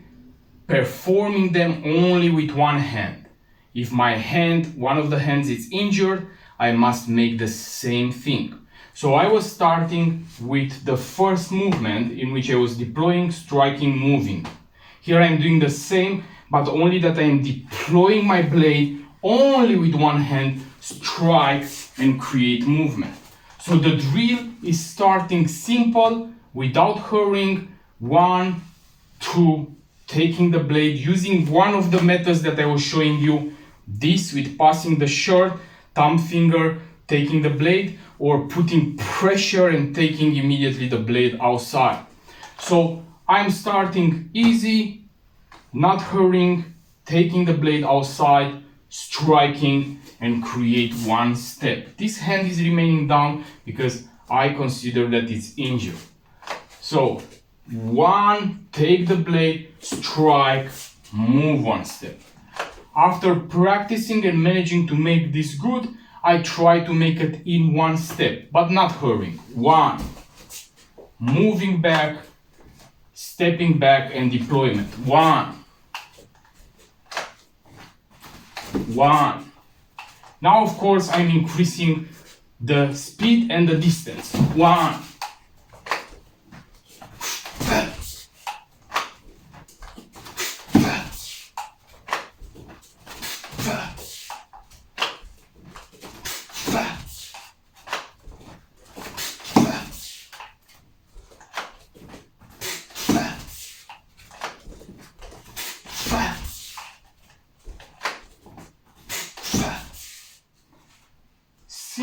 performing them only with one hand. If my hand, one of the hands is injured, I must make the same thing. So I was starting with the first movement in which I was deploying, striking, moving. Here I'm doing the same, but only that I am deploying my blade only with one hand, strike and create movement. So the drill is starting simple, without hurrying. 1, 2, taking the blade, using one of the methods that I was showing you, this with passing the short thumb finger, taking the blade, or putting pressure and taking immediately the blade outside. So I'm starting easy, not hurrying, taking the blade outside, striking, and create one step. This hand is remaining down because I consider that it's injured. So 1, take the blade, strike, move one step. After practicing and managing to make this good, I try to make it in one step, but not hurrying. 1, moving back, stepping back, and deployment. 1. Now, of course, I'm increasing the speed and the distance. 1. 2.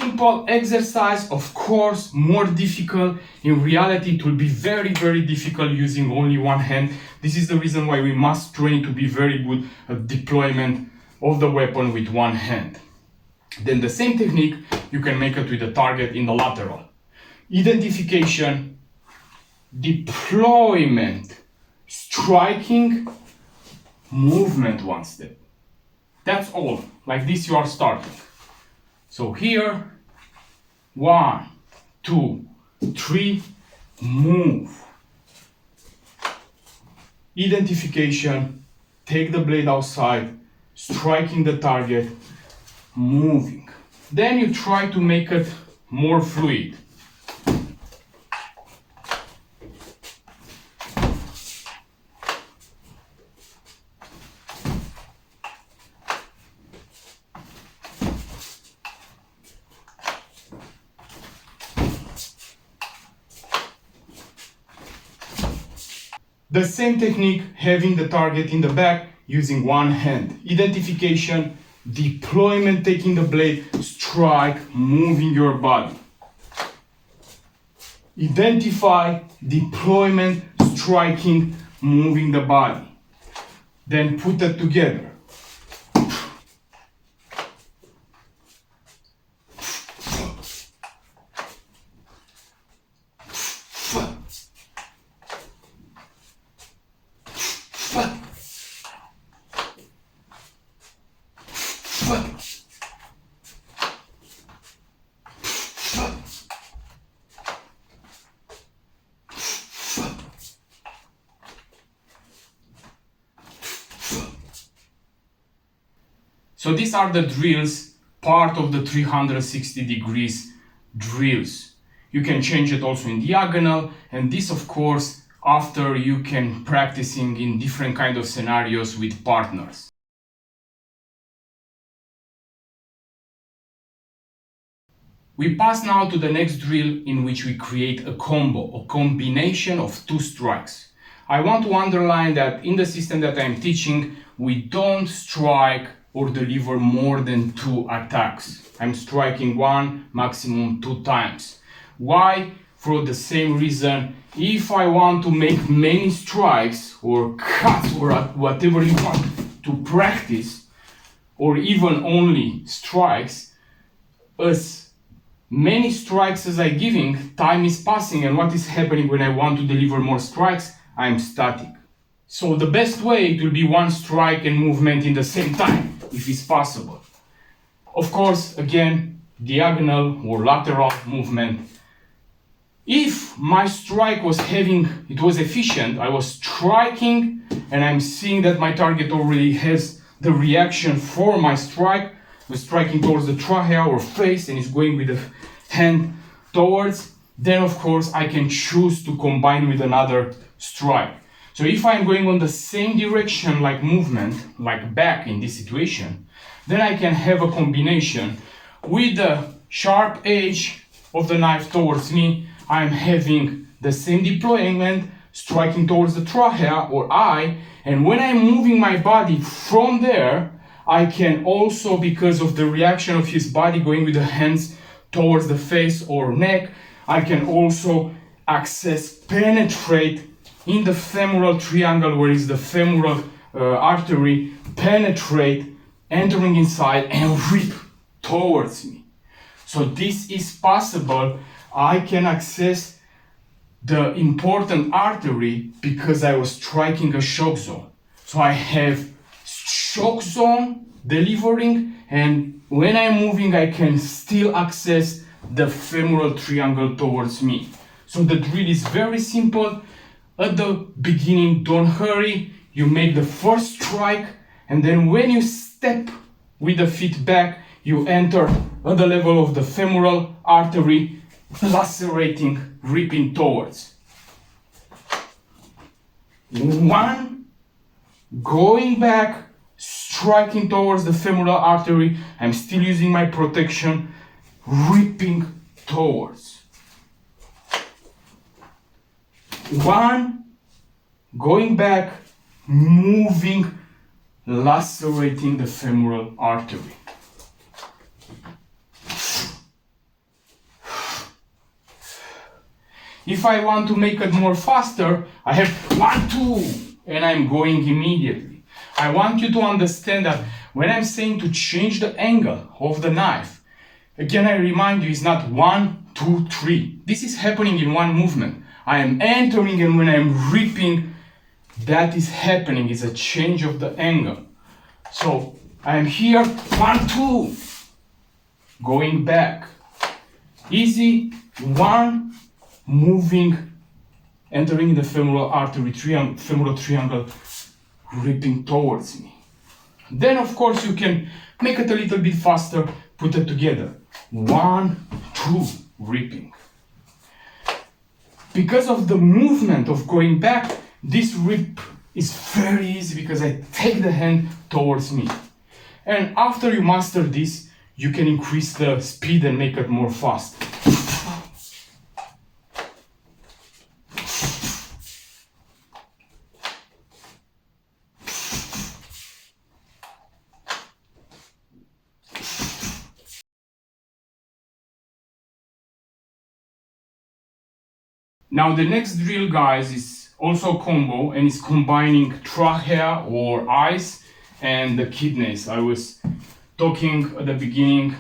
simple exercise, of course, more difficult. In reality, it will be very, very difficult using only one hand. This is the reason why we must train to be very good at deployment of the weapon with one hand. Then the same technique, you can make it with the target in the lateral. Identification, deployment, striking, movement one step. That's all. Like this you are starting. So here, 1, 2, 3, move. Identification, take the blade outside, striking the target, moving. Then you try to make it more fluid. The same technique, having the target in the back, using one hand. Identification, deployment, taking the blade, strike, moving your body. Identify, deployment, striking, moving the body. Then put it together. So these are the drills, part of the 360 degrees drills. You can change it also in diagonal, and this of course after you can practicing in different kind of scenarios with partners. We pass now to the next drill in which we create a combo, a combination of 2 strikes. I want to underline that in the system that I'm teaching, we don't strike or deliver more than 2 attacks. I'm striking 1, maximum 2 times. Why? For the same reason, if I want to make many strikes or cuts or whatever you want to practice, or even only strikes, as many strikes as I'm giving, time is passing, and what is happening when I want to deliver more strikes? I'm static. So the best way, it will be 1 strike and movement in the same time, if it's possible. Of course, again, diagonal or lateral movement. If my strike was efficient, I was striking and I'm seeing that my target already has the reaction for my strike, was striking towards the trachea or face and is going with the hand towards, then of course I can choose to combine with another strike. So if I'm going on the same direction like movement, like back in this situation, then I can have a combination with the sharp edge of the knife towards me. I'm having the same deployment, striking towards the trachea or eye, and when I'm moving my body from there, I can also, because of the reaction of his body going with the hands towards the face or neck, I can also penetrate in the femoral triangle, where is the femoral artery, penetrate, entering inside and rip towards me. So this is possible. I can access the important artery because I was striking a shock zone. So I have shock zone delivering, and when I'm moving, I can still access the femoral triangle towards me. So the drill is very simple. At the beginning, don't hurry. You make the first strike, and then when you step with the feet back, you enter at the level of the femoral artery, lacerating, ripping towards. 1, going back, striking towards the femoral artery. I'm still using my protection, ripping towards. 1, going back, moving, lacerating the femoral artery. If I want to make it more faster, I have 1, 2, and I'm going immediately. I want you to understand that when I'm saying to change the angle of the knife, again I remind you, it's not 1, 2, 3. This is happening in one movement. I am entering, and when I'm ripping, that is happening. It's a change of the angle. So I am here, 1, 2, going back. Easy, 1, moving, entering the femoral artery, femoral triangle, ripping towards me. Then of course you can make it a little bit faster, put it together. 1, 2, ripping. Because of the movement of going back, this rip is very easy because I take the hand towards me. And after you master this, you can increase the speed and make it more fast. Now the next drill, guys, is also a combo, and it's combining trachea or eyes and the kidneys. I was talking at the beginning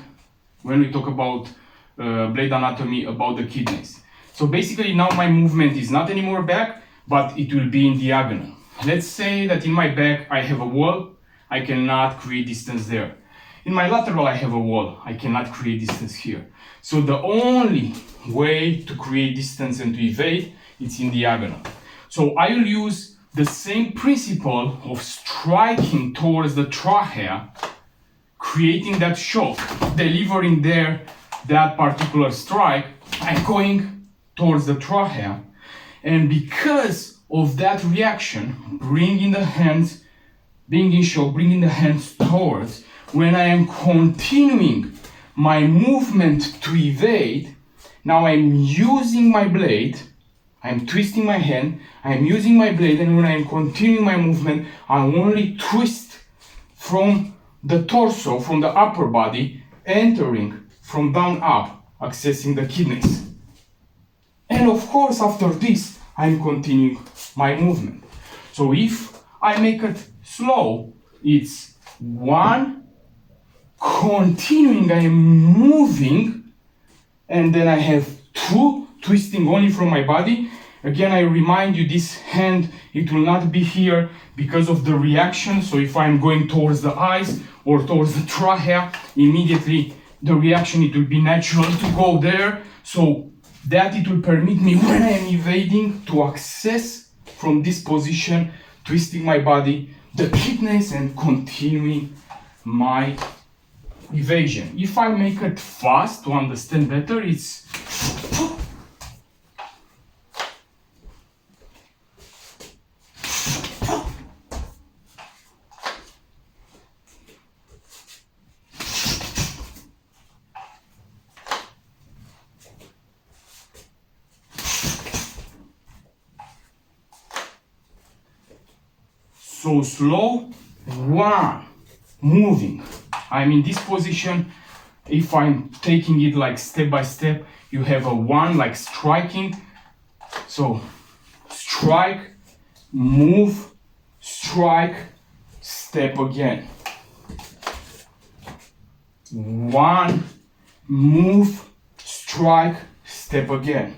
when we talk about blade anatomy about the kidneys. So basically now my movement is not anymore back, but it will be in diagonal. Let's say that in my back I have a wall, I cannot create distance there. In my lateral I have a wall, I cannot create distance here. So the only way to create distance and to evade, it's in diagonal. So I will use the same principle of striking towards the trachea, creating that shock, delivering there that particular strike. I'm going towards the trachea, and because of that reaction, bringing the hands, being in shock, bringing the hands towards, when I am continuing my movement to evade, now I'm using my blade, I'm twisting my hand, I'm using my blade, and when I'm continuing my movement, I only twist from the torso, from the upper body, entering from down up, accessing the kidneys. And of course, after this, I'm continuing my movement. So if I make it slow, it's 1, continuing, I am moving, and then I have 2, twisting only from my body. Again, I remind you, this hand, it will not be here because of the reaction. So if I'm going towards the eyes or towards the trachea, immediately the reaction, it will be natural to go there. So that it will permit me, when I am evading, to access from this position, twisting my body, the kidneys, and continuing my evasion. If I make it fast to understand better, it's so slow. 1, moving. I'm in this position. If I'm taking it like step by step, you have a 1 like striking. So strike, move, strike, step again. 1, move, strike, step again.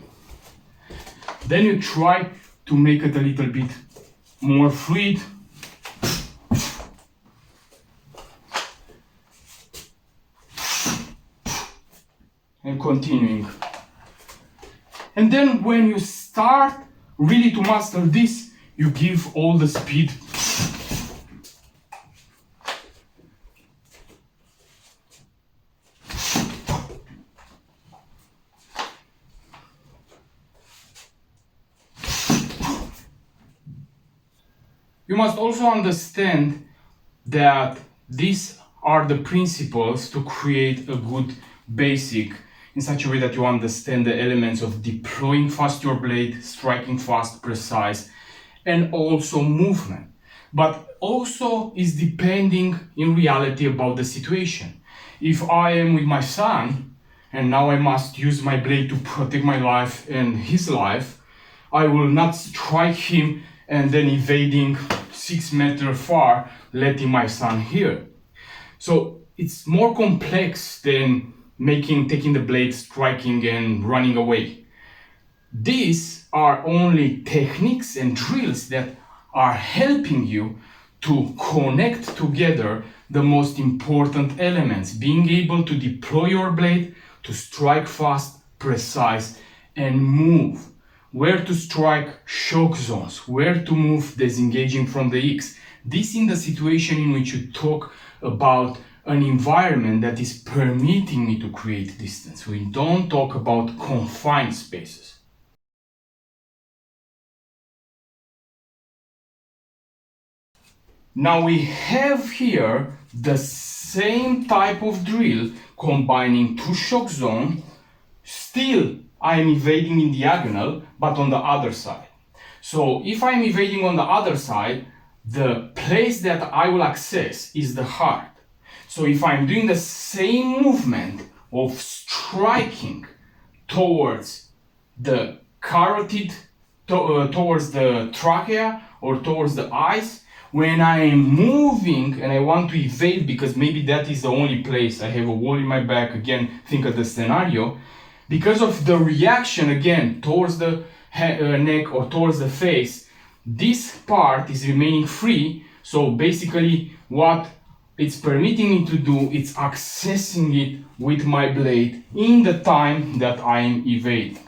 Then you try to make it a little bit more fluid. And continuing. And then when you start really to master this, you give all the speed. You must also understand that these are the principles to create a good basic, in such a way that you understand the elements of deploying fast your blade, striking fast, precise, and also movement. But also is depending in reality about the situation. If I am with my son and now I must use my blade to protect my life and his life, I will not strike him and then evading 6 meters far, letting my son here. So it's more complex than taking the blade, striking and running away. These are only techniques and drills that are helping you to connect together the most important elements, being able to deploy your blade, to strike fast, precise, and move. Where to strike, shock zones, where to move, disengaging from the X. This in the situation in which you talk about an environment that is permitting me to create distance. We don't talk about confined spaces. Now we have here the same type of drill combining two shock zones. Still, I am evading in diagonal, but on the other side. So if I'm evading on the other side, the place that I will access is the heart. So if I'm doing the same movement of striking towards the carotid, towards the trachea or towards the eyes, when I am moving and I want to evade, because maybe that is the only place I have a wall in my back, again, think of the scenario, because of the reaction again towards the neck or towards the face, this part is remaining free. So basically what it's permitting me to do, it's accessing it with my blade in the time that I'm evading.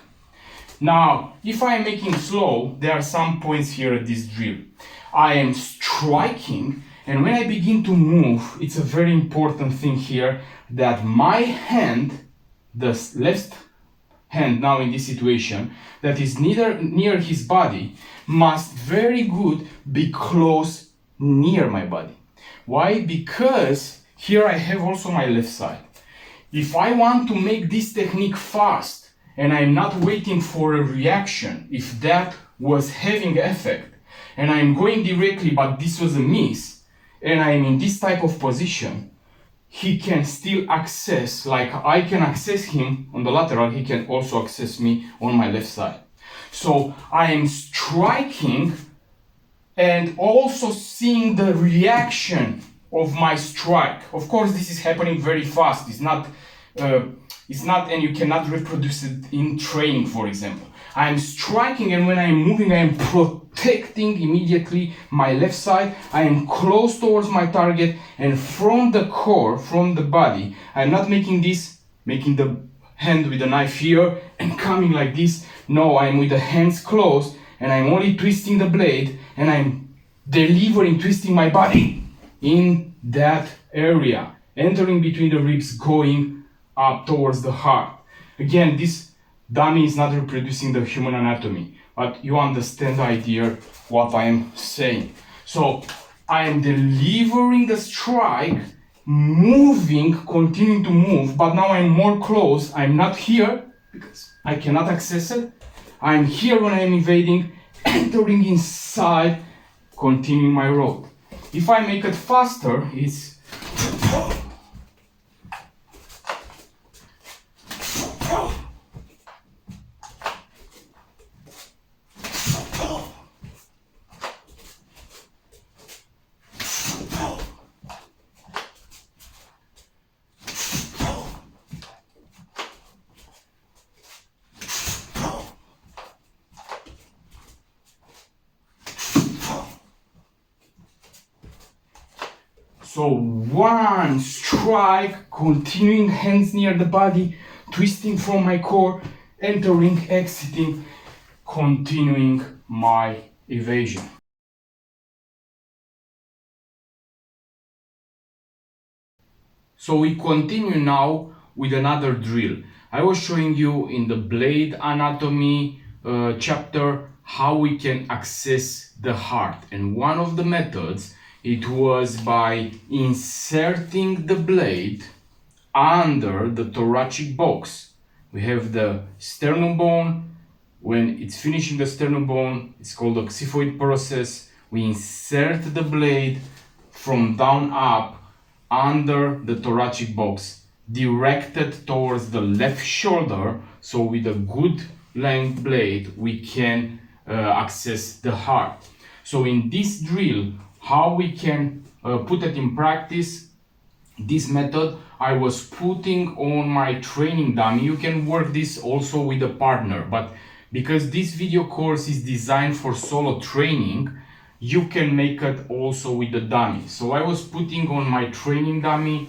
Now, if I'm making slow, there are some points here at this drill. I am striking, and when I begin to move, it's a very important thing here that my hand, the left hand now in this situation, that is near his body, must very good be close near my body. Why? Because here I have also my left side. If I want to make this technique fast and I'm not waiting for a reaction, if that was having effect, and I'm going directly but this was a miss, and I'm in this type of position, he can still access, like I can access him on the lateral, he can also access me on my left side. So I am striking and also seeing the reaction of my strike. Of course, this is happening very fast. It's not, and you cannot reproduce it in training, for example. I am striking, and when I am moving, I am protecting immediately my left side. I am close towards my target, and from the core, from the body, I'm not making the hand with the knife here and coming like this. No, I'm with the hands closed, and I'm only twisting the blade, and I'm delivering, twisting my body in that area, entering between the ribs, going up towards the heart. Again, this dummy is not reproducing the human anatomy, but you understand the idea what I am saying. So I am delivering the strike, moving, continuing to move, but now I'm more close. I'm not here because I cannot access it. I'm here when I'm evading, entering inside, continuing my road. If I make it faster, it's so one strike, continuing hands near the body, twisting from my core, entering, exiting, continuing my evasion. So we continue now with another drill. I was showing you in the blade anatomy chapter how we can access the heart, and one of the methods, it was by inserting the blade under the thoracic box. We have the sternum bone. When it's finishing the sternum bone, it's called the xiphoid process. We insert the blade from down up under the thoracic box. directed towards the left shoulder. So with a good length blade, we can access the heart. So in this drill, how we can put it in practice, this method I was putting on my training dummy. You can work this also with a partner, but because this video course is designed for solo training, you can make it also with the dummy. So I was putting on my training dummy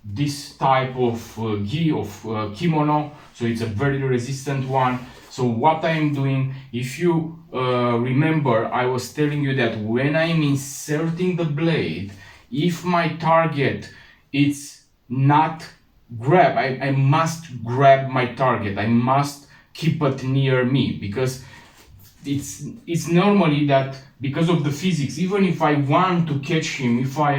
this type of gi, of kimono, so it's a very resistant one. So what I'm doing, if you remember, I was telling you that when I'm inserting the blade, if my target is not grab, I must grab my target, I must keep it near me, because it's normally that because of the physics, even if I want to catch him, if I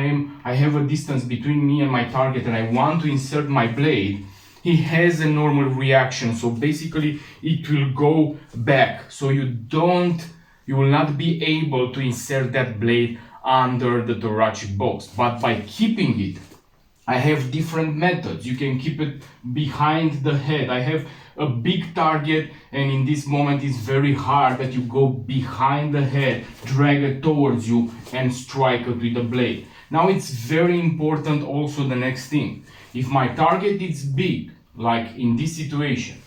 have a distance between me and my target and I want to insert my blade, he has a normal reaction. So basically it will go back. So you will not be able to insert that blade under the thoracic box. But by keeping it, I have different methods. You can keep it behind the head. I have a big target, and in this moment it's very hard that you go behind the head, drag it towards you and strike it with the blade. Now it's very important also the next thing. If my target is big, like in this situation,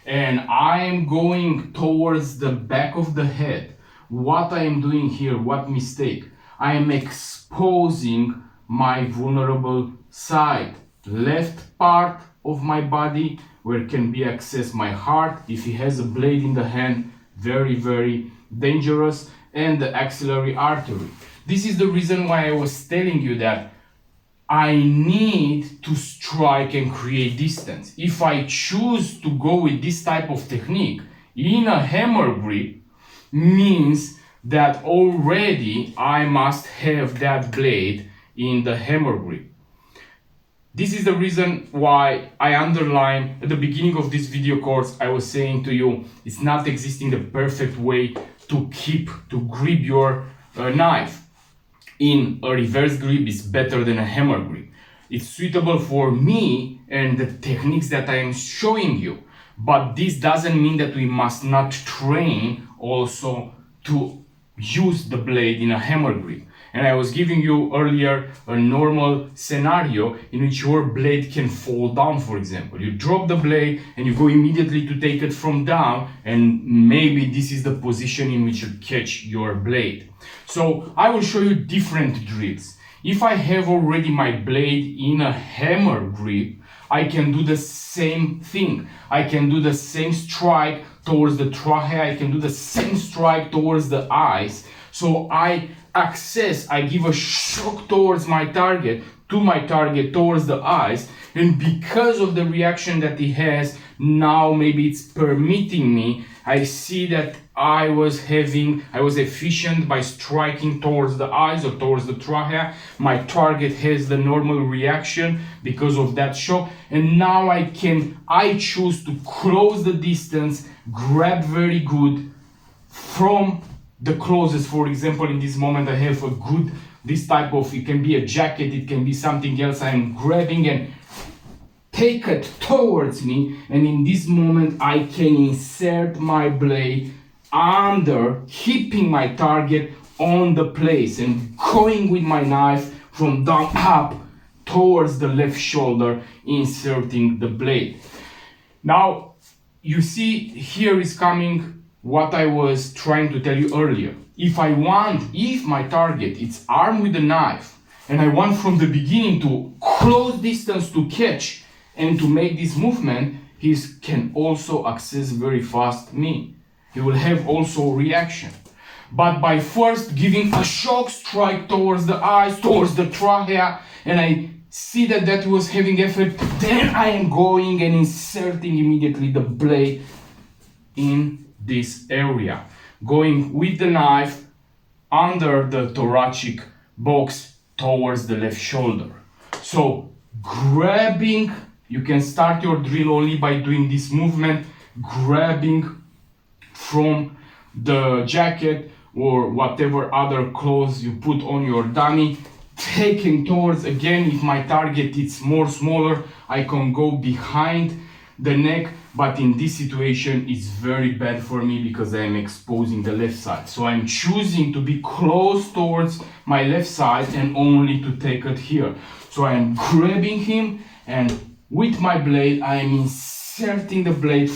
and I am going towards the back of the head, what I am doing here, what mistake? I am exposing my vulnerable side, left part of my body, where can be accessed my heart. If he has a blade in the hand, very, very dangerous, and the axillary artery. This is the reason why I was telling you that I need to strike and create distance. If I choose to go with this type of technique in a hammer grip, means that already I must have that blade in the hammer grip. This is the reason why I underline at the beginning of this video course, I was saying to you, it's not existing the perfect way to grip your knife. In a reverse grip is better than a hammer grip. It's suitable for me and the techniques that I am showing you. But this doesn't mean that we must not train also to use the blade in a hammer grip. And I was giving you earlier a normal scenario in which your blade can fall down, for example. You drop the blade and you go immediately to take it from down, and maybe this is the position in which you catch your blade. So I will show you different drills. If I have already my blade in a hammer grip, I can do the same thing. I can do the same strike towards the trachea, I can do the same strike towards the eyes. So I give a shock towards my target, towards the eyes, and because of the reaction that he has, now maybe it's permitting me, I see that I was efficient by striking towards the eyes or towards the trachea. My target has the normal reaction because of that shock, and now I choose to close the distance, grab very good from the closest. For example, in this moment I have this type of, it can be a jacket, it can be something else, I'm grabbing and take it towards me, and in this moment I can insert my blade under, keeping my target on the place and going with my knife from down up towards the left shoulder, inserting the blade. Now you see, here is coming what I was trying to tell you earlier. If my target is armed with a knife and I want from the beginning to close distance to catch and to make this movement, he can also access very fast me. He will have also reaction. But by first giving a shock strike towards the eyes, towards the trachea, and I see that was having effect, then I am going and inserting immediately the blade in this area, going with the knife under the thoracic box towards the left shoulder. So grabbing, you can start your drill only by doing this movement, grabbing from the jacket or whatever other clothes you put on your dummy, taking towards, again, if my target is more smaller, I can go behind the neck, but in this situation it's very bad for me because I am exposing the left side. So I'm choosing to be close towards my left side and only to take it here. So I'm grabbing him, and with my blade I am inserting the blade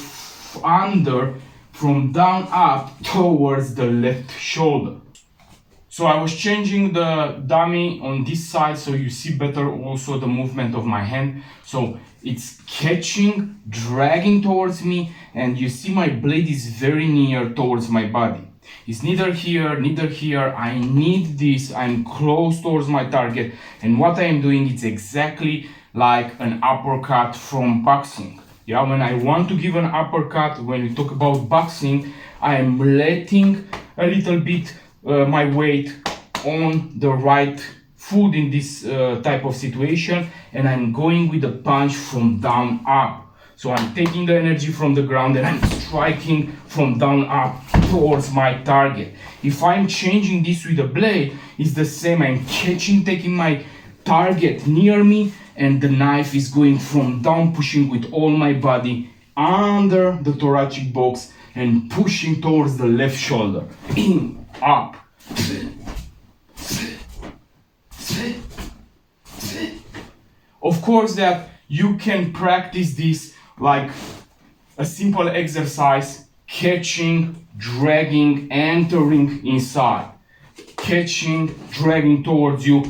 under, from down up towards the left shoulder. So I was changing the dummy on this side so you see better also the movement of my hand. So it's catching, dragging towards me, and you see my blade is very near towards my body. It's neither here, neither here. I need this. I'm close towards my target, and what I am doing is exactly like an uppercut from boxing. Yeah, when I want to give an uppercut, when we talk about boxing, I am letting a little bit my weight on the right foot in this type of situation, and I'm going with a punch from down up. So I'm taking the energy from the ground and I'm striking from down up towards my target. If I'm changing this with a blade, it's the same. I'm catching, taking my target near me, and the knife is going from down, pushing with all my body under the thoracic box and pushing towards the left shoulder. In, up. Of course that you can practice this like a simple exercise, catching, dragging, entering inside. Catching, dragging towards you,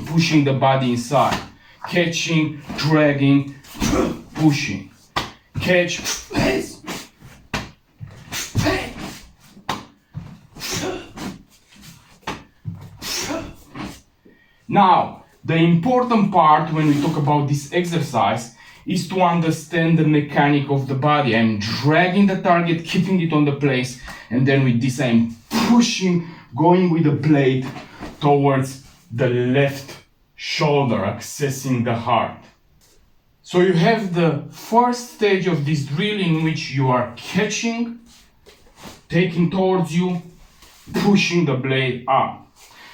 pushing the body inside. Catching, dragging, pushing. Catch, Now, the important part when we talk about this exercise is to understand the mechanic of the body. I'm dragging the target, keeping it on the place, and then with this I'm pushing, going with the blade towards the left shoulder, accessing the heart. So you have the first stage of this drill in which you are catching, taking towards you, pushing the blade up.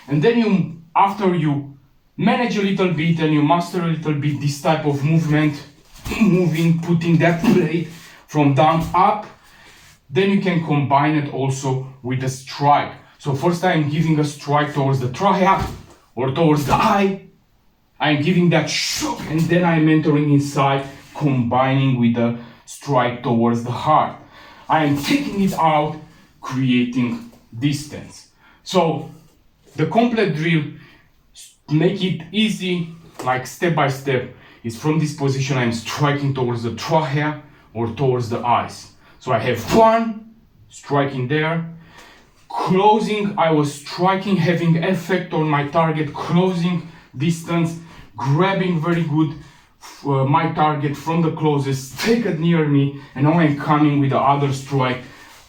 And then after you manage a little bit and you master a little bit this type of movement, moving, putting that blade from down up, then you can combine it also with a strike. So first I'm giving a strike towards the trachea or towards the eye. I'm giving that shock, and then I'm entering inside, combining with a strike towards the heart. I am taking it out, creating distance. So the complete drill, to make it easy, like step by step, is from this position I'm striking towards the trachea or towards the eyes. So I have one, striking there, closing, I was striking, having effect on my target, closing distance, grabbing very good my target from the closest, take it near me, and now I'm coming with the other strike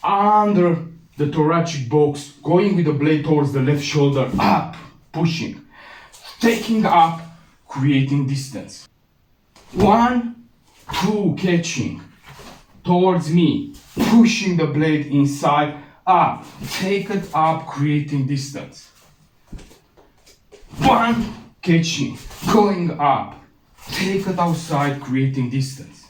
under the thoracic box, going with the blade towards the left shoulder, up, pushing, taking up, creating distance. 1, 2, catching towards me, pushing the blade inside, up, take it up, creating distance. 1, catching, going up, take it outside, creating distance.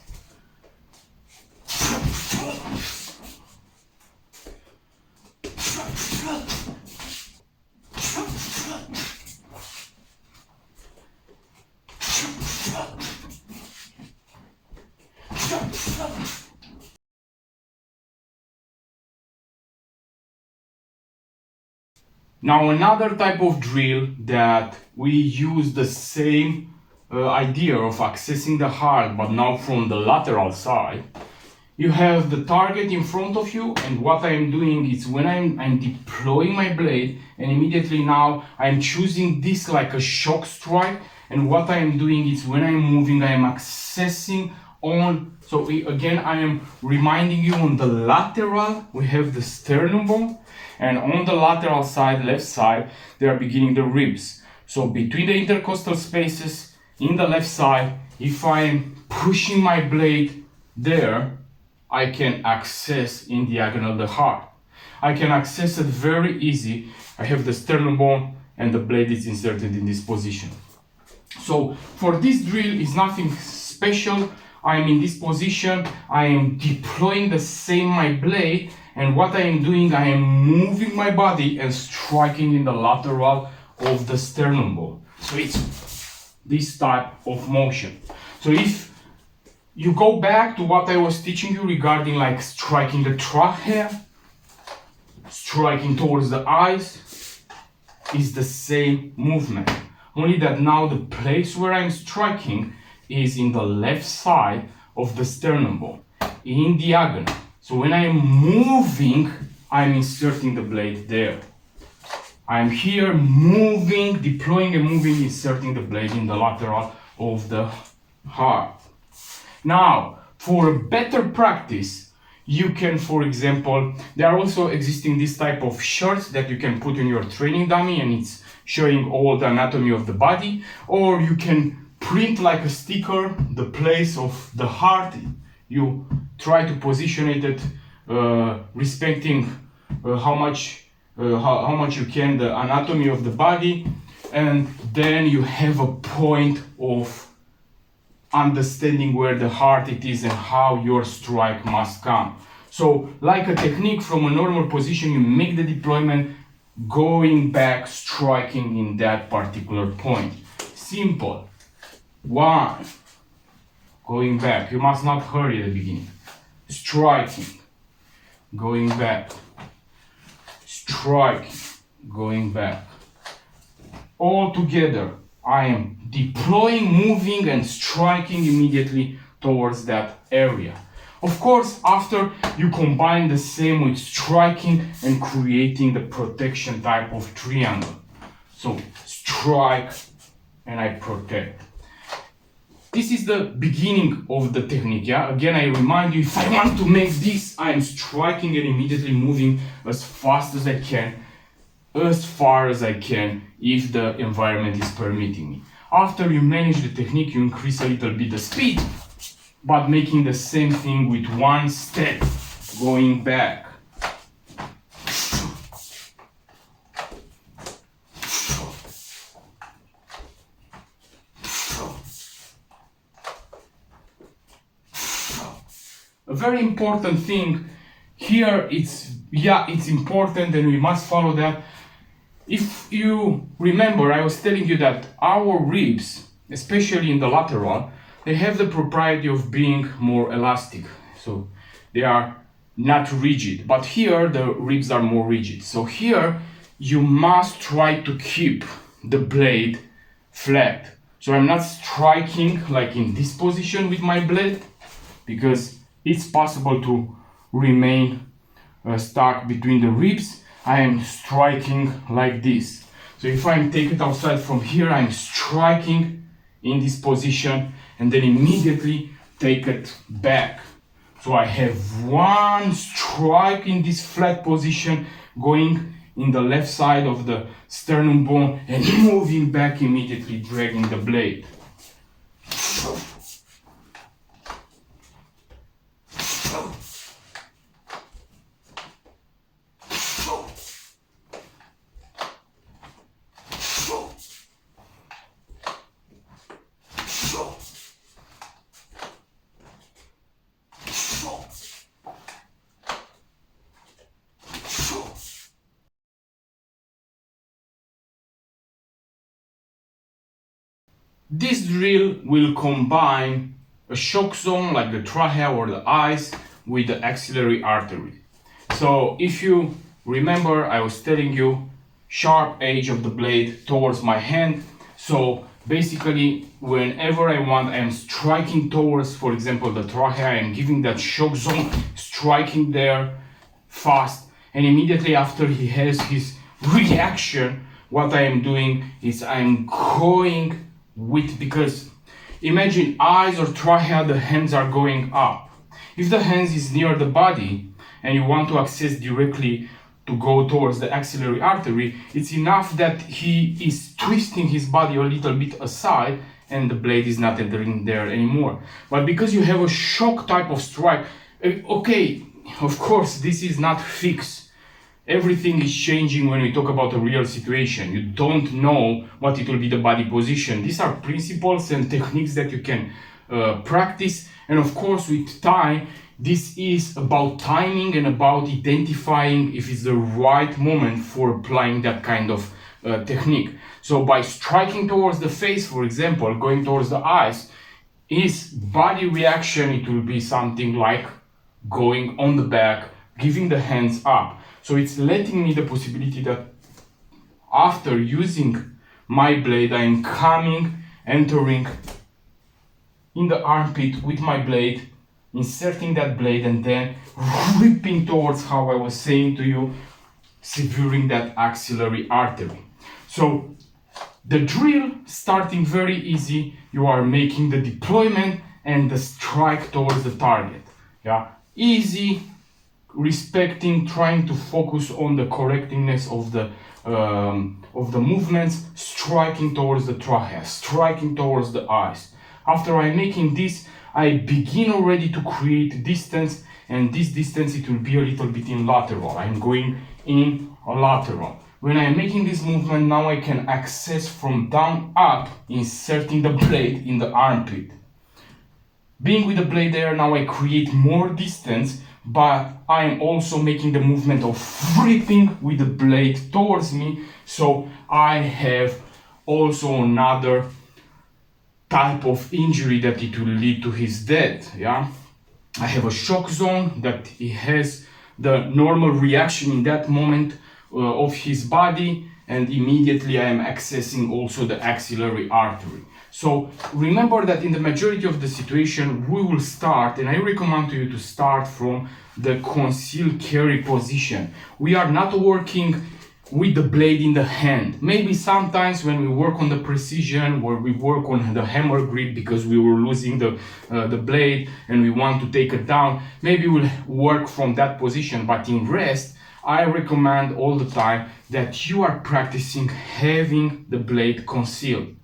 Now another type of drill that we use the same idea of accessing the heart, but now from the lateral side. You have the target in front of you, and what I'm doing is when I'm deploying my blade, and immediately now I'm choosing this like a shock strike, and what I'm doing is when I'm moving, I'm accessing on, so again I am reminding you on the lateral, we have the sternum bone, and on the lateral side, left side, they are beginning the ribs. So between the intercostal spaces in the left side, if I'm pushing my blade there, I can access in diagonal the heart. I can access it very easy. I have the sternum bone and the blade is inserted in this position. So for this drill is nothing special. I am in this position, I am deploying the same my blade, and what I am doing, I am moving my body and striking in the lateral of the sternum bone. So it's this type of motion. So if you go back to what I was teaching you regarding like striking the trachea, striking towards the eyes, is the same movement. Only that now the place where I'm striking is in the left side of the sternum bone, in diagonal. So when I'm moving, I'm inserting the blade there. I'm here moving, deploying and moving, inserting the blade in the lateral of the heart. Now, for a better practice, you can, for example, there are also existing this type of shirts that you can put in your training dummy and it's showing all the anatomy of the body, or you can print like a sticker the place of the heart. You try to position it respecting how much you can the anatomy of the body, and then you have a point of understanding where the heart it is and how your strike must come. So like a technique from a normal position, you make the deployment, going back, striking in that particular point. Simple. 1, going back. You must not hurry at the beginning. Striking, going back. Striking, going back. All together, I am deploying, moving and striking immediately towards that area. Of course, after you combine the same with striking and creating the protection type of triangle. So strike and I protect. This is the beginning of the technique, yeah? Again, I remind you, if I want to make this, I am striking and immediately moving as fast as I can, as far as I can, if the environment is permitting me. After you manage the technique, you increase a little bit the speed, but making the same thing with one step, going back. A very important thing here, it's important and we must follow that. If you remember, I was telling you that our ribs, especially in the lateral, they have the property of being more elastic. So they are not rigid, but here the ribs are more rigid. So here you must try to keep the blade flat. So I'm not striking like in this position with my blade, because it's possible to remain stuck between the ribs. I am striking like this. So if I take it outside from here, I'm striking in this position and then immediately take it back. So I have one strike in this flat position going in the left side of the sternum bone and moving back immediately, dragging the blade. This drill will combine a shock zone like the trachea or the eyes with the axillary artery. So if you remember, I was telling you sharp edge of the blade towards my hand. So basically whenever I want, I am striking towards, for example, the trachea, I am giving that shock zone, striking there fast, and immediately after he has his reaction, what I am doing is I'm going with, because imagine eyes or trachea, the hands are going up. If the hands is near the body and you want to access directly to go towards the axillary artery, it's enough that he is twisting his body a little bit aside and the blade is not entering there anymore. But because you have a shock type of strike, okay, of course this is not fixed. everything is changing when we talk about a real situation. You don't know what it will be the body position. These are principles and techniques that you can practice, and of course with time, this is about timing and about identifying if it's the right moment for applying that kind of technique. So by striking towards the face, for example, going towards the eyes, his body reaction, it will be something like going on the back, giving the hands up. So it's letting me the possibility that after using my blade, I am entering in the armpit with my blade, inserting that blade and then ripping towards, how I was saying to you, severing that axillary artery. So the drill starting very easy, you are making the deployment and the strike towards the target. Yeah, easy, respecting, trying to focus on the correctness of the movements, striking towards the trachea, striking towards the eyes. After I'm making this, I begin already to create distance, and this distance, it will be a little bit in lateral. I'm going in a lateral. When I'm making this movement, now I can access from down up, inserting the blade in the armpit. Being with the blade there, now I create more distance, but I am also making the movement of ripping with the blade towards me, so I have also another type of injury that it will lead to his death. Yeah, I have a shock zone that he has the normal reaction in that moment of his body, and immediately I am accessing also the axillary artery. So remember that in the majority of the situation we will start, and I recommend to you to start from the concealed carry position. We are not working with the blade in the hand. Maybe sometimes when we work on the precision, where we work on the hammer grip because we were losing the blade and we want to take it down, maybe we'll work from that position. But in rest, I recommend all the time that you are practicing having the blade concealed.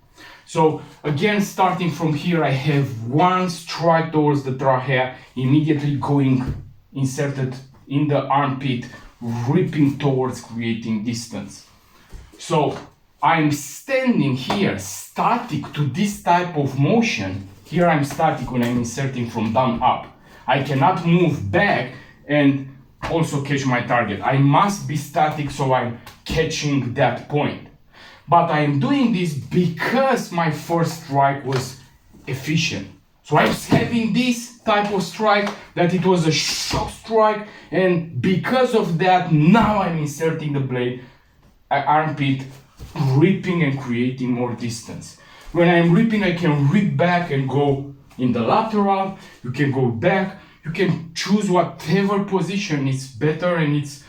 So again, starting from here, I have one strike towards the trachea, immediately going inserted in the armpit, ripping towards, creating distance. So I'm standing here static to this type of motion. Here I'm static when I'm inserting from down up. I cannot move back and also catch my target. I must be static, so I'm catching that point. But I am doing this because my first strike was efficient. So I was having this type of strike, that it was a shock strike, and because of that, now I'm inserting the blade, armpit, ripping and creating more distance. When I'm ripping, I can rip back and go in the lateral. You can go back. You can choose whatever position is better and it's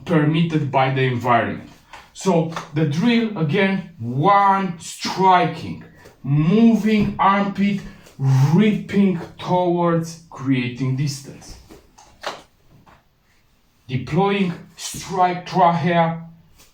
permitted by the environment. So the drill, again, one striking, moving armpit, ripping towards, creating distance. Deploying, strike trachea,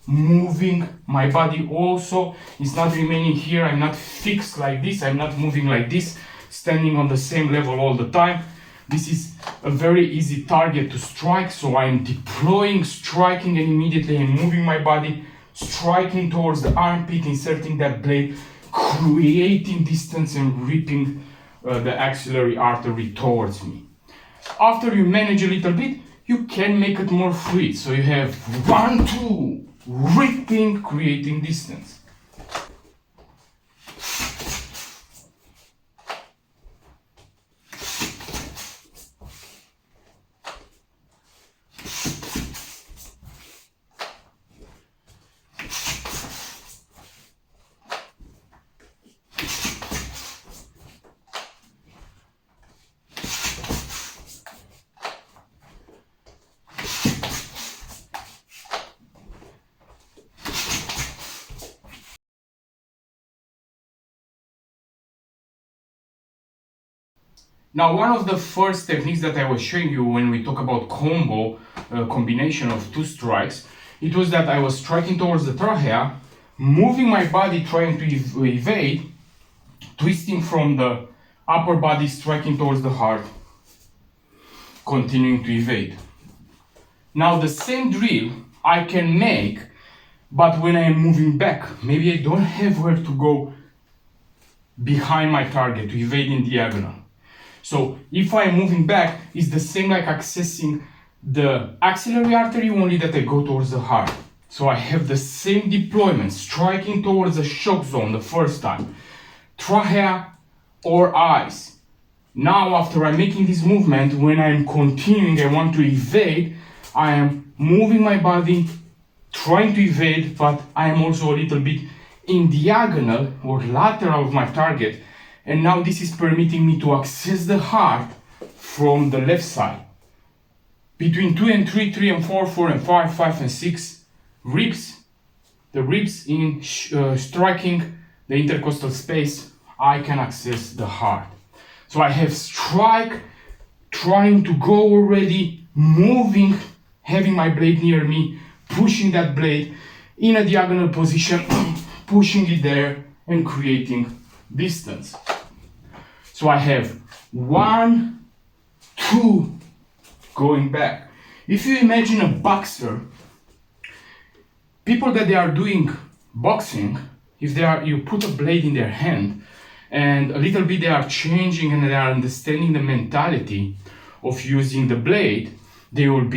moving my body also. It's not remaining here, I'm not fixed like this, I'm not moving like this, standing on the same level all the time. This is a very easy target to strike, so I'm deploying, striking, and immediately I'm moving my body, striking towards the armpit, inserting that blade, creating distance and ripping the axillary artery towards me. After you manage a little bit, you can make it more fluid. So you have 1, 2, ripping, creating distance. Now, one of the first techniques that I was showing you when we talk about combo, combination of two strikes, it was that I was striking towards the trachea, moving my body, trying to evade, twisting from the upper body, striking towards the heart, continuing to evade. Now the same drill I can make, but when I am moving back, maybe I don't have where to go behind my target to evade in diagonal. So if I am moving back, it's the same like accessing the axillary artery, only that I go towards the heart. So I have the same deployment, striking towards the shock zone the first time, trachea or eyes. Now after I'm making this movement, when I'm continuing, I want to evade, I am moving my body, trying to evade, but I am also a little bit in diagonal or lateral of my target. And now this is permitting me to access the heart from the left side. Between 2 and 3, 3 and 4, 4 and 5, 5 and 6 ribs, the ribs in striking the intercostal space, I can access the heart. So I have strike, trying to go already, moving, having my blade near me, pushing that blade in a diagonal position, pushing it there and creating distance. So I have 1, 2, going back. If you imagine a boxer, people that they are doing boxing, if you put a blade in their hand and a little bit they are changing and they are understanding the mentality of using the blade, they will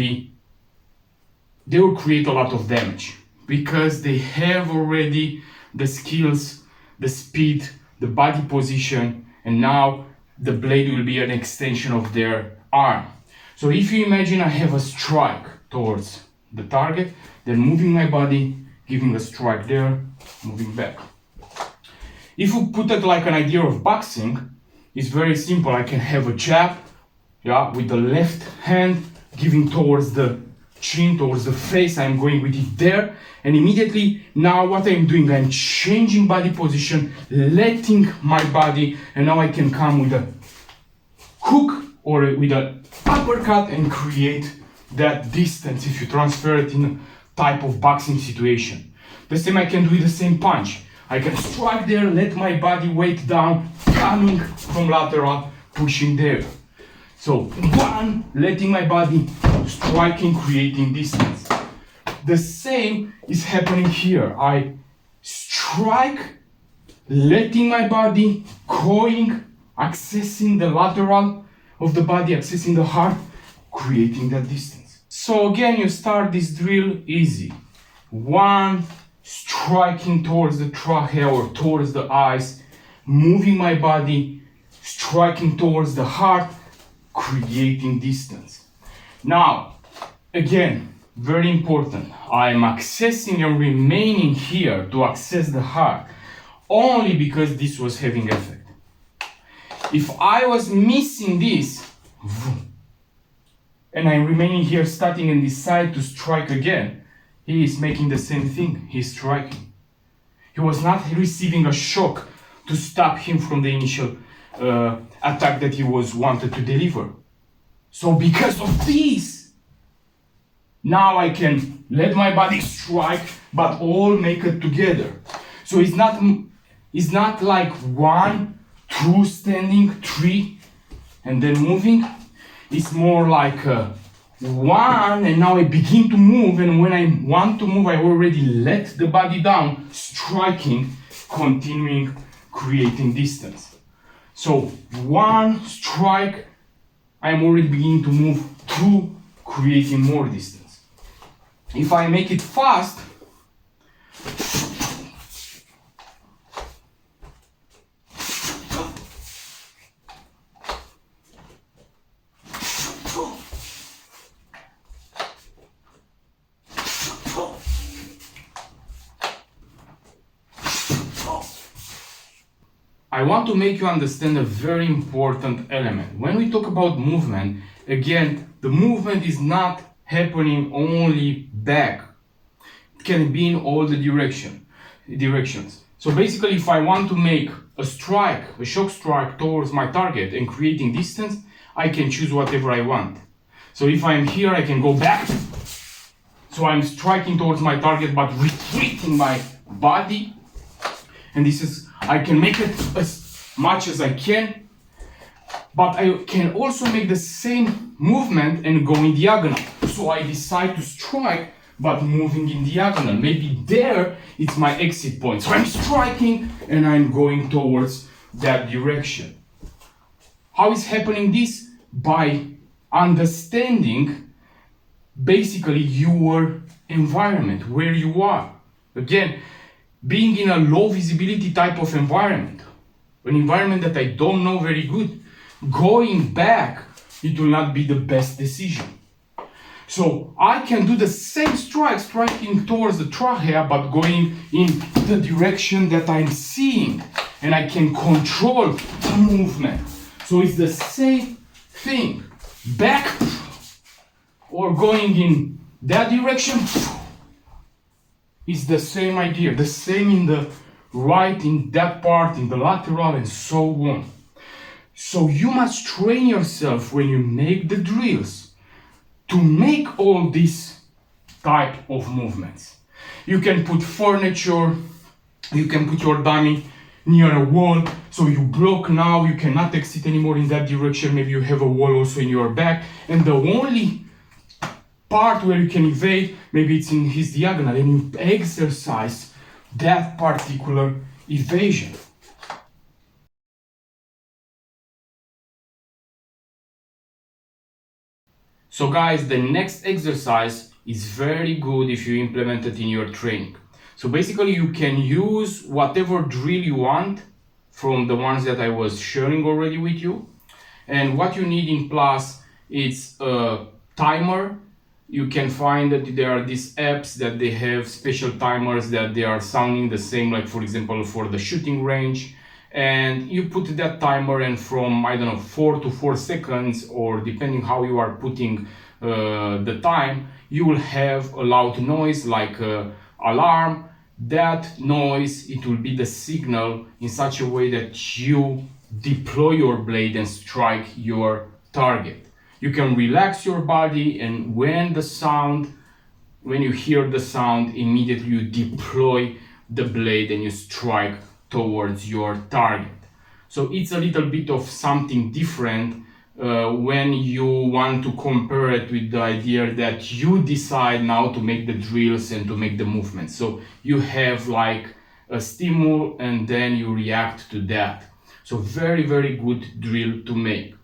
create a lot of damage because they have already the skills, the speed, the body position, and now the blade will be an extension of their arm. So if you imagine I have a strike towards the target, then moving my body, giving a strike there, moving back. If you put it like an idea of boxing, it's very simple. I can have a jab, with the left hand, giving towards the chin, towards the face. I'm going with it there, and immediately now what I'm doing, I'm changing body position, letting my body, and now I can come with a hook or with an uppercut and create that distance if you transfer it in a type of boxing situation. The same I can do with the same punch. I can strike there, let my body weight down, coming from lateral, pushing there. So 1, letting my body, striking, creating distance. The same is happening here. I strike, letting my body, going, accessing the lateral of the body, accessing the heart, creating that distance. So again, you start this drill easy. 1, striking towards the trachea or towards the eyes, moving my body, striking towards the heart, creating distance. Now, again, very important, I am accessing and remaining here to access the heart only because this was having effect. If I was missing this, and I'm remaining here starting and decide to strike again, he is making the same thing, he's striking. He was not receiving a shock to stop him from the initial attack that he was wanted to deliver. So because of this, now I can let my body strike, but all make it together. So it's not like 1, 2 standing, 3, and then moving. It's more like 1, and now I begin to move, and when I want to move, I already let the body down, striking, continuing, creating distance. So 1, strike, I'm already beginning to move, 2, creating more distance. If I make it fast, I want to make you understand a very important element. When we talk about movement, again, the movement is not happening only back. It can be in all the directions. So basically, if I want to make a strike, a shock strike towards my target and creating distance, I can choose whatever I want. So if I'm here, I can go back. So I'm striking towards my target, but retreating my body. And this is, I can make it as much as I can, but I can also make the same movement and go in diagonal, so I decide to strike, but moving in diagonal. Maybe there it's my exit point. So I'm striking and I'm going towards that direction. How is happening this? By understanding basically your environment, where you are. Again, being in a low visibility type of environment, an environment that I don't know very good, going back, it will not be the best decision. So I can do the same strike, striking towards the trachea, but going in the direction that I'm seeing, and I can control the movement. So it's the same thing, back or going in that direction. It's the same idea, the same in the right, in that part, in the lateral, and so on. So you must train yourself when you make the drills to make all these type of movements. You can put furniture, you can put your dummy near a wall, so you block now, you cannot exit anymore in that direction. Maybe you have a wall also in your back, and the only part where you can evade, maybe it's in his diagonal, and you exercise that particular evasion. So guys, the next exercise is very good if you implement it in your training. So basically you can use whatever drill you want from the ones that I was sharing already with you. And what you need in Plus is a timer. You can find that there are these apps that they have special timers that they are sounding the same, like for example for the shooting range. And you put that timer, and from, I don't know, 4 to 4 seconds, or depending how you are putting the time, you will have a loud noise like alarm. That noise, it will be the signal in such a way that you deploy your blade and strike your target. You can relax your body, and when you hear the sound, immediately you deploy the blade and you strike towards your target. So it's a little bit of something different when you want to compare it with the idea that you decide now to make the drills and to make the movements. So you have like a stimul and then you react to that. So very, very good drill to make.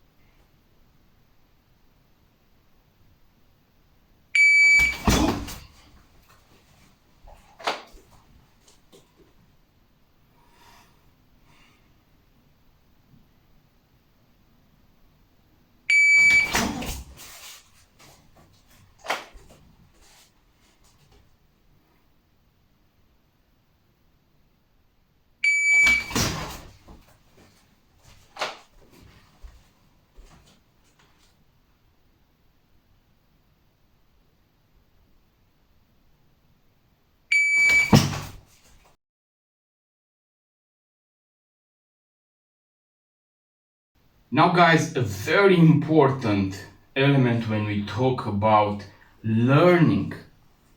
Now guys, a very important element when we talk about learning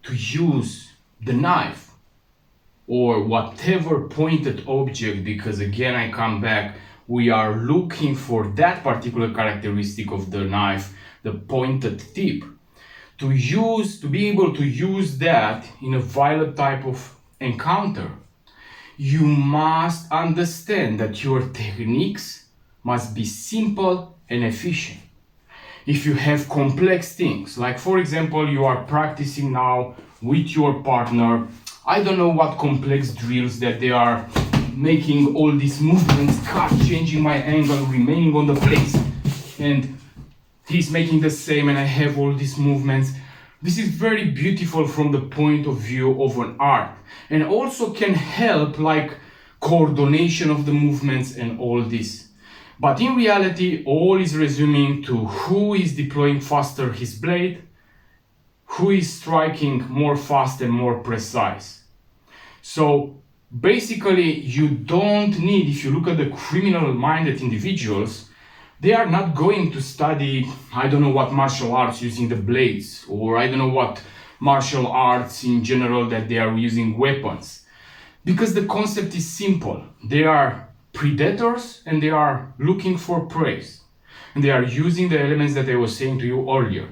to use the knife or whatever pointed object, because again I come back, we are looking for that particular characteristic of the knife, the pointed tip. To be able to use that in a violent type of encounter, you must understand that your techniques must be simple and efficient. If you have complex things, like for example, you are practicing now with your partner, I don't know what complex drills that they are making all these movements, cut, changing my angle, remaining on the place, and he's making the same and I have all these movements. This is very beautiful from the point of view of an art, and also can help like coordination of the movements and all this. But in reality, all is resuming to who is deploying faster his blade, who is striking more fast and more precise. So basically, you don't need, if you look at the criminal-minded individuals, they are not going to study, I don't know what martial arts using the blades, or I don't know what martial arts in general that they are using weapons. Because the concept is simple. They are predators and they are looking for prey. And they are using the elements that I was saying to you earlier.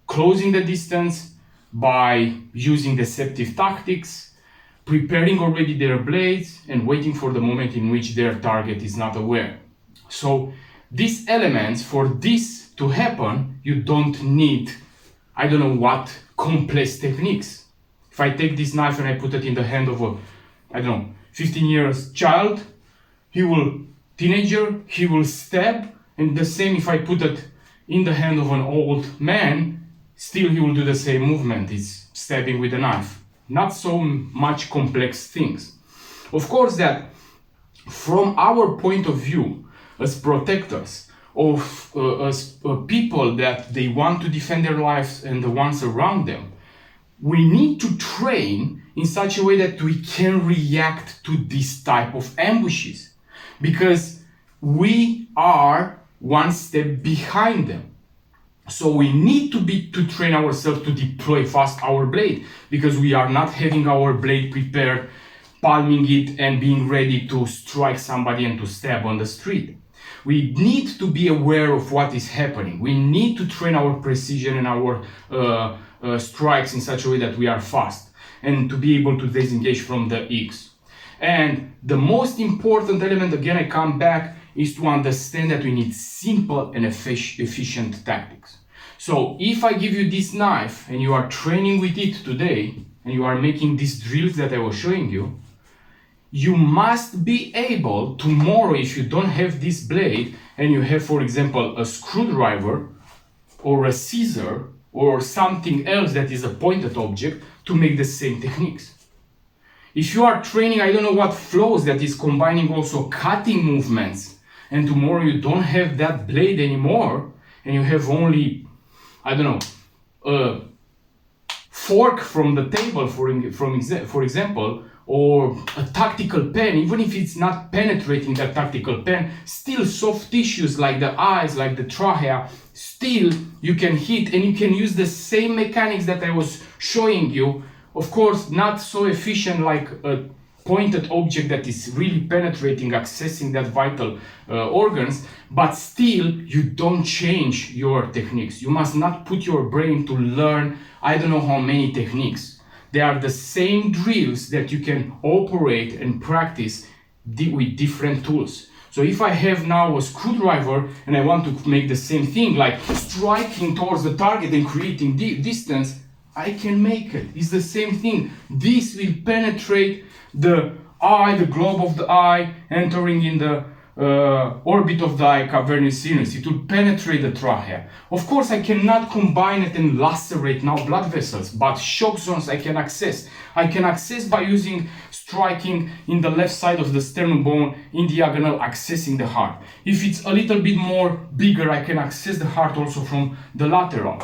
closing the distance by using deceptive tactics, preparing already their blades, and waiting for the moment in which their target is not aware. So these elements, for this to happen, you don't need, I don't know what, complex techniques. If I take this knife and I put it in the hand of a, I don't know, 15 years child, teenager, he will stab, and the same if I put it in the hand of an old man, still he will do the same movement. It's stabbing with a knife. Not so much complex things. Of course that from our point of view as protectors of as people that they want to defend their lives and the ones around them, we need to train in such a way that we can react to this type of ambushes, because we are one step behind them. So we need to train ourselves to deploy fast our blade, because we are not having our blade prepared, palming it and being ready to strike somebody and to stab on the street. We need to be aware of what is happening. We need to train our precision and our strikes in such a way that we are fast and to be able to disengage from the X. And the most important element, again, I come back, is to understand that we need simple and efficient tactics. So if I give you this knife and you are training with it today and you are making these drills that I was showing you, you must be able tomorrow, if you don't have this blade and you have, for example, a screwdriver or a scissor or something else that is a pointed object, to make the same techniques. If you are training, I don't know what flows that is combining also cutting movements, and tomorrow you don't have that blade anymore and you have only, I don't know, a fork from the table, for example, or a tactical pen, even if it's not penetrating that tactical pen, still soft tissues like the eyes, like the trachea, still you can hit, and you can use the same mechanics that I was showing you. Of course, not so efficient like a pointed object that is really penetrating, accessing that vital organs, but still you don't change your techniques. You must not put your brain to learn I don't know how many techniques. They are the same drills that you can operate and practice with different tools. So if I have now a screwdriver and I want to make the same thing, like striking towards the target and creating distance, I can make it. It's the same thing. This will penetrate the eye, the globe of the eye, entering in the orbit of the eye, cavernous sinus. It will penetrate the trachea. Of course, I cannot combine it and lacerate now blood vessels, but shock zones I can access. I can access by using striking in the left side of the sternum bone in diagonal, accessing the heart. If it's a little bit more bigger, I can access the heart also from the lateral.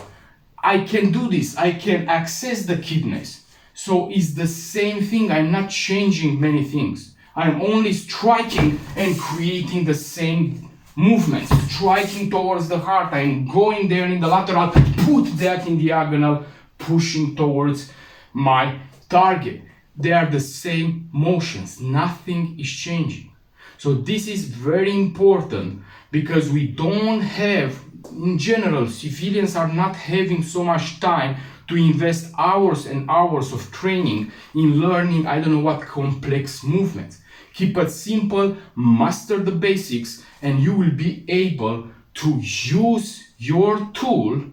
I can do this. I can access the kidneys. So it's the same thing. I'm not changing many things. I'm only striking and creating the same movements. Striking towards the heart. I'm going there in the lateral, put that in diagonal, pushing towards my target. They are the same motions. Nothing is changing. So this is very important, because we don't have, in general, civilians are not having so much time to invest hours and hours of training in learning, I don't know what, complex movements. Keep it simple, master the basics, and you will be able to use your tool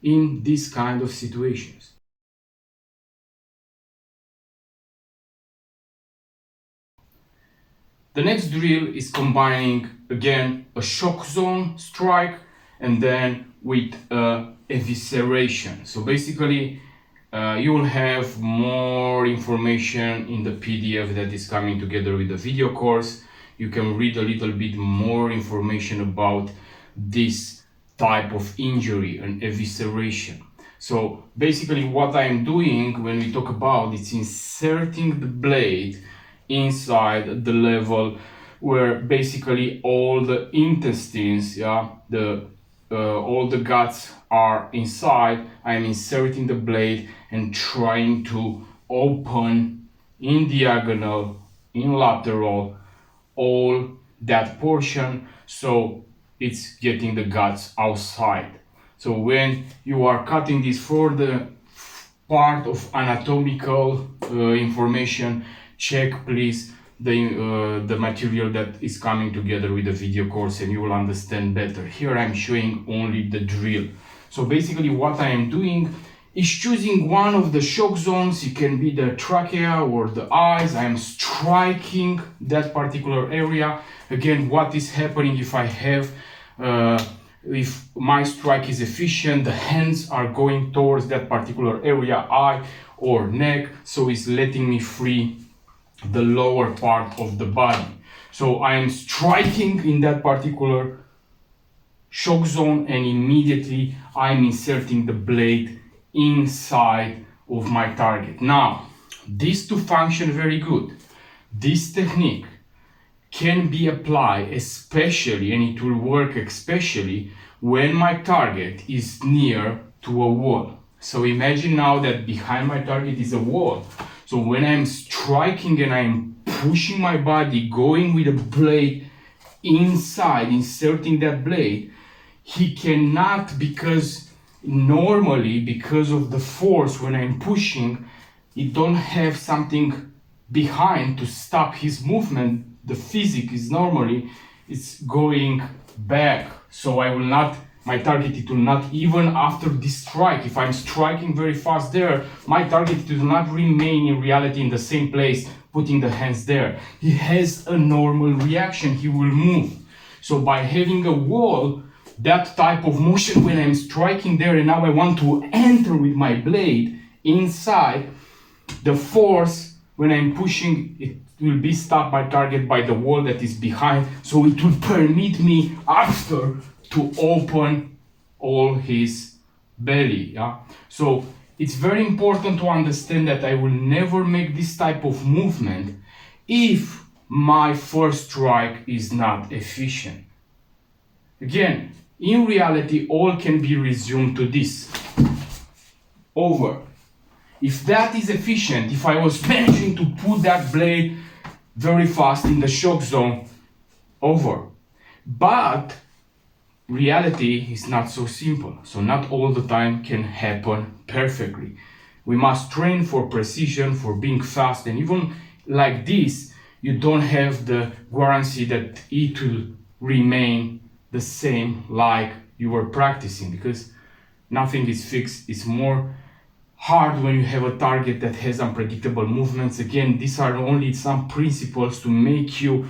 in these kind of situations. The next drill is combining, again, a shock zone strike and then with evisceration. So basically, you will have more information in the PDF that is coming together with the video course. You can read a little bit more information about this type of injury and evisceration. So basically what I'm doing when we talk about it's inserting the blade inside the level where basically all the intestines, all the guts are inside. I'm inserting the blade and trying to open in diagonal, in lateral, all that portion, so it's getting the guts outside. So when you are cutting this for the part of anatomical information, check please the material that is coming together with the video course, and you will understand better. Here I'm showing only the drill. So basically what I am doing is choosing one of the shock zones. It can be the trachea or the eyes. I am striking that particular area. Again, what is happening if I have if my strike is efficient, the hands are going towards that particular area, eye or neck, so it's letting me free the lower part of the body. So I am striking in that particular shock zone, and immediately I'm inserting the blade inside of my target. Now, this to function very good, this technique can be applied especially, and it will work especially when my target is near to a wall. So imagine now that behind my target is a wall. So when I'm striking and I'm pushing my body, going with a blade inside, inserting that blade, he cannot, because normally, because of the force when I'm pushing, he don't have something behind to stop his movement. The physics is normally it's going back, so I will not, my target, it will not, even after this strike, if I'm striking very fast there, my target, it will not remain in reality in the same place putting the hands there. He has a normal reaction, he will move. So by having a wall, that type of motion when I'm striking there and now I want to enter with my blade inside, the force when I'm pushing, it will be stopped by target by the wall that is behind, so it will permit me after to open all his belly. Yeah? So it's very important to understand that I will never make this type of movement if my first strike is not efficient. Again, in reality, all can be resumed to this. Over. If that is efficient, if I was managing to put that blade very fast in the shock zone, over. But reality is not so simple. So not all the time can happen perfectly. We must train for precision, for being fast, and even like this, you don't have the guarantee that it will remain the same like you were practicing, because nothing is fixed. It's more hard when you have a target that has unpredictable movements. Again, these are only some principles to make you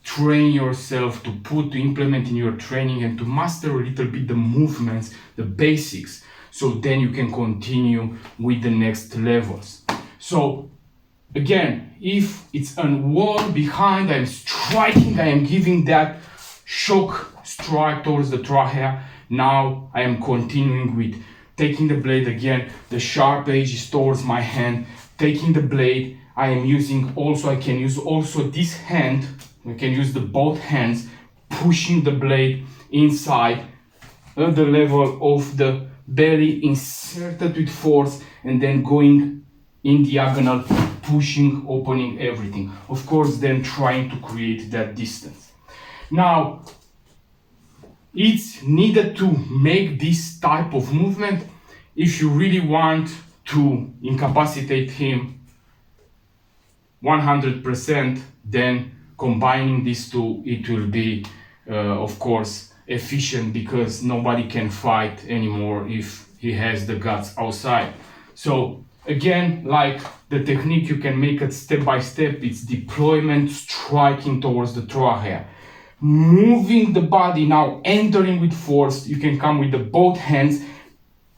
train yourself, to implement in your training and to master a little bit the movements, the basics, so then you can continue with the next levels. So again, if it's a wall behind, I'm striking, I am giving that shock strike towards the trachea. Now I am continuing with taking the blade again, the sharp edge is towards my hand, taking the blade, I am using also, I can use also this hand, I can use the both hands, pushing the blade inside at the level of the belly, inserted with force, and then going in diagonal, pushing, opening everything. Of course, then trying to create that distance. Now, it's needed to make this type of movement if you really want to incapacitate him 100%, then combining these two, it will be of course efficient, because nobody can fight anymore if he has the guts outside. So again, like the technique, you can make it step by step. It's deployment, striking towards the trachea, moving the body, now entering with force. You can come with the both hands,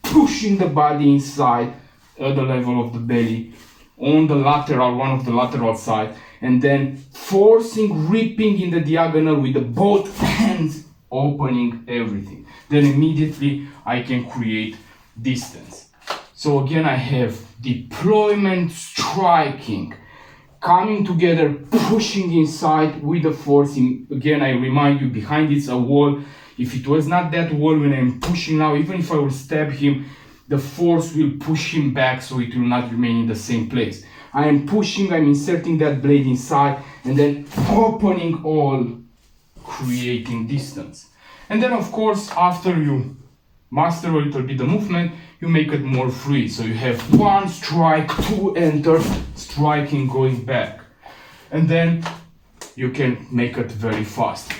pushing the body inside at the level of the belly, on the lateral, one of the lateral side, and then forcing, ripping in the diagonal with the both hands, opening everything. Then immediately I can create distance. So again, I have deployment, striking, coming together, pushing inside with the force. Again, I remind you, behind it's a wall. If it was not that wall, when I'm pushing now, even if I will stab him, the force will push him back, so it will not remain in the same place. I am pushing, I'm inserting that blade inside, and then opening all, creating distance. And then of course, after you master a little bit the movement, you make it more free. So you have one strike, two enter, striking, going back. And then you can make it very fast.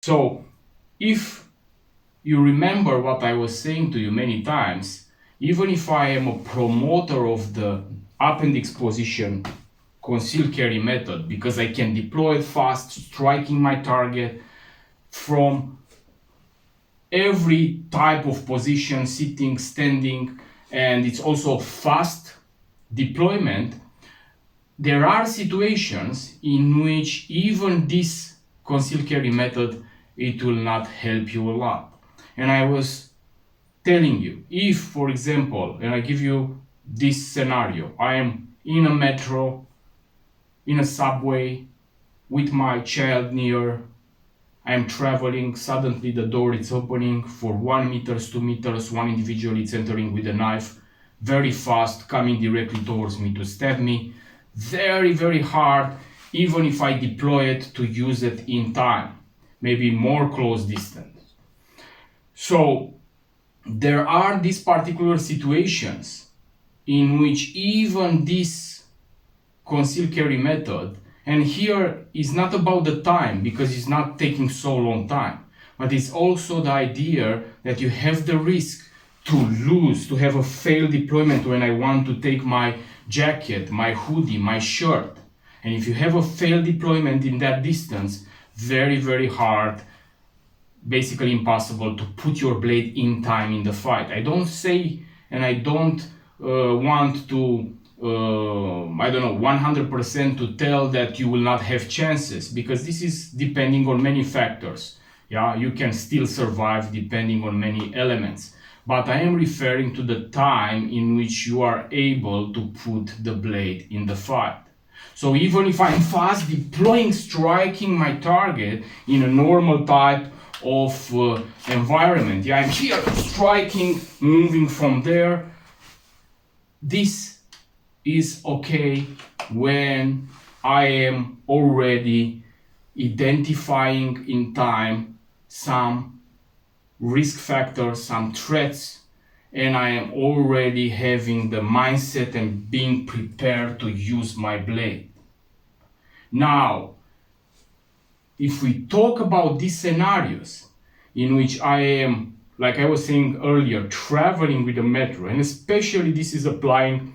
So, if you remember what I was saying to you many times, even if I am a promoter of the appendix position concealed carry method, because I can deploy it fast, striking my target from every type of position, sitting, standing, and it's also fast deployment, there are situations in which even this concealed carry method, it will not help you a lot. And I was telling you, if for example, and I give you this scenario, I am in a metro, in a subway, with my child near, I am traveling, suddenly the door is opening for 1 meter, 2 meters, one individual is entering with a knife, very fast, coming directly towards me to stab me, very, very hard, even if I deploy it to use it in time, maybe more close distance. So there are these particular situations in which even this concealed carry method, and here is not about the time because it's not taking so long time, but it's also the idea that you have the risk to lose, to have a failed deployment when I want to take my jacket, my hoodie, my shirt. And if you have a failed deployment in that distance, very, very hard, basically impossible to put your blade in time in the fight. I don't say, and I don't want to, 100% to tell that you will not have chances, because this is depending on many factors. Yeah, you can still survive depending on many elements. But I am referring to the time in which you are able to put the blade in the fight. So even if I'm fast deploying, striking my target in a normal type of environment, yeah, I'm here striking, moving from there, this is okay when I am already identifying in time some risk factors, some threats, and I am already having the mindset and being prepared to use my blade. Now, if we talk about these scenarios in which I am, like I was saying earlier, traveling with the metro, and especially this is applying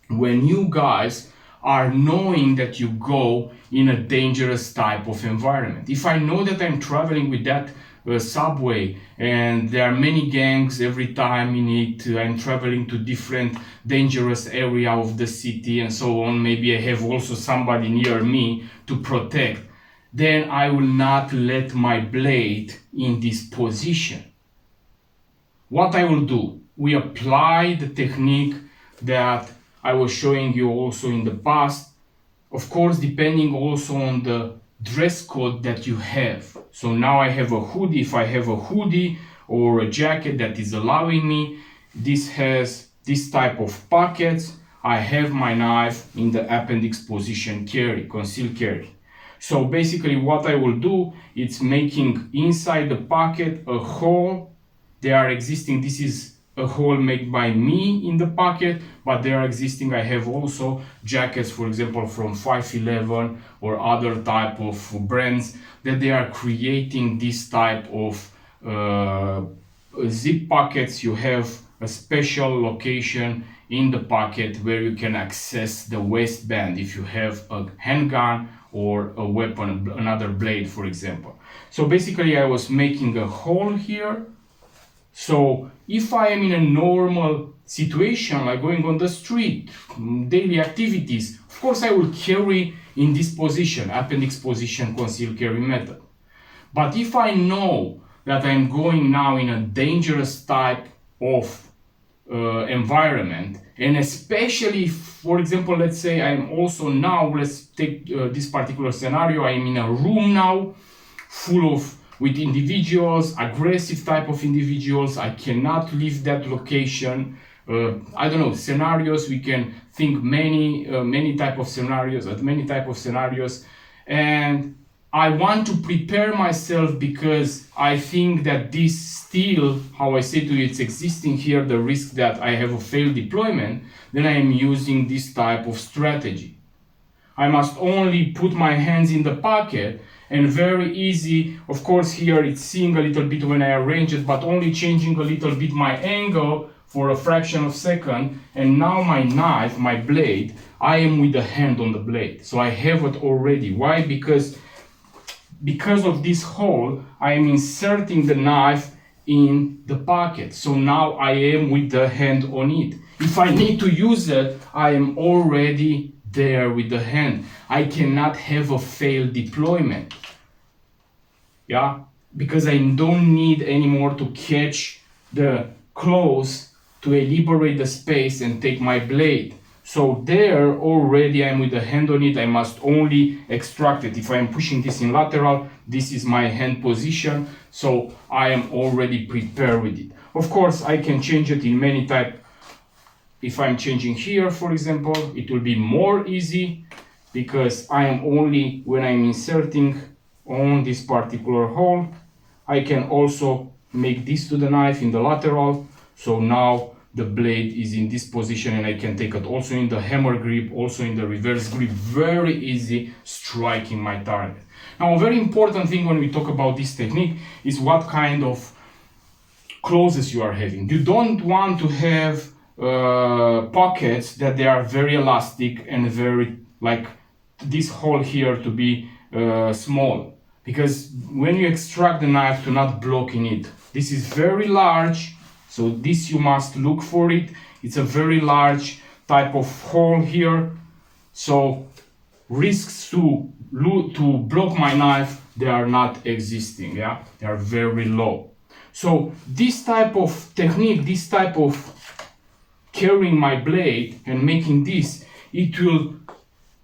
when you guys are knowing that you go in a dangerous type of environment. If I know that I'm traveling with that subway and there are many gangs every time in it, I'm traveling to different dangerous area of the city and so on, maybe I have also somebody near me to protect, then I will not let my blade in this position. What I will do, we apply the technique that I was showing you also in the past, of course depending also on the dress code that you have. So now I have a hoodie. If I have a hoodie or a jacket that is allowing me, this has this type of pockets, I have my knife in the appendix position carry, concealed carry. So basically what I will do, it's making inside the pocket a hole. They are existing, this is a hole made by me in the pocket, but they are existing. I have also jackets, for example, from 511 or other type of brands that they are creating this type of zip pockets. You have a special location in the pocket where you can access the waistband if you have a handgun or a weapon, another blade, for example. So basically I was making a hole here. So if I am in a normal situation, like going on the street, daily activities, of course I will carry in this position, appendix position, concealed carry method. But if I know that I'm going now in a dangerous type of environment, and especially, for example, let's say I'm also now, let's take this particular scenario, I'm in a room now full of with individuals, aggressive type of individuals. I cannot leave that location. I don't know, scenarios, we can think many type of scenarios, and I want to prepare myself because I think that this still, how I say to you, it's existing here, the risk that I have a failed deployment. Then I am using this type of strategy. I must only put my hands in the pocket, and very easy, of course here it's seeing a little bit when I arrange it, but only changing a little bit my angle for a fraction of a second, and now my knife, my blade, I am with the hand on the blade. So I have it already. Why? Because of this hole, I am inserting the knife in the pocket. So now I am with the hand on it. If I need to use it, I am already there with the hand. I cannot have a failed deployment. Yeah, because I don't need anymore to catch the close to liberate the space and take my blade. So there already I'm with the hand on it, I must only extract it. If I am pushing this in lateral, this is my hand position, so I am already prepared with it. Of course, I can change it in many types. If I'm changing here, for example, it will be more easy because I am only, when I'm inserting on this particular hole, I can also make this to the knife in the lateral. So now the blade is in this position and I can take it also in the hammer grip, also in the reverse grip, very easy striking my target. Now, a very important thing when we talk about this technique is what kind of closes you are having. You don't want to have pockets that they are very elastic and very, like this hole here to be small, because when you extract the knife to not block in it, this is very large, so this you must look for it. It's a very large type of hole here, so risks to block my knife, they are not existing. Yeah, they are very low. So this type of technique, this type of carrying my blade and making this, it will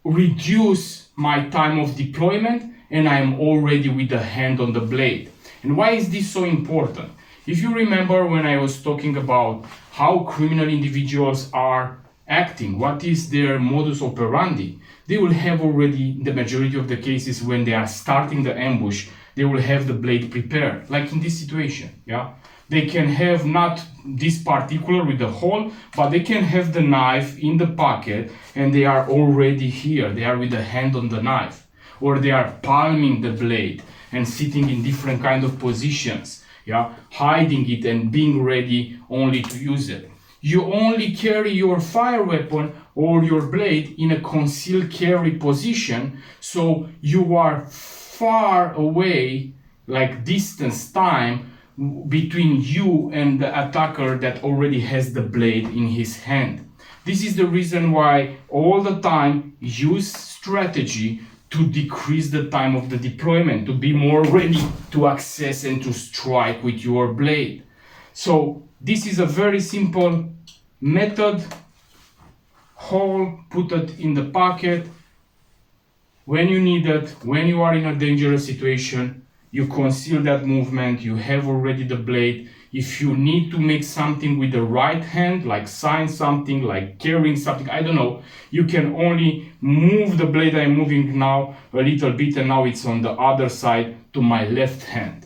reduce my time of deployment, and I am already with the hand on the blade. And why is this so important? If you remember when I was talking about how criminal individuals are acting, what is their modus operandi, they will have already, in the majority of the cases when they are starting the ambush, they will have the blade prepared, like in this situation. Yeah, they can have not this particular with the hole, but they can have the knife in the pocket and they are already here. They are with the hand on the knife, or they are palming the blade and sitting in different kind of positions. Yeah, hiding it and being ready only to use it. You only carry your fire weapon or your blade in a concealed carry position, so you are far away, like distance time between you and the attacker that already has the blade in his hand. This is the reason why all the time use strategy to decrease the time of the deployment, to be more ready to access and to strike with your blade. So this is a very simple method. Hole, put it in the pocket. When you need it, when you are in a dangerous situation, you conceal that movement, you have already the blade. If you need to make something with the right hand, like sign something, like carrying something, I don't know, you can only move the blade I'm moving now a little bit, and now it's on the other side to my left hand.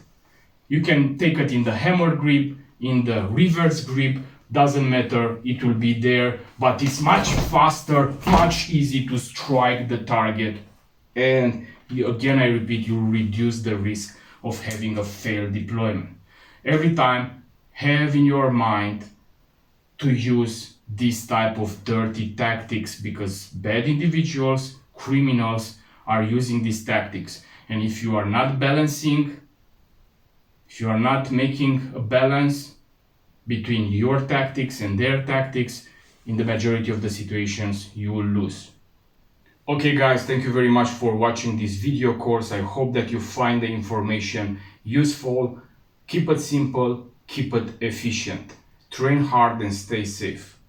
You can take it in the hammer grip, in the reverse grip, doesn't matter, it will be there, but it's much faster, much easier to strike the target. And again, I repeat, you reduce the risk of having a failed deployment. Every time, have in your mind to use this type of dirty tactics, because bad individuals, criminals are using these tactics. And if you are not balancing, if you are not making a balance between your tactics and their tactics, in the majority of the situations, you will lose. Okay guys, thank you very much for watching this video course. I hope that you find the information useful. Keep it simple, keep it efficient. train hard and stay safe.